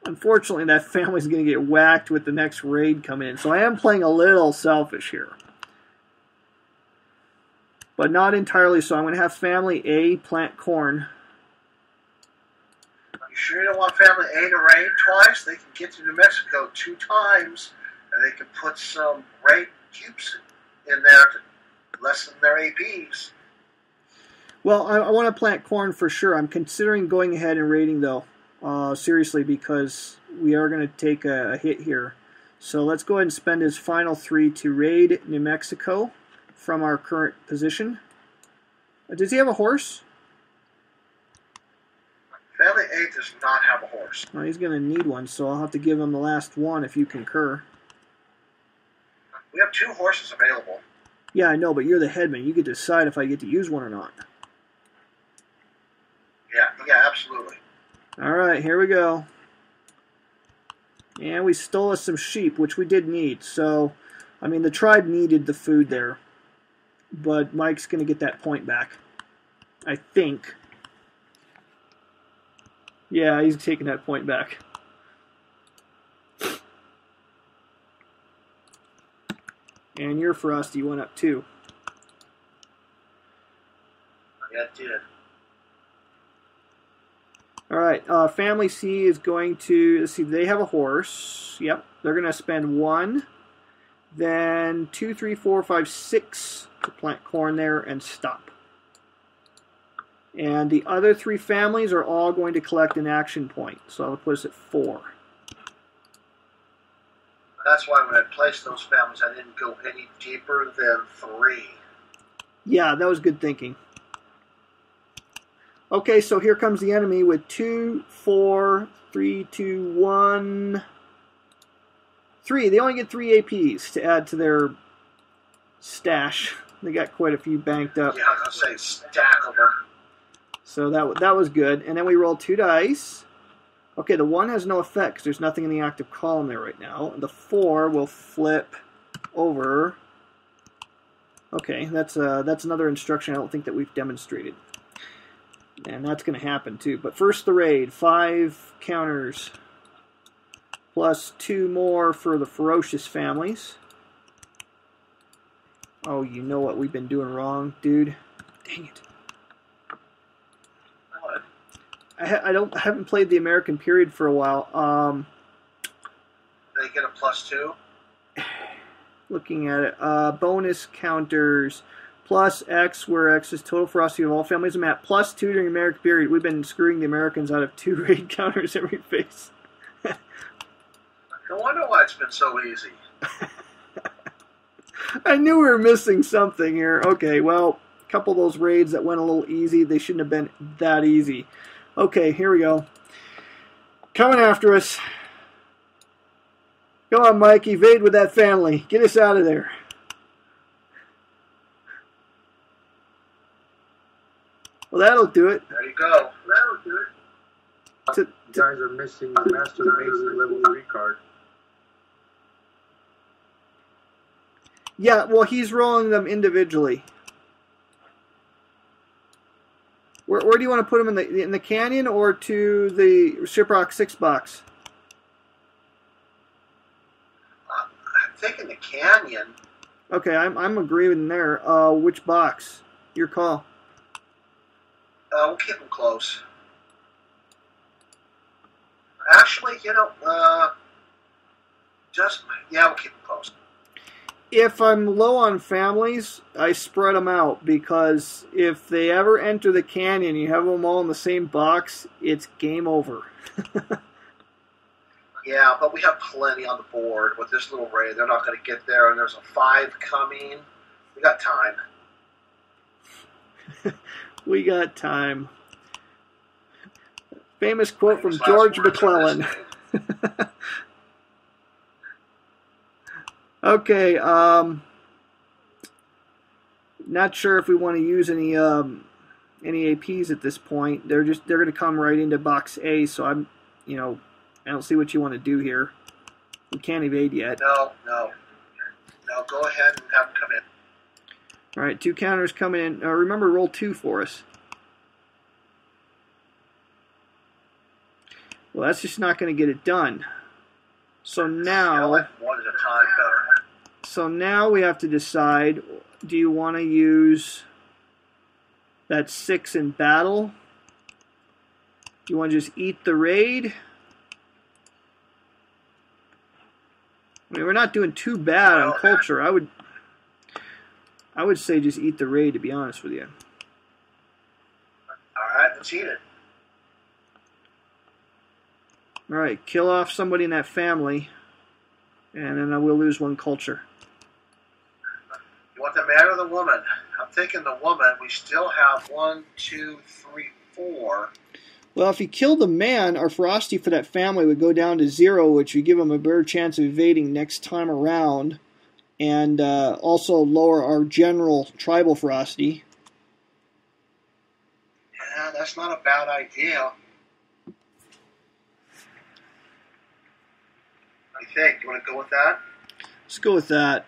[SPEAKER 1] Unfortunately, that family's going to get whacked with the next raid coming in. So I am playing a little selfish here. But not entirely so. I'm going to have family A plant corn.
[SPEAKER 2] Are you sure you don't want family A to raid twice? They can get to New Mexico 2 times, and they can put some raid cubes in there to lessen their APs.
[SPEAKER 1] Well, I want to plant corn for sure. I'm considering going ahead and raiding, though, seriously, because we are going to take a hit here. So let's go ahead and spend his final 3 to raid New Mexico from our current position. Does he have a horse?
[SPEAKER 2] Family A does not have a horse.
[SPEAKER 1] Well, he's going to need one, so I'll have to give him the last one if you concur.
[SPEAKER 2] We have 2 horses available.
[SPEAKER 1] Yeah, I know, but you're the headman. You get to decide if I get to use one or not.
[SPEAKER 2] Yeah, absolutely.
[SPEAKER 1] All right, here we go. And we stole us some sheep, which we did need. So, I mean, the tribe needed the food there. But Mike's going to get that point back, I think. Yeah, he's taking that point back. And your Frosty went up too.
[SPEAKER 2] Yeah, it did.
[SPEAKER 1] All right, family C is going to, let's see, they have a horse. Yep, they're going to spend 1, then 2, 3, 4, 5, 6 to plant corn there and stop. And the other 3 families are all going to collect an action point. So I'll put us at 4.
[SPEAKER 2] That's why when I placed those families, I didn't go any deeper than 3.
[SPEAKER 1] Yeah, that was good thinking. Okay, so here comes the enemy with 2, 4, 3, 2, 1, 3. They only get 3 APs to add to their stash. They got quite a few banked up.
[SPEAKER 2] Yeah, I was going to say stack of them.
[SPEAKER 1] So that was good. And then we roll 2 dice. Okay, the 1 has no effect because there's nothing in the active column there right now. The 4 will flip over. Okay, that's another instruction I don't think that we've demonstrated. And that's going to happen too. But first the raid. 5 counters. Plus 2 more for the ferocious families. Oh, you know what we've been doing wrong, dude. Dang it.
[SPEAKER 2] What?
[SPEAKER 1] I haven't played the American period for a while.
[SPEAKER 2] They get a +2?
[SPEAKER 1] Looking at it. Bonus counters. Plus X, where X is total ferocity of all families of map. Plus 2 during the American period. We've been screwing the Americans out of 2 raid counters every phase.
[SPEAKER 2] No wonder why it's been so easy.
[SPEAKER 1] I knew we were missing something here. Okay, well, a couple of those raids that went a little easy, they shouldn't have been that easy. Okay, here we go. Coming after us. Come on, Mike, evade with that family. Get us out of there. Well, that'll do it.
[SPEAKER 2] There you go. That'll do it. You guys are missing the Master Basic level 3 card.
[SPEAKER 1] Yeah, well, he's rolling them individually. Where do you want to put them, in the canyon or to the Shiprock 6 box?
[SPEAKER 2] I'm thinking the canyon.
[SPEAKER 1] Okay, I'm agreeing there. Which box? Your call.
[SPEAKER 2] We'll keep them close. Actually, we'll keep them close.
[SPEAKER 1] If I'm low on families, I spread them out, because if they ever enter the canyon, you have them all in the same box, it's game over.
[SPEAKER 2] Yeah, but we have plenty on the board with this little raid. They're not going to get there, and there's a 5 coming. We got time.
[SPEAKER 1] We got time. Famous quote from George McClellan. Okay, not sure if we want to use any APs at this point. They're going to come right into box A, so I don't see what you want to do here. We can't evade yet.
[SPEAKER 2] No, go ahead and have them come in.
[SPEAKER 1] All right, 2 counters coming in. Remember, roll 2 for us. Well, that's just not going to get it done. So now,
[SPEAKER 2] one at a time better.
[SPEAKER 1] So now we have to decide: do you want to use that 6 in battle? Do you want to just eat the raid? I mean, we're not doing too bad on culture. I would say just eat the raid, to be honest with you.
[SPEAKER 2] All right, let's eat it.
[SPEAKER 1] All right, kill off somebody in that family, and then I will lose 1 culture.
[SPEAKER 2] You want the man or the woman? I'm thinking the woman. We still have 1, 2, 3, 4.
[SPEAKER 1] Well, if you kill the man, our ferocity for that family would go down to 0, which would give them a better chance of evading next time around, and also lower our general tribal ferocity.
[SPEAKER 2] Yeah, that's not a bad idea. What do you think? You want to go with that?
[SPEAKER 1] Let's go with that.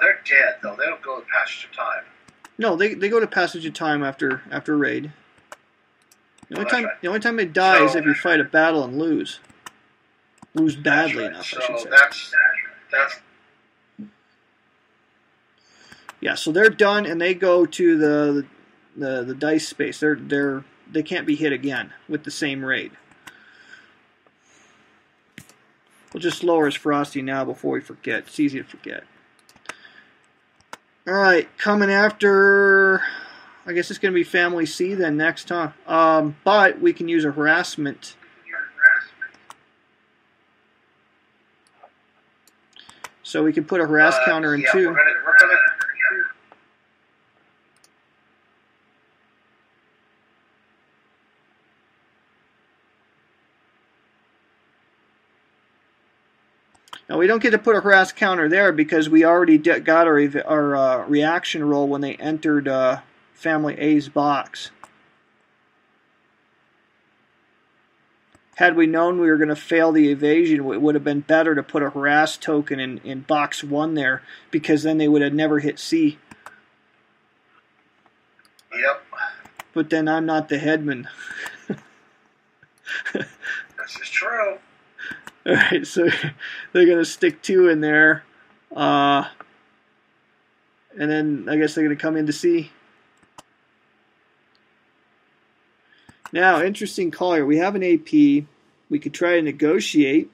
[SPEAKER 2] They're dead, though. They don't go to passage of time.
[SPEAKER 1] No, they go to passage of time after raid. The only time they die is if you fight a battle and lose. Lose badly enough, I should say.
[SPEAKER 2] That's
[SPEAKER 1] yeah. So they're done, and they go to the dice space. They can't be hit again with the same raid. We'll just lower his ferocity now before we forget. It's easy to forget. Alright, coming after, I guess it's going to be Family C then next, huh? But we can use a harassment. So we can put a harass counter in 2. Now, we don't get to put a harass counter there because we already got our reaction roll when they entered Family A's box. Had we known we were going to fail the evasion, it would have been better to put a harass token in box 1 there, because then they would have never hit C.
[SPEAKER 2] Yep.
[SPEAKER 1] But then I'm not the headman.
[SPEAKER 2] This is true.
[SPEAKER 1] Alright, so they're going to stick 2 in there. And then I guess they're going to come in to C. Now, interesting call here. We have an AP. We could try to negotiate.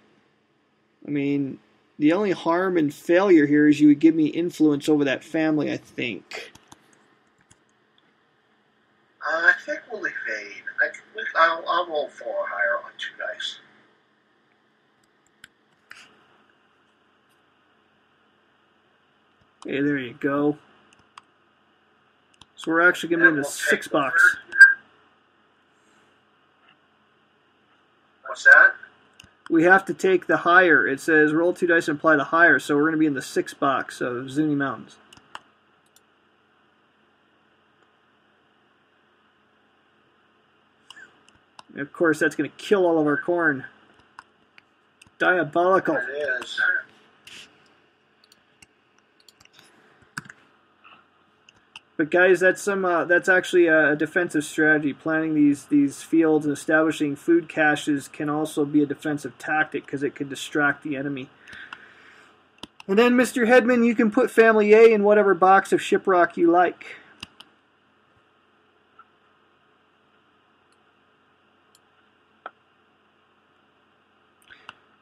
[SPEAKER 1] I mean, the only harm and failure here is you would give me influence over that family, I think.
[SPEAKER 2] I think we'll evade. I'll roll 4 or higher on 2 dice.
[SPEAKER 1] Okay, there you go. So we're actually going to be in the 6 box.
[SPEAKER 2] What's that?
[SPEAKER 1] We have to take the higher. It says roll 2 dice and apply the higher, so we're going to be in the 6 box of Zuni Mountains. And of course, that's going to kill all of our corn. Diabolical.
[SPEAKER 2] There it is.
[SPEAKER 1] But guys, that's actually a defensive strategy. Planting these fields and establishing food caches can also be a defensive tactic because it can distract the enemy. And then, Mr. Headman, you can put Family A in whatever box of shiprock you like.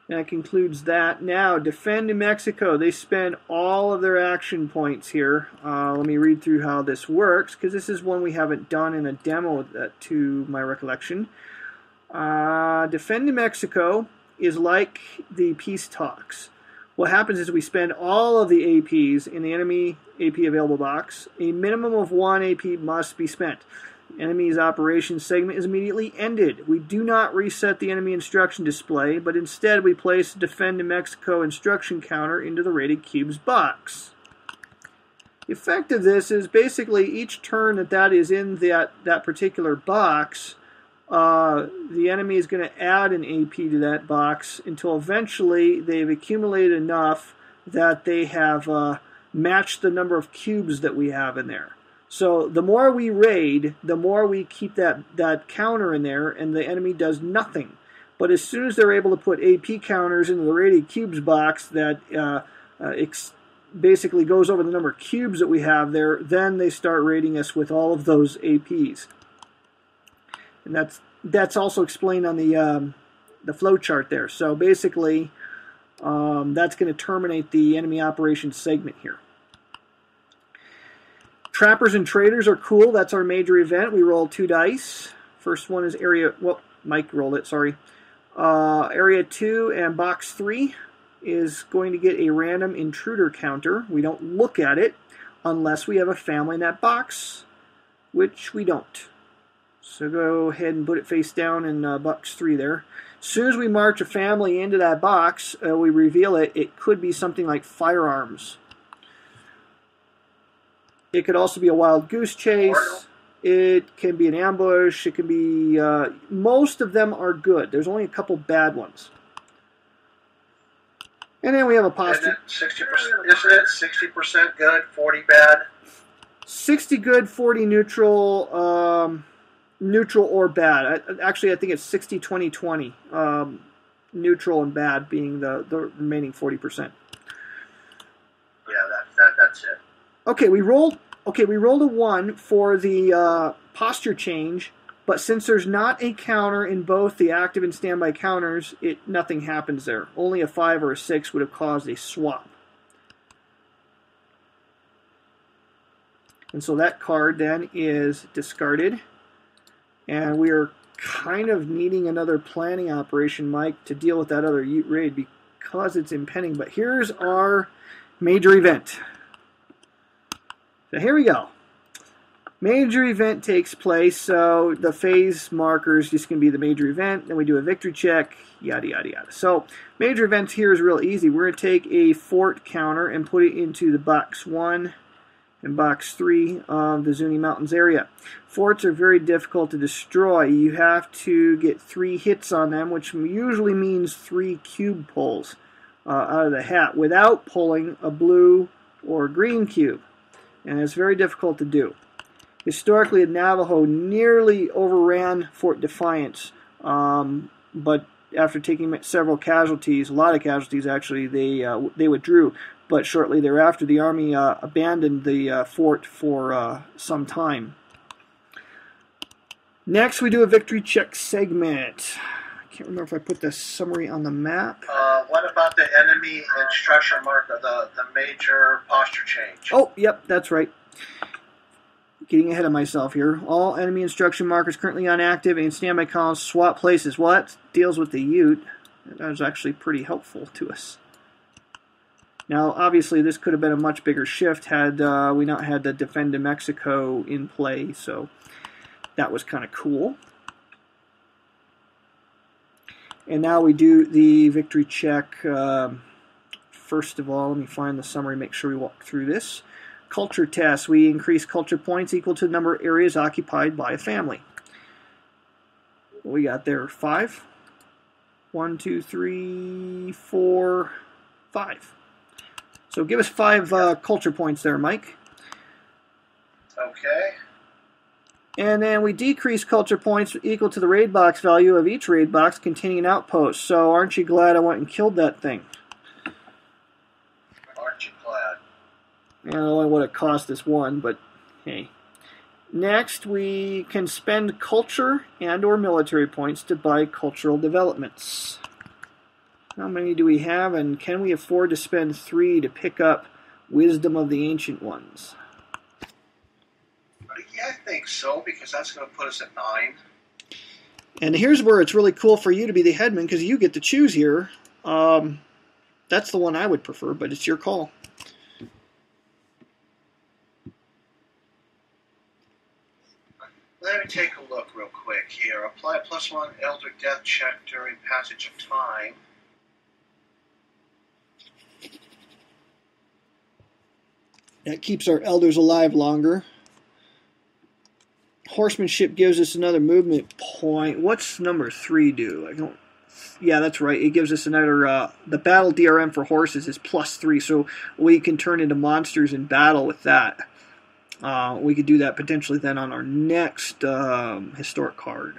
[SPEAKER 1] That concludes that. Now, Defend New Mexico. They spend all of their action points here. Let me read through how this works, because this is one we haven't done in a demo to my recollection. Defend New Mexico is like the peace talks. What happens is we spend all of the APs in the enemy AP available box. A minimum of 1 AP must be spent. Enemy's operation segment is immediately ended. We do not reset the enemy instruction display, but instead we place the Defend New Mexico instruction counter into the rated cubes box. The effect of this is basically each turn that is in that particular box, the enemy is going to add an AP to that box until eventually they've accumulated enough that they have matched the number of cubes that we have in there. So the more we raid, the more we keep that counter in there, and the enemy does nothing. But as soon as they're able to put AP counters into the rated cubes box that basically goes over the number of cubes that we have there, then they start raiding us with all of those APs. And that's also explained on the flow chart there. So basically, that's going to terminate the enemy operations segment here. Trappers and Traders are cool. That's our major event. We roll 2 dice. First one is Mike rolled it, sorry. Area 2 and Box 3 is going to get a random intruder counter. We don't look at it unless we have a family in that box, which we don't. So go ahead and put it face down in Box 3 there. As soon as we march a family into that box, we reveal it. It could be something like firearms. It could also be a wild goose chase. It can be an ambush. It can be... most of them are good. There's only a couple bad ones. And then we have a posture.
[SPEAKER 2] Isn't it 60% good, 40 bad?
[SPEAKER 1] 60 good, 40 neutral, neutral or bad. Actually, I think it's 60, 20, 20. Neutral and bad being the remaining 40%.
[SPEAKER 2] Yeah, that's it.
[SPEAKER 1] Okay, we rolled a 1 for the posture change, but since there's not a counter in both the active and standby counters, nothing happens there. Only a 5 or a 6 would have caused a swap. And so that card then is discarded. And we are kind of needing another planning operation, Mike, to deal with that other raid because it's impending. But here's our major event. So here we go. Major event takes place, so the phase marker is just going to be the major event. Then we do a victory check, yada, yada, yada. So major events here is real easy. We're going to take a fort counter and put it into the box 1 and box 3 of the Zuni Mountains area. Forts are very difficult to destroy. You have to get 3 hits on them, which usually means 3 cube pulls out of the hat without pulling a blue or green cube. And it's very difficult to do. Historically, Navajo nearly overran Fort Defiance, but after taking several casualties, a lot of casualties actually, they withdrew. But shortly thereafter, the army abandoned the fort for some time. Next, we do a victory check segment. I can't remember if I put the summary on the map.
[SPEAKER 2] What about the enemy instruction marker, the major posture change?
[SPEAKER 1] Oh, yep, that's right. Getting ahead of myself here. All enemy instruction markers currently inactive and standby columns swap places. Well, that deals with the Ute. That was actually pretty helpful to us. Now, obviously, this could have been a much bigger shift had we not had the Defend New Mexico in play, so that was kind of cool. And now we do the victory check. First of all, let me find the summary, make sure we walk through this. Culture test. We increase culture points equal to the number of areas occupied by a family. what we got there? 5. 1, 2, 3, 4, 5. So give us 5 culture points there, Mike.
[SPEAKER 2] Okay.
[SPEAKER 1] And then we decrease culture points equal to the raid box value of each raid box containing an outpost. So aren't you glad I went and killed that thing?
[SPEAKER 2] Aren't you glad?
[SPEAKER 1] And it only would have cost us 1, but hey. Next, we can spend culture and or military points to buy cultural developments. How many do we have, and can we afford to spend 3 to pick up Wisdom of the Ancient Ones?
[SPEAKER 2] Yeah, I think so, because that's going to put us at 9.
[SPEAKER 1] And here's where it's really cool for you to be the headman, because you get to choose here. That's the one I would prefer, but it's your call.
[SPEAKER 2] Let me take a look real quick here. Apply +1 elder death check during passage of time.
[SPEAKER 1] That keeps our elders alive longer. Horsemanship gives us another movement point. What's number 3 do? I don't. Yeah, that's right. It gives us another. The battle DRM for horses is +3, so we can turn into monsters in battle with that. We could do that potentially then on our next historic card.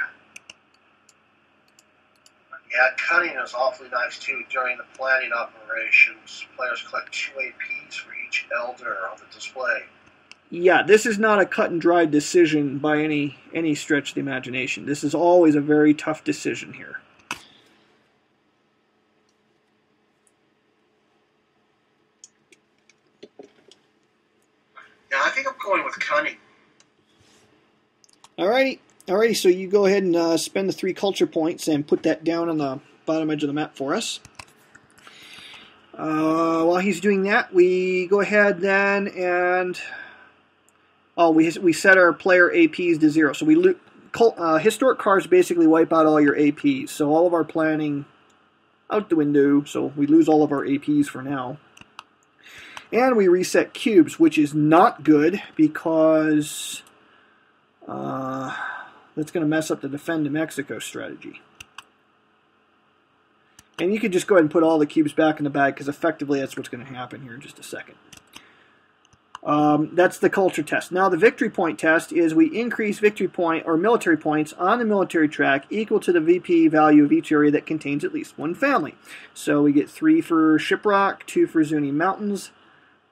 [SPEAKER 2] Yeah, cunning is awfully nice too. During the planning operations, players collect 2 APs for each elder on the display.
[SPEAKER 1] Yeah, this is not a cut and dried decision by any stretch of the imagination. This is always a very tough decision here.
[SPEAKER 2] Yeah, I think I'm going with cunning.
[SPEAKER 1] Alrighty, so you go ahead and spend the 3 culture points and put that down on the bottom edge of the map for us. While he's doing that, we go ahead then and we set our player APs to 0. So we historic cards basically wipe out all your APs. So all of our planning out the window. So we lose all of our APs for now. And we reset cubes, which is not good because that's going to mess up the Defend New Mexico strategy. And you could just go ahead and put all the cubes back in the bag because effectively that's what's going to happen here in just a second. That's the culture test. Now the victory point test is we increase victory point or military points on the military track equal to the VP value of each area that contains at least 1 family. So we get 3 for Shiprock, 2 for Zuni Mountains,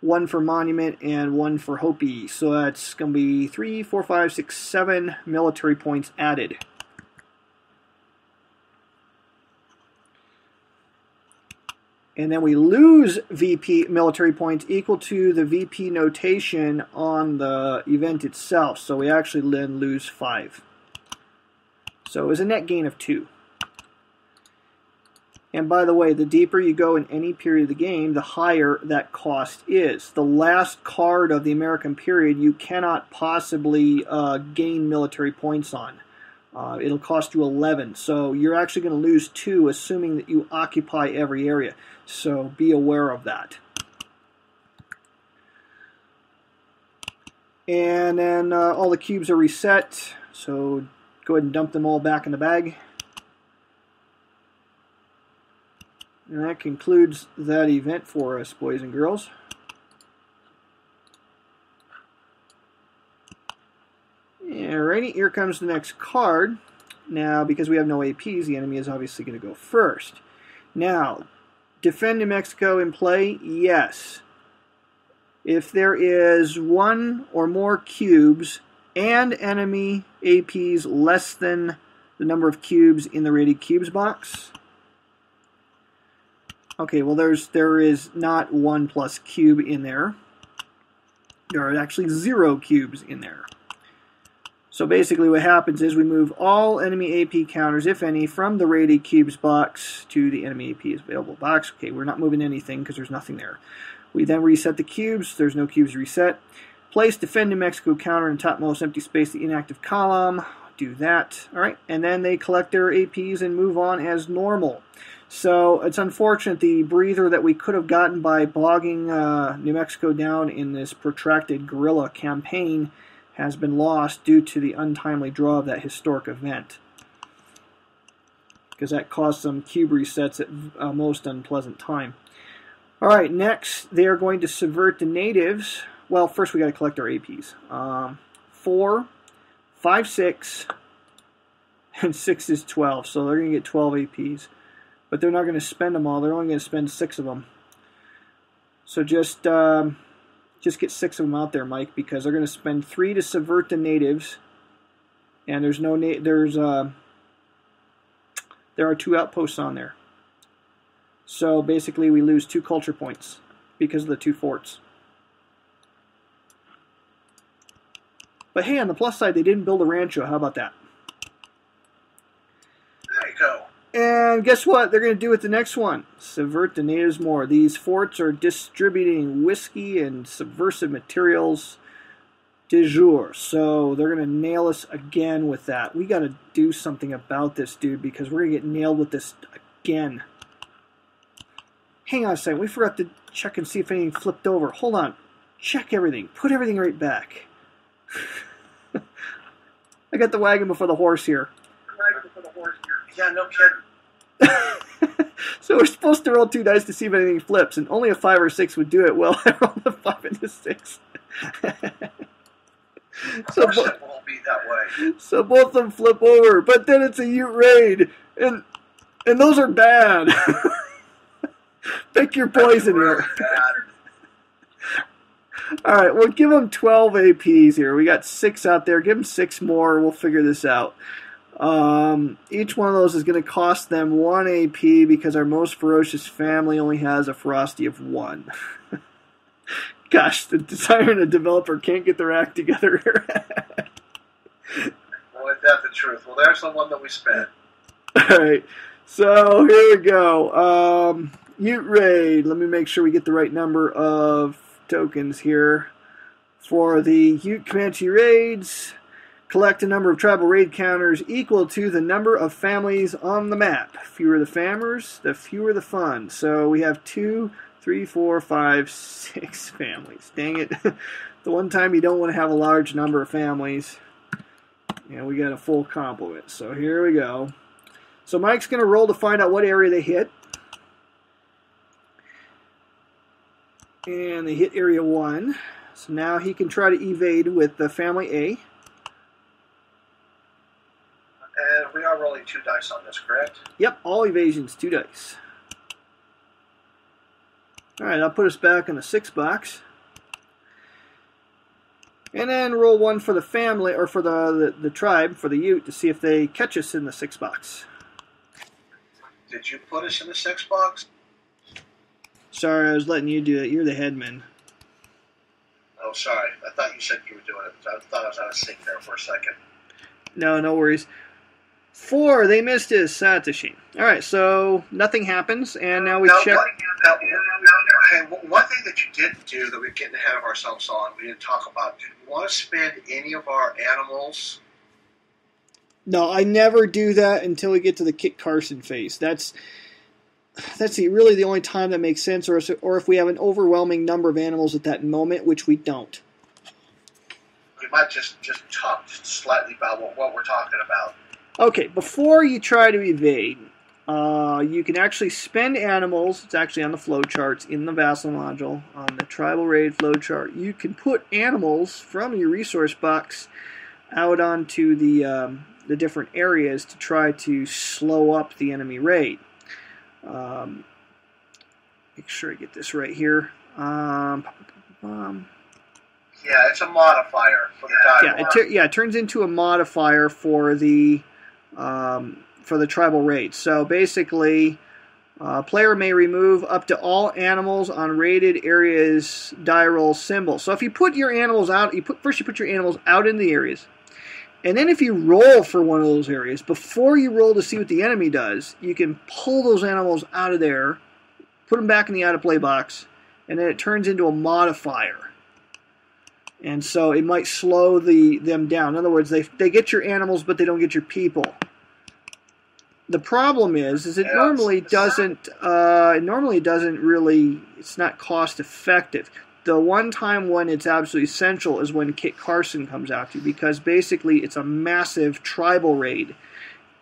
[SPEAKER 1] 1 for Monument, and 1 for Hopi. So that's going to be 3, 4, 5, 6, 7 military points added. And then we lose VP military points equal to the VP notation on the event itself. So we actually then lose 5. So it was a net gain of 2. And by the way, the deeper you go in any period of the game, the higher that cost is. The last card of the American period you cannot possibly gain military points on. It'll cost you 11. So you're actually going to lose 2, assuming that you occupy every area. So be aware of that. And then all the cubes are reset. So go ahead and dump them all back in the bag. And that concludes that event for us, boys and girls. Alrighty, here comes the next card. Now, because we have no APs, the enemy is obviously going to go first. Now, Defend New Mexico in play? Yes. If there is 1 or more cubes and enemy APs less than the number of cubes in the rated cubes box. Okay, well there is not 1 plus cube in there. There are actually 0 cubes in there. So basically what happens is we move all enemy AP counters, if any, from the rated cubes box to the enemy APs available box. Okay, we're not moving anything because there's nothing there. We then reset the cubes. There's no cubes reset. Place Defend New Mexico counter in topmost empty space, the inactive column. Do that. All right, and then they collect their APs and move on as normal. So it's unfortunate the breather that we could have gotten by bogging New Mexico down in this protracted guerrilla campaign has been lost due to the untimely draw of that historic event. because that caused some cube resets at a most unpleasant time. Alright, next they are going to subvert the natives. Well, first we got to collect our APs. 4, 5, 6, and 6 is 12, so they're going to get 12 APs. But they're not going to spend them all, they're only going to spend 6 of them. So just get 6 of them out there, Mike, because they're going to spend 3 to subvert the natives. And there's no there are 2 outposts on there. So basically we lose 2 culture points because of the 2 forts. But hey, on the plus side, they didn't build a rancho. How about that?
[SPEAKER 2] There you go.
[SPEAKER 1] And guess what they're going to do with the next one? Subvert the natives more. These forts are distributing whiskey and subversive materials de jour. So they're going to nail us again with that. We got to do something about this, dude, because we're going to get nailed with this again. Hang on a second. We forgot to check and see if anything flipped over. Hold on. Check everything. Put everything right back. I got the wagon before the horse here.
[SPEAKER 2] Yeah, no kidding.
[SPEAKER 1] So we're supposed to roll 2 dice to see if anything flips, and only a 5 or 6 would do it. Well, I rolled a 5 and a 6.
[SPEAKER 2] So it won't be that way.
[SPEAKER 1] So both of them flip over, but then it's a Ute raid, and those are bad. Pick your poison here. All right, we'll give them 12 APs here. We got 6 out there. Give them 6 more. We'll figure this out. Each one of those is going to cost them 1 AP because our most ferocious family only has a ferocity of 1. Gosh, the designer and the developer can't get their act together here.
[SPEAKER 2] Well, is that the truth? Well, there's the one that we spent.
[SPEAKER 1] All right, so here we go. Ute raid. Let me make sure we get the right number of tokens here. For the Ute Comanche raids, collect a number of tribal raid counters equal to the number of families on the map. Fewer the farmers, the fewer the fun. So we have 2, 3, 4, 5, 6 families. Dang it. The one time you don't want to have a large number of families. And we got a full complement. So here we go. So Mike's going to roll to find out what area they hit. And they hit area 1. So now he can try to evade with the family A.
[SPEAKER 2] And we are rolling 2 dice on this, correct?
[SPEAKER 1] Yep, all evasions, 2 dice. Alright, I'll put us back in the 6 box. And then roll 1 for the family, or for the tribe, for the Ute, to see if they catch us in the 6 box.
[SPEAKER 2] Did you put us in the 6 box?
[SPEAKER 1] Sorry, I was letting you do it. You're the headman.
[SPEAKER 2] Oh, sorry. I thought you said you were doing it. I thought I was out of sync there for a second.
[SPEAKER 1] No, no worries. 4, they missed his Satoshi. Alright, so nothing happens, and now we check.
[SPEAKER 2] One thing that you didn't do that we're getting ahead of ourselves on, we didn't talk about, did we want to spend any of our animals?
[SPEAKER 1] No, I never do that until we get to the Kit Carson phase. That's really the only time that makes sense, or if we have an overwhelming number of animals at that moment, which we don't.
[SPEAKER 2] We might just talk slightly about what we're talking about.
[SPEAKER 1] Okay, before you try to evade, you can actually spend animals. It's actually on the flowcharts in the Vassal module, on the Tribal Raid flowchart. You can put animals from your resource box out onto the different areas to try to slow up the enemy raid. Make sure I get this right here.
[SPEAKER 2] Yeah, it's a modifier for the dialogue.
[SPEAKER 1] It turns into a modifier for the tribal raid. So basically, player may remove up to all animals on raided areas die roll symbol. So if you put your animals out, first you put your animals out in the areas. And then if you roll for one of those areas, before you roll to see what the enemy does, you can pull those animals out of there, put them back in the out-of-play box, and then it turns into a modifier. And so it might slow them down. In other words, they get your animals, but they don't get your people. The problem is it normally doesn't really, it's not cost effective. The one time when it's absolutely essential is when Kit Carson comes after you, because basically it's a massive tribal raid,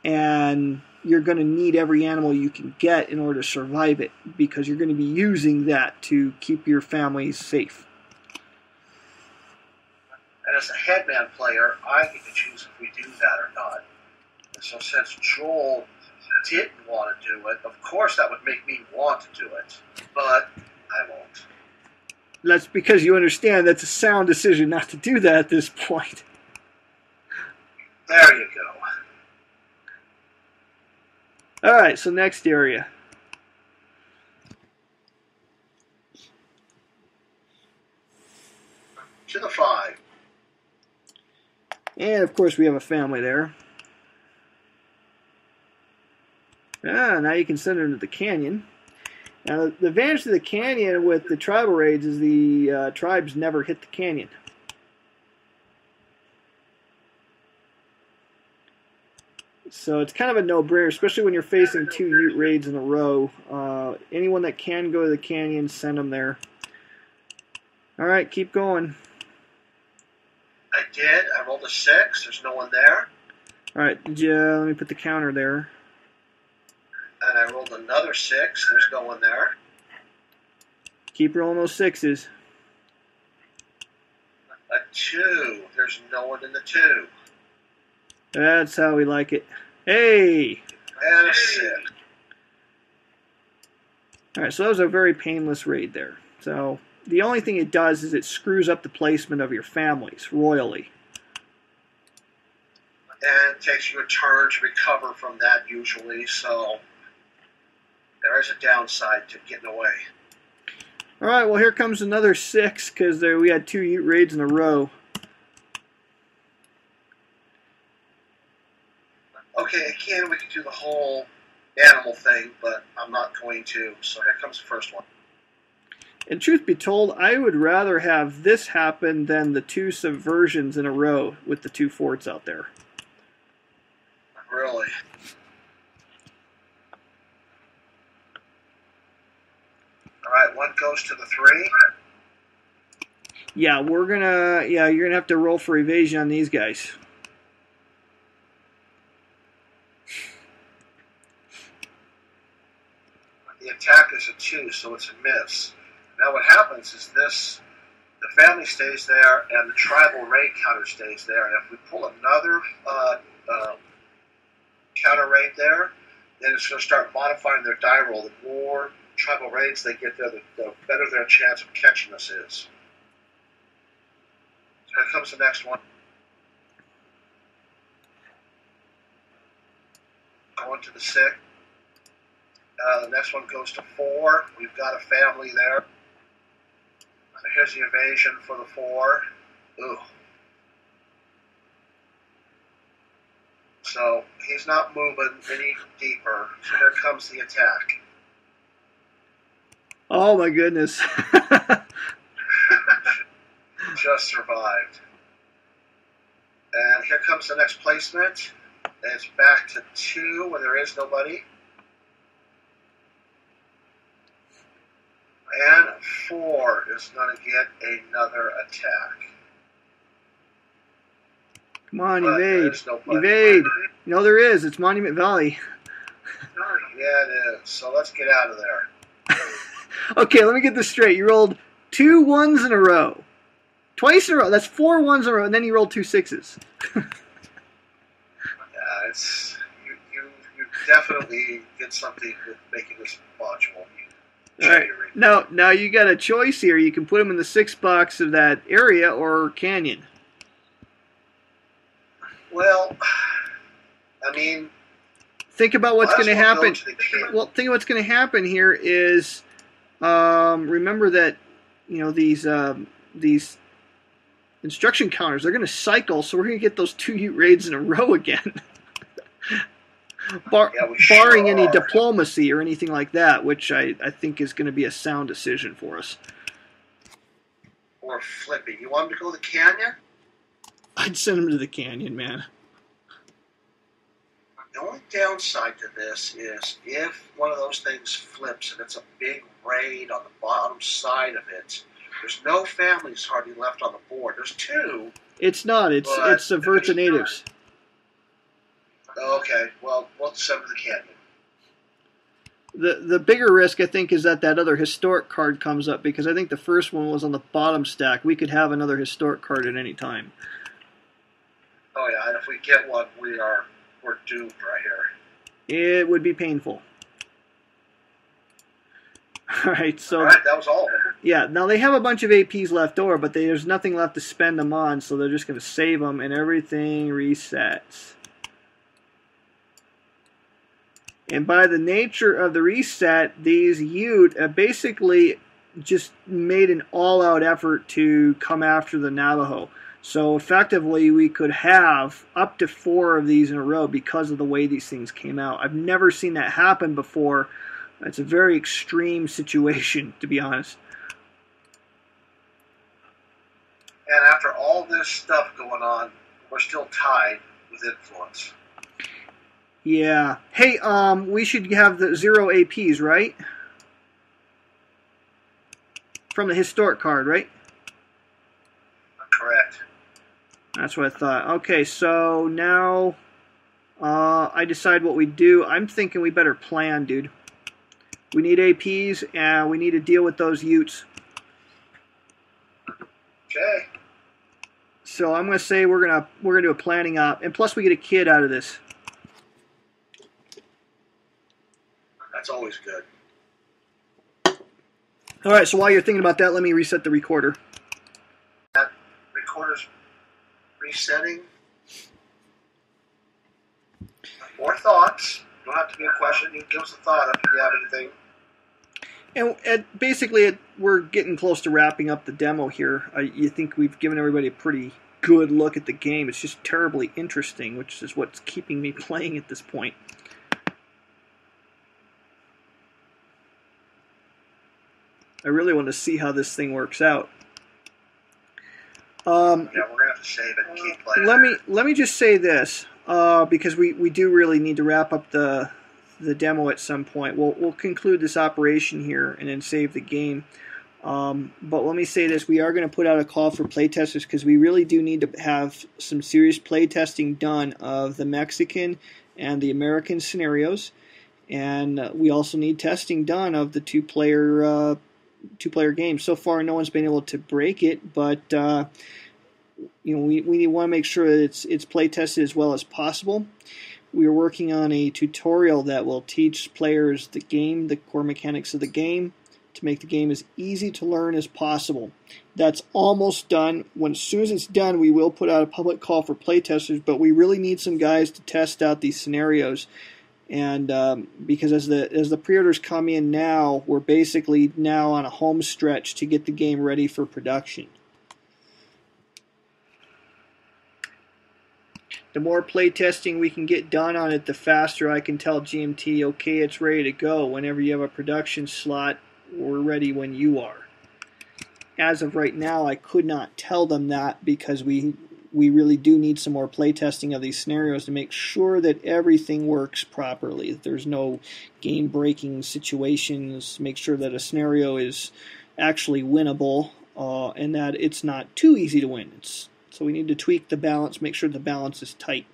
[SPEAKER 1] and you're going to need every animal you can get in order to survive it, because you're going to be using that to keep your family safe.
[SPEAKER 2] And as a headman player, I get to choose if we do that or not. And so since Joel didn't want to do it, of course that would make me want to do it, but I won't.
[SPEAKER 1] That's because you understand that's a sound decision not to do that at this point.
[SPEAKER 2] There you go.
[SPEAKER 1] Alright, so next area.
[SPEAKER 2] To the 5.
[SPEAKER 1] And of course we have a family there. Now you can send them to the canyon. Now the advantage of the canyon with the tribal raids is the tribes never hit the canyon. So it's kind of a no-brainer, especially when you're facing 2 Ute raids in a row. Anyone that can go to the canyon, send them there. Alright, keep going.
[SPEAKER 2] I did. I rolled a 6. There's no one there.
[SPEAKER 1] Alright, let me put the counter there.
[SPEAKER 2] And I rolled another 6. There's no one there.
[SPEAKER 1] Keep rolling those 6s.
[SPEAKER 2] A 2. There's no one in the 2.
[SPEAKER 1] That's how we like it. Hey!
[SPEAKER 2] And a 6.
[SPEAKER 1] Alright, so that was a very painless raid there. So the only thing it does is it screws up the placement of your families royally.
[SPEAKER 2] And it takes you a turn to recover from that usually, so there is a downside to getting away.
[SPEAKER 1] Alright, well here comes another 6 because we had 2 Ute raids in a row.
[SPEAKER 2] Okay, again, we can do the whole animal thing, but I'm not going to. So here comes the first one.
[SPEAKER 1] And truth be told, I would rather have this happen than the 2 subversions in a row with the 2 forts out there.
[SPEAKER 2] Really? Alright, one goes to the 3.
[SPEAKER 1] Yeah, you're gonna have to roll for evasion on these guys.
[SPEAKER 2] The attack is a 2, so it's a miss. Now what happens is the family stays there and the tribal raid counter stays there. And if we pull another counter raid there, then it's going to start modifying their die roll. The more tribal raids they get there, the better their chance of catching us is. So here comes the next one. Going to the 6. The next one goes to 4. We've got a family there. Here's the evasion for the 4. Ooh. So he's not moving any deeper. So here comes the attack.
[SPEAKER 1] Oh my goodness.
[SPEAKER 2] Just survived. And here comes the next placement. And it's back to 2 where there is nobody. And 4 is going to get another attack.
[SPEAKER 1] Come on, evade. Evade. No, there is. It's Monument Valley.
[SPEAKER 2] Yeah, it is. So let's get out of there.
[SPEAKER 1] Okay, let me get this straight. You rolled 2 1s in a row. Twice in a row. That's 4 1s in a row, and then you rolled 2 6s.
[SPEAKER 2] Yeah, it's you definitely did something with making this module.
[SPEAKER 1] All right. Now you got a choice here. You can put them in the 6 box of that area or canyon.
[SPEAKER 2] Well, I mean,
[SPEAKER 1] think about what's going to happen. Well, think of what's going to happen here is remember that these instruction counters, they're going to cycle, so we're going to get those 2 Ute raids in a row again. Barring any diplomacy or anything like that, which I think is going to be a sound decision for us.
[SPEAKER 2] Or flipping. You want him to go to the canyon?
[SPEAKER 1] I'd send him to the canyon, man.
[SPEAKER 2] The only downside to this is if one of those things flips and it's a big raid on the bottom side of it, there's no families hardly left on the board. There's 2.
[SPEAKER 1] It's not. It subverts the natives.
[SPEAKER 2] Oh, okay. Well, let's send the canyon.
[SPEAKER 1] The bigger risk, I think, is that other historic card comes up, because I think the first one was on the bottom stack. We could have another historic card at any time.
[SPEAKER 2] Oh yeah, and if we get one, we're doomed right here.
[SPEAKER 1] It would be painful. All right, so
[SPEAKER 2] all right, that was all of them.
[SPEAKER 1] Yeah, now they have a bunch of APs left over, but there's nothing left to spend them on, so they're just going to save them, and everything resets. And by the nature of the reset, these Ute basically just made an all-out effort to come after the Navajo. So effectively, we could have up to 4 of these in a row because of the way these things came out. I've never seen that happen before. It's a very extreme situation, to be honest.
[SPEAKER 2] And after all this stuff going on, we're still tied with influence.
[SPEAKER 1] Yeah. Hey, we should have the 0 APs, right? From the historic card, right?
[SPEAKER 2] Correct.
[SPEAKER 1] That's what I thought. Okay, so now I decide what we do. I'm thinking we better plan, dude. We need APs, and we need to deal with those Utes.
[SPEAKER 2] Okay.
[SPEAKER 1] So I'm gonna say we're gonna do a planning op, and plus we get a kid out of this.
[SPEAKER 2] That's always good.
[SPEAKER 1] All right. So while you're thinking about that, let me reset the recorder.
[SPEAKER 2] That recorder's resetting. More thoughts. Don't have to be a question. You can give us a thought if you have anything.
[SPEAKER 1] And basically, we're getting close to wrapping up the demo here. You think we've given everybody a pretty good look at the game. It's just terribly interesting, which is what's keeping me playing at this point. I really want to see how this thing works out.
[SPEAKER 2] Yeah, we're gonna have to save it and keep playing.
[SPEAKER 1] Let me just say this, because we do really need to wrap up the demo at some point. We'll conclude this operation here and then save the game. But let me say this: we are going to put out a call for playtesters, because we really do need to have some serious playtesting done of the Mexican and the American scenarios, and we also need testing done of the two-player game. So far, no one's been able to break it, but we want to make sure that it's play tested as well as possible. We are working on a tutorial that will teach players the game, the core mechanics of the game, to make the game as easy to learn as possible. That's almost done. As soon as it's done, we will put out a public call for playtesters, but we really need some guys to test out these scenarios. And because as the pre-orders come in now, we're basically now on a home stretch to get the game ready for production. The more playtesting we can get done on it, the faster I can tell GMT, okay, it's ready to go. Whenever you have a production slot, we're ready when you are. As of right now, I could not tell them that, because we really do need some more playtesting of these scenarios to make sure that everything works properly, that there's no game-breaking situations, make sure that a scenario is actually winnable, and that it's not too easy to win. So we need to tweak the balance, make sure the balance is tight.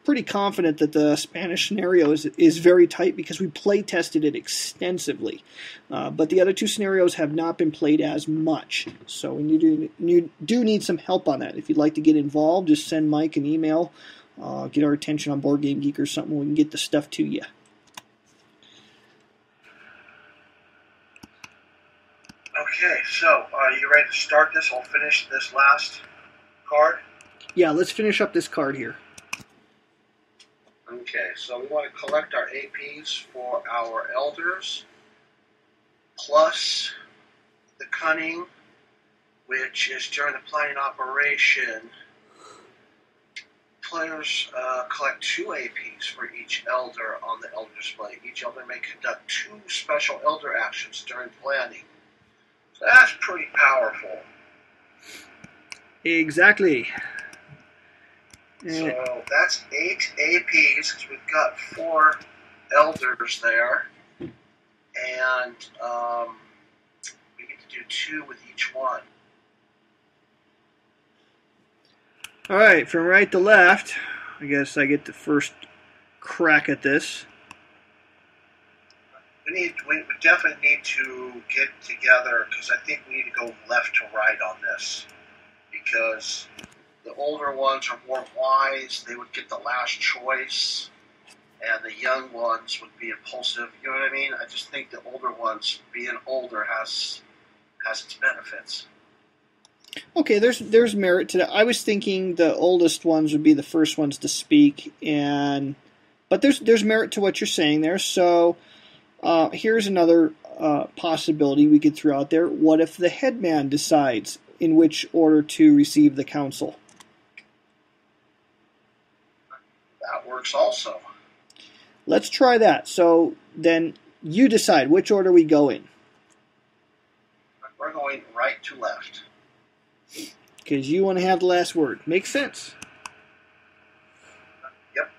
[SPEAKER 1] Pretty confident that the Spanish scenario is very tight, because we play tested it extensively. But the other two scenarios have not been played as much. So we do need some help on that. If you'd like to get involved, just send Mike an email. Get our attention on Board Game Geek or something. We can get the stuff to you.
[SPEAKER 2] Okay, so are you ready to start this? I'll finish this last card.
[SPEAKER 1] Yeah, let's finish up this card here.
[SPEAKER 2] Okay, so we want to collect our APs for our elders, plus the cunning, which is during the planning operation. Players collect 2 APs for each elder on the elder display. Each elder may conduct 2 special elder actions during planning. So that's pretty powerful.
[SPEAKER 1] Exactly.
[SPEAKER 2] So that's 8 APs, because we've got 4 elders there, and we get to do 2 with each one.
[SPEAKER 1] All right, from right to left, I guess I get the first crack at this.
[SPEAKER 2] We definitely need to get together, because I think we need to go left to right on this. Because the older ones are more wise; they would get the last choice, and the young ones would be impulsive. You know what I mean? I just think the older ones, being older, has its benefits.
[SPEAKER 1] Okay, there's merit to that. I was thinking the oldest ones would be the first ones to speak, but there's merit to what you're saying there. So here's another possibility we could throw out there. What if the headman decides in which order to receive the council?
[SPEAKER 2] That works also.
[SPEAKER 1] Let's try that. So then you decide which order we go in.
[SPEAKER 2] We're going right to left.
[SPEAKER 1] Because you want to have the last word. Makes sense.
[SPEAKER 2] Yep.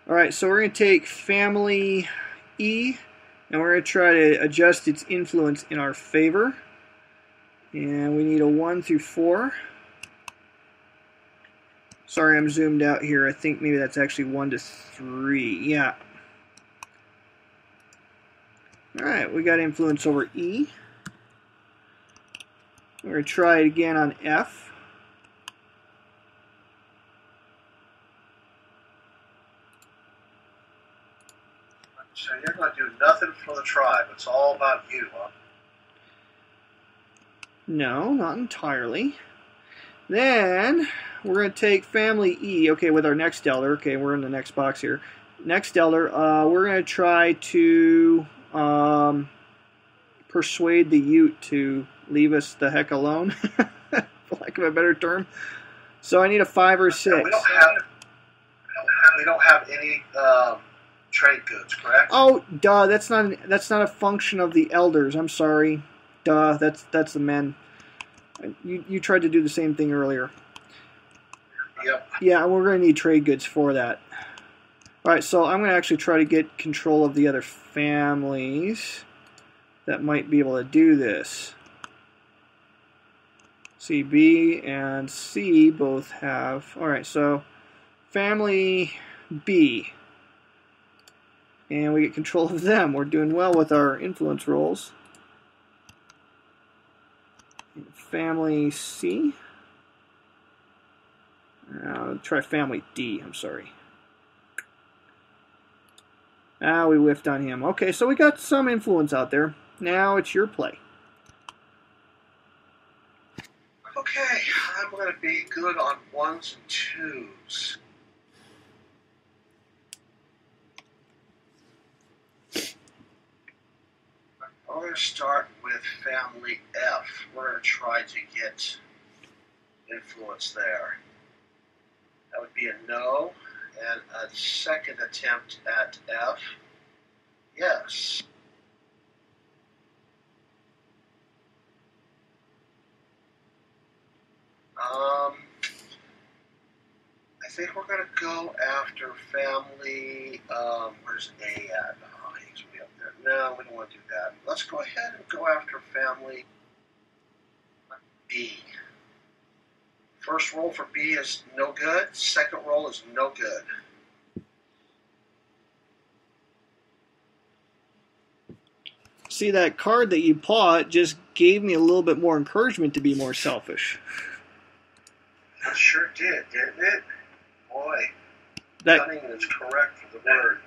[SPEAKER 1] All right, so we're going to take family E, and we're going to try to adjust its influence in our favor. And we need a 1 through 4. Sorry, I'm zoomed out here. I think maybe that's actually 1 to 3. Yeah. All right, we got influence over E. We're going to try it again on F.
[SPEAKER 2] So you're going to do nothing for the tribe. It's all about you, huh?
[SPEAKER 1] No, not entirely. Then we're going to take family E, okay, with our next elder. Okay, we're in the next box here. Next elder, we're going to try to persuade the Ute to leave us the heck alone, for lack of a better term. So I need a 5 or 6.
[SPEAKER 2] We don't have any trade goods, correct?
[SPEAKER 1] Oh, duh, that's not a function of the elders. I'm sorry. Duh, that's the men. You tried to do the same thing earlier.
[SPEAKER 2] Yep.
[SPEAKER 1] Yeah, we're going to need trade goods for that. All right, so I'm going to actually try to get control of the other families that might be able to do this. See, B and C both have. All right, so family B. And we get control of them. We're doing well with our influence rolls. Family C. Try family D, I'm sorry. We whiffed on him. Okay, so we got some influence out there. Now it's your play.
[SPEAKER 2] Okay, I'm going to be good on 1s and 2s. I'm going to start with family F. We're going to try to get influence there. That would be a no. And a second attempt at F. Yes. I think we're going to go after family. Where's A at? Oh, he's way up there. No, we don't want to do that. Let's go ahead and go after family B. First roll for B is no good. Second roll is no good.
[SPEAKER 1] See, that card that you bought just gave me a little bit more encouragement to be more selfish.
[SPEAKER 2] It sure did, didn't it? Boy,
[SPEAKER 1] that
[SPEAKER 2] cunning is correct for the word.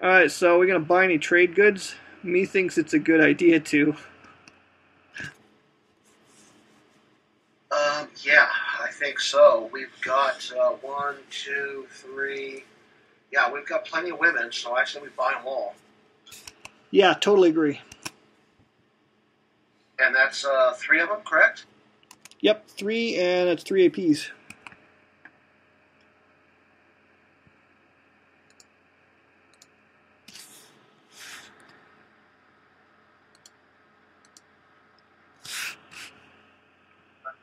[SPEAKER 1] Alright, so we're going to buy any trade goods? Me thinks it's a good idea to.
[SPEAKER 2] Yeah, I think so. We've got 1, 2, 3. Yeah, we've got plenty of women, so actually we buy them all.
[SPEAKER 1] Yeah, totally agree.
[SPEAKER 2] And that's 3 of them, correct?
[SPEAKER 1] Yep, 3, and it's 3 APs.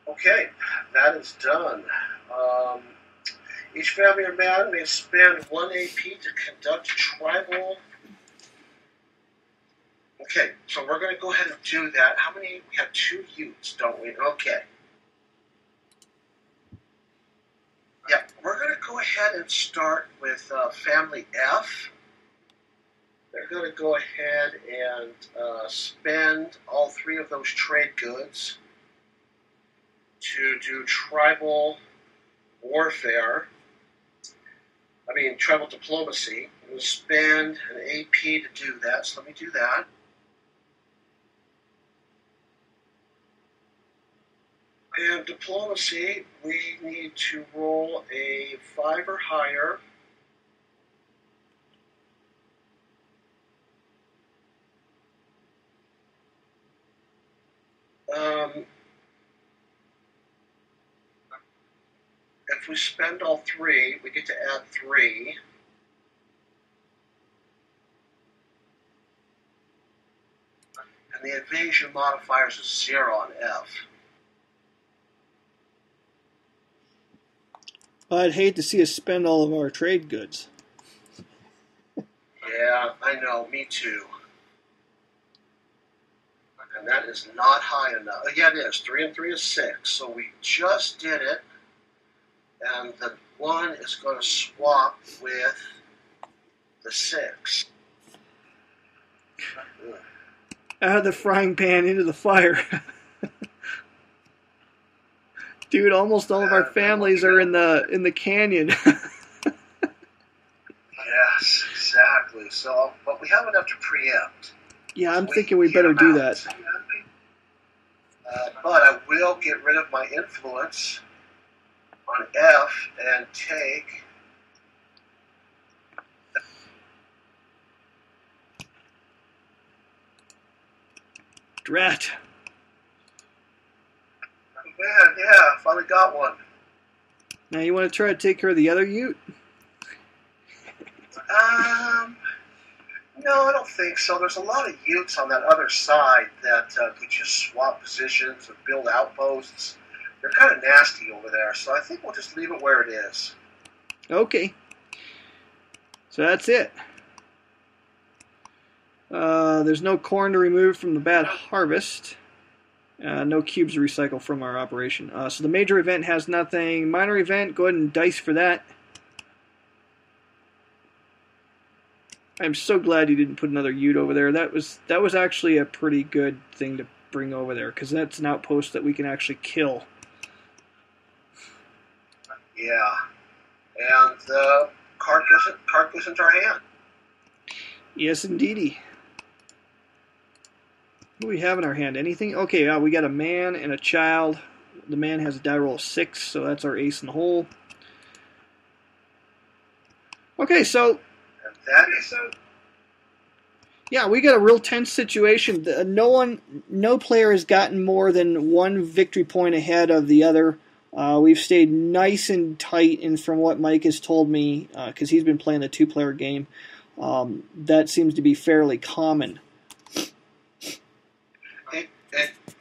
[SPEAKER 2] Okay, that is done. Each family or man may spend 1 AP to conduct tribal. Okay, so we're going to go ahead and do that. How many? We have 2 Utes, don't we? Okay. Yeah, we're going to go ahead and start with Family F. They're going to go ahead and spend all 3 of those trade goods to do tribal warfare. Tribal diplomacy. We'll spend an AP to do that, so let me do that. And diplomacy, we need to roll a 5 or higher. If we spend all 3, we get to add 3. And the invasion modifier is 0 on F.
[SPEAKER 1] I'd hate to see us spend all of our trade goods.
[SPEAKER 2] Yeah, I know, me too. And that is not high enough. Yeah, it is. 3 and 3 is 6. So we just did it. And the 1 is going to swap with the 6.
[SPEAKER 1] Out of the frying pan into the fire. Dude, almost all of our families are in the canyon.
[SPEAKER 2] Yes, exactly. So, but we have enough to preempt.
[SPEAKER 1] Yeah, I'm thinking we better do that.
[SPEAKER 2] But I will get rid of my influence on F and take
[SPEAKER 1] Drat.
[SPEAKER 2] Man, yeah, finally got one.
[SPEAKER 1] Now you want to try to take care of the other Ute?
[SPEAKER 2] No, I don't think so. There's a lot of Utes on that other side that could just swap positions or build outposts. They're kind of nasty over there, so I think we'll just leave it where it is.
[SPEAKER 1] Okay. So that's it. There's no corn to remove from the bad harvest. No cubes to recycle from our operation. So the major event has nothing. Minor event, go ahead and dice for that. I'm so glad you didn't put another Ute over there. That was actually a pretty good thing to bring over there, because that's an outpost that we can actually kill.
[SPEAKER 2] Yeah. And the card goes into our hand.
[SPEAKER 1] Yes, indeedy. What do we have in our hand? Anything? Okay, we got a man and a child. The man has a die roll of 6, so that's our ace in the hole. Okay, so...
[SPEAKER 2] And that is
[SPEAKER 1] yeah, we got a real tense situation. No player has gotten more than 1 victory point ahead of the other. We've stayed nice and tight, and from what Mike has told me, because he's been playing the 2-player game, that seems to be fairly common.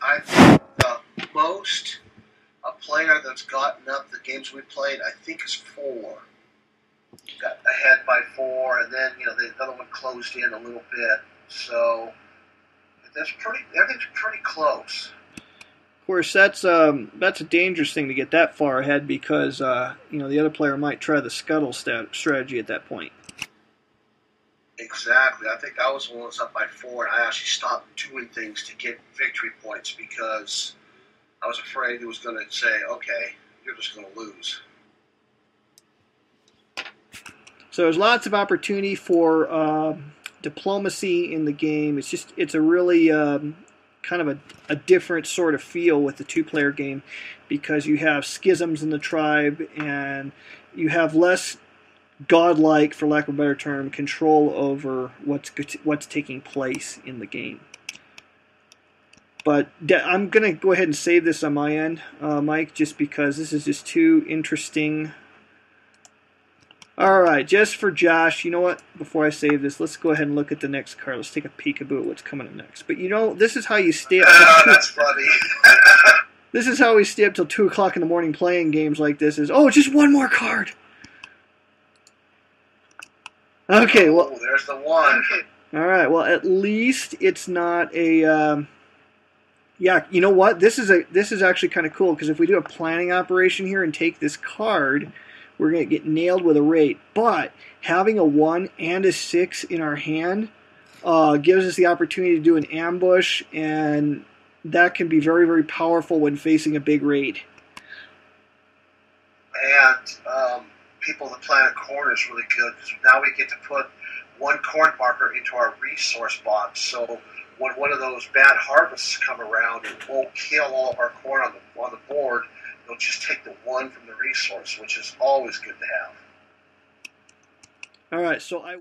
[SPEAKER 2] I think the most a player that's gotten up the games we played, I think, is 4. Got ahead by 4, and then the other one closed in a little bit. So everything's pretty close.
[SPEAKER 1] Of course, that's a dangerous thing to get that far ahead, because the other player might try the scuttle strategy at that point.
[SPEAKER 2] Exactly. I think I was the one that's up by 4, and I actually stopped doing things to get victory points because I was afraid he was going to say, "Okay, you're just going to lose."
[SPEAKER 1] So there's lots of opportunity for diplomacy in the game. It's a really kind of a different sort of feel with the 2-player game, because you have schisms in the tribe, and you have less godlike, for lack of a better term, control over what's taking place in the game. But I'm going to go ahead and save this on my end, Mike, just because this is just too interesting. Alright, just for Josh, you know what? Before I save this, let's go ahead and look at the next card. Let's take a peekaboo at what's coming up next. But this is how you stay up till
[SPEAKER 2] that's funny.
[SPEAKER 1] This is how we stay up till 2 o'clock in the morning playing games like this. Just one more card! Okay, well...
[SPEAKER 2] Oh, there's the 1.
[SPEAKER 1] Alright, well, at least it's not a... yeah, you know what? This is actually kind of cool, because if we do a planning operation here and take this card... we're going to get nailed with a raid. But having a 1 and a 6 in our hand gives us the opportunity to do an ambush, and that can be very, very powerful when facing a big raid.
[SPEAKER 2] And people of the planet corn is really good because now we get to put 1 corn marker into our resource box. So when one of those bad harvests come around, it won't kill all of our corn on the board. It'll just take the 1 from the resource, which is always good to have.
[SPEAKER 1] All right, so I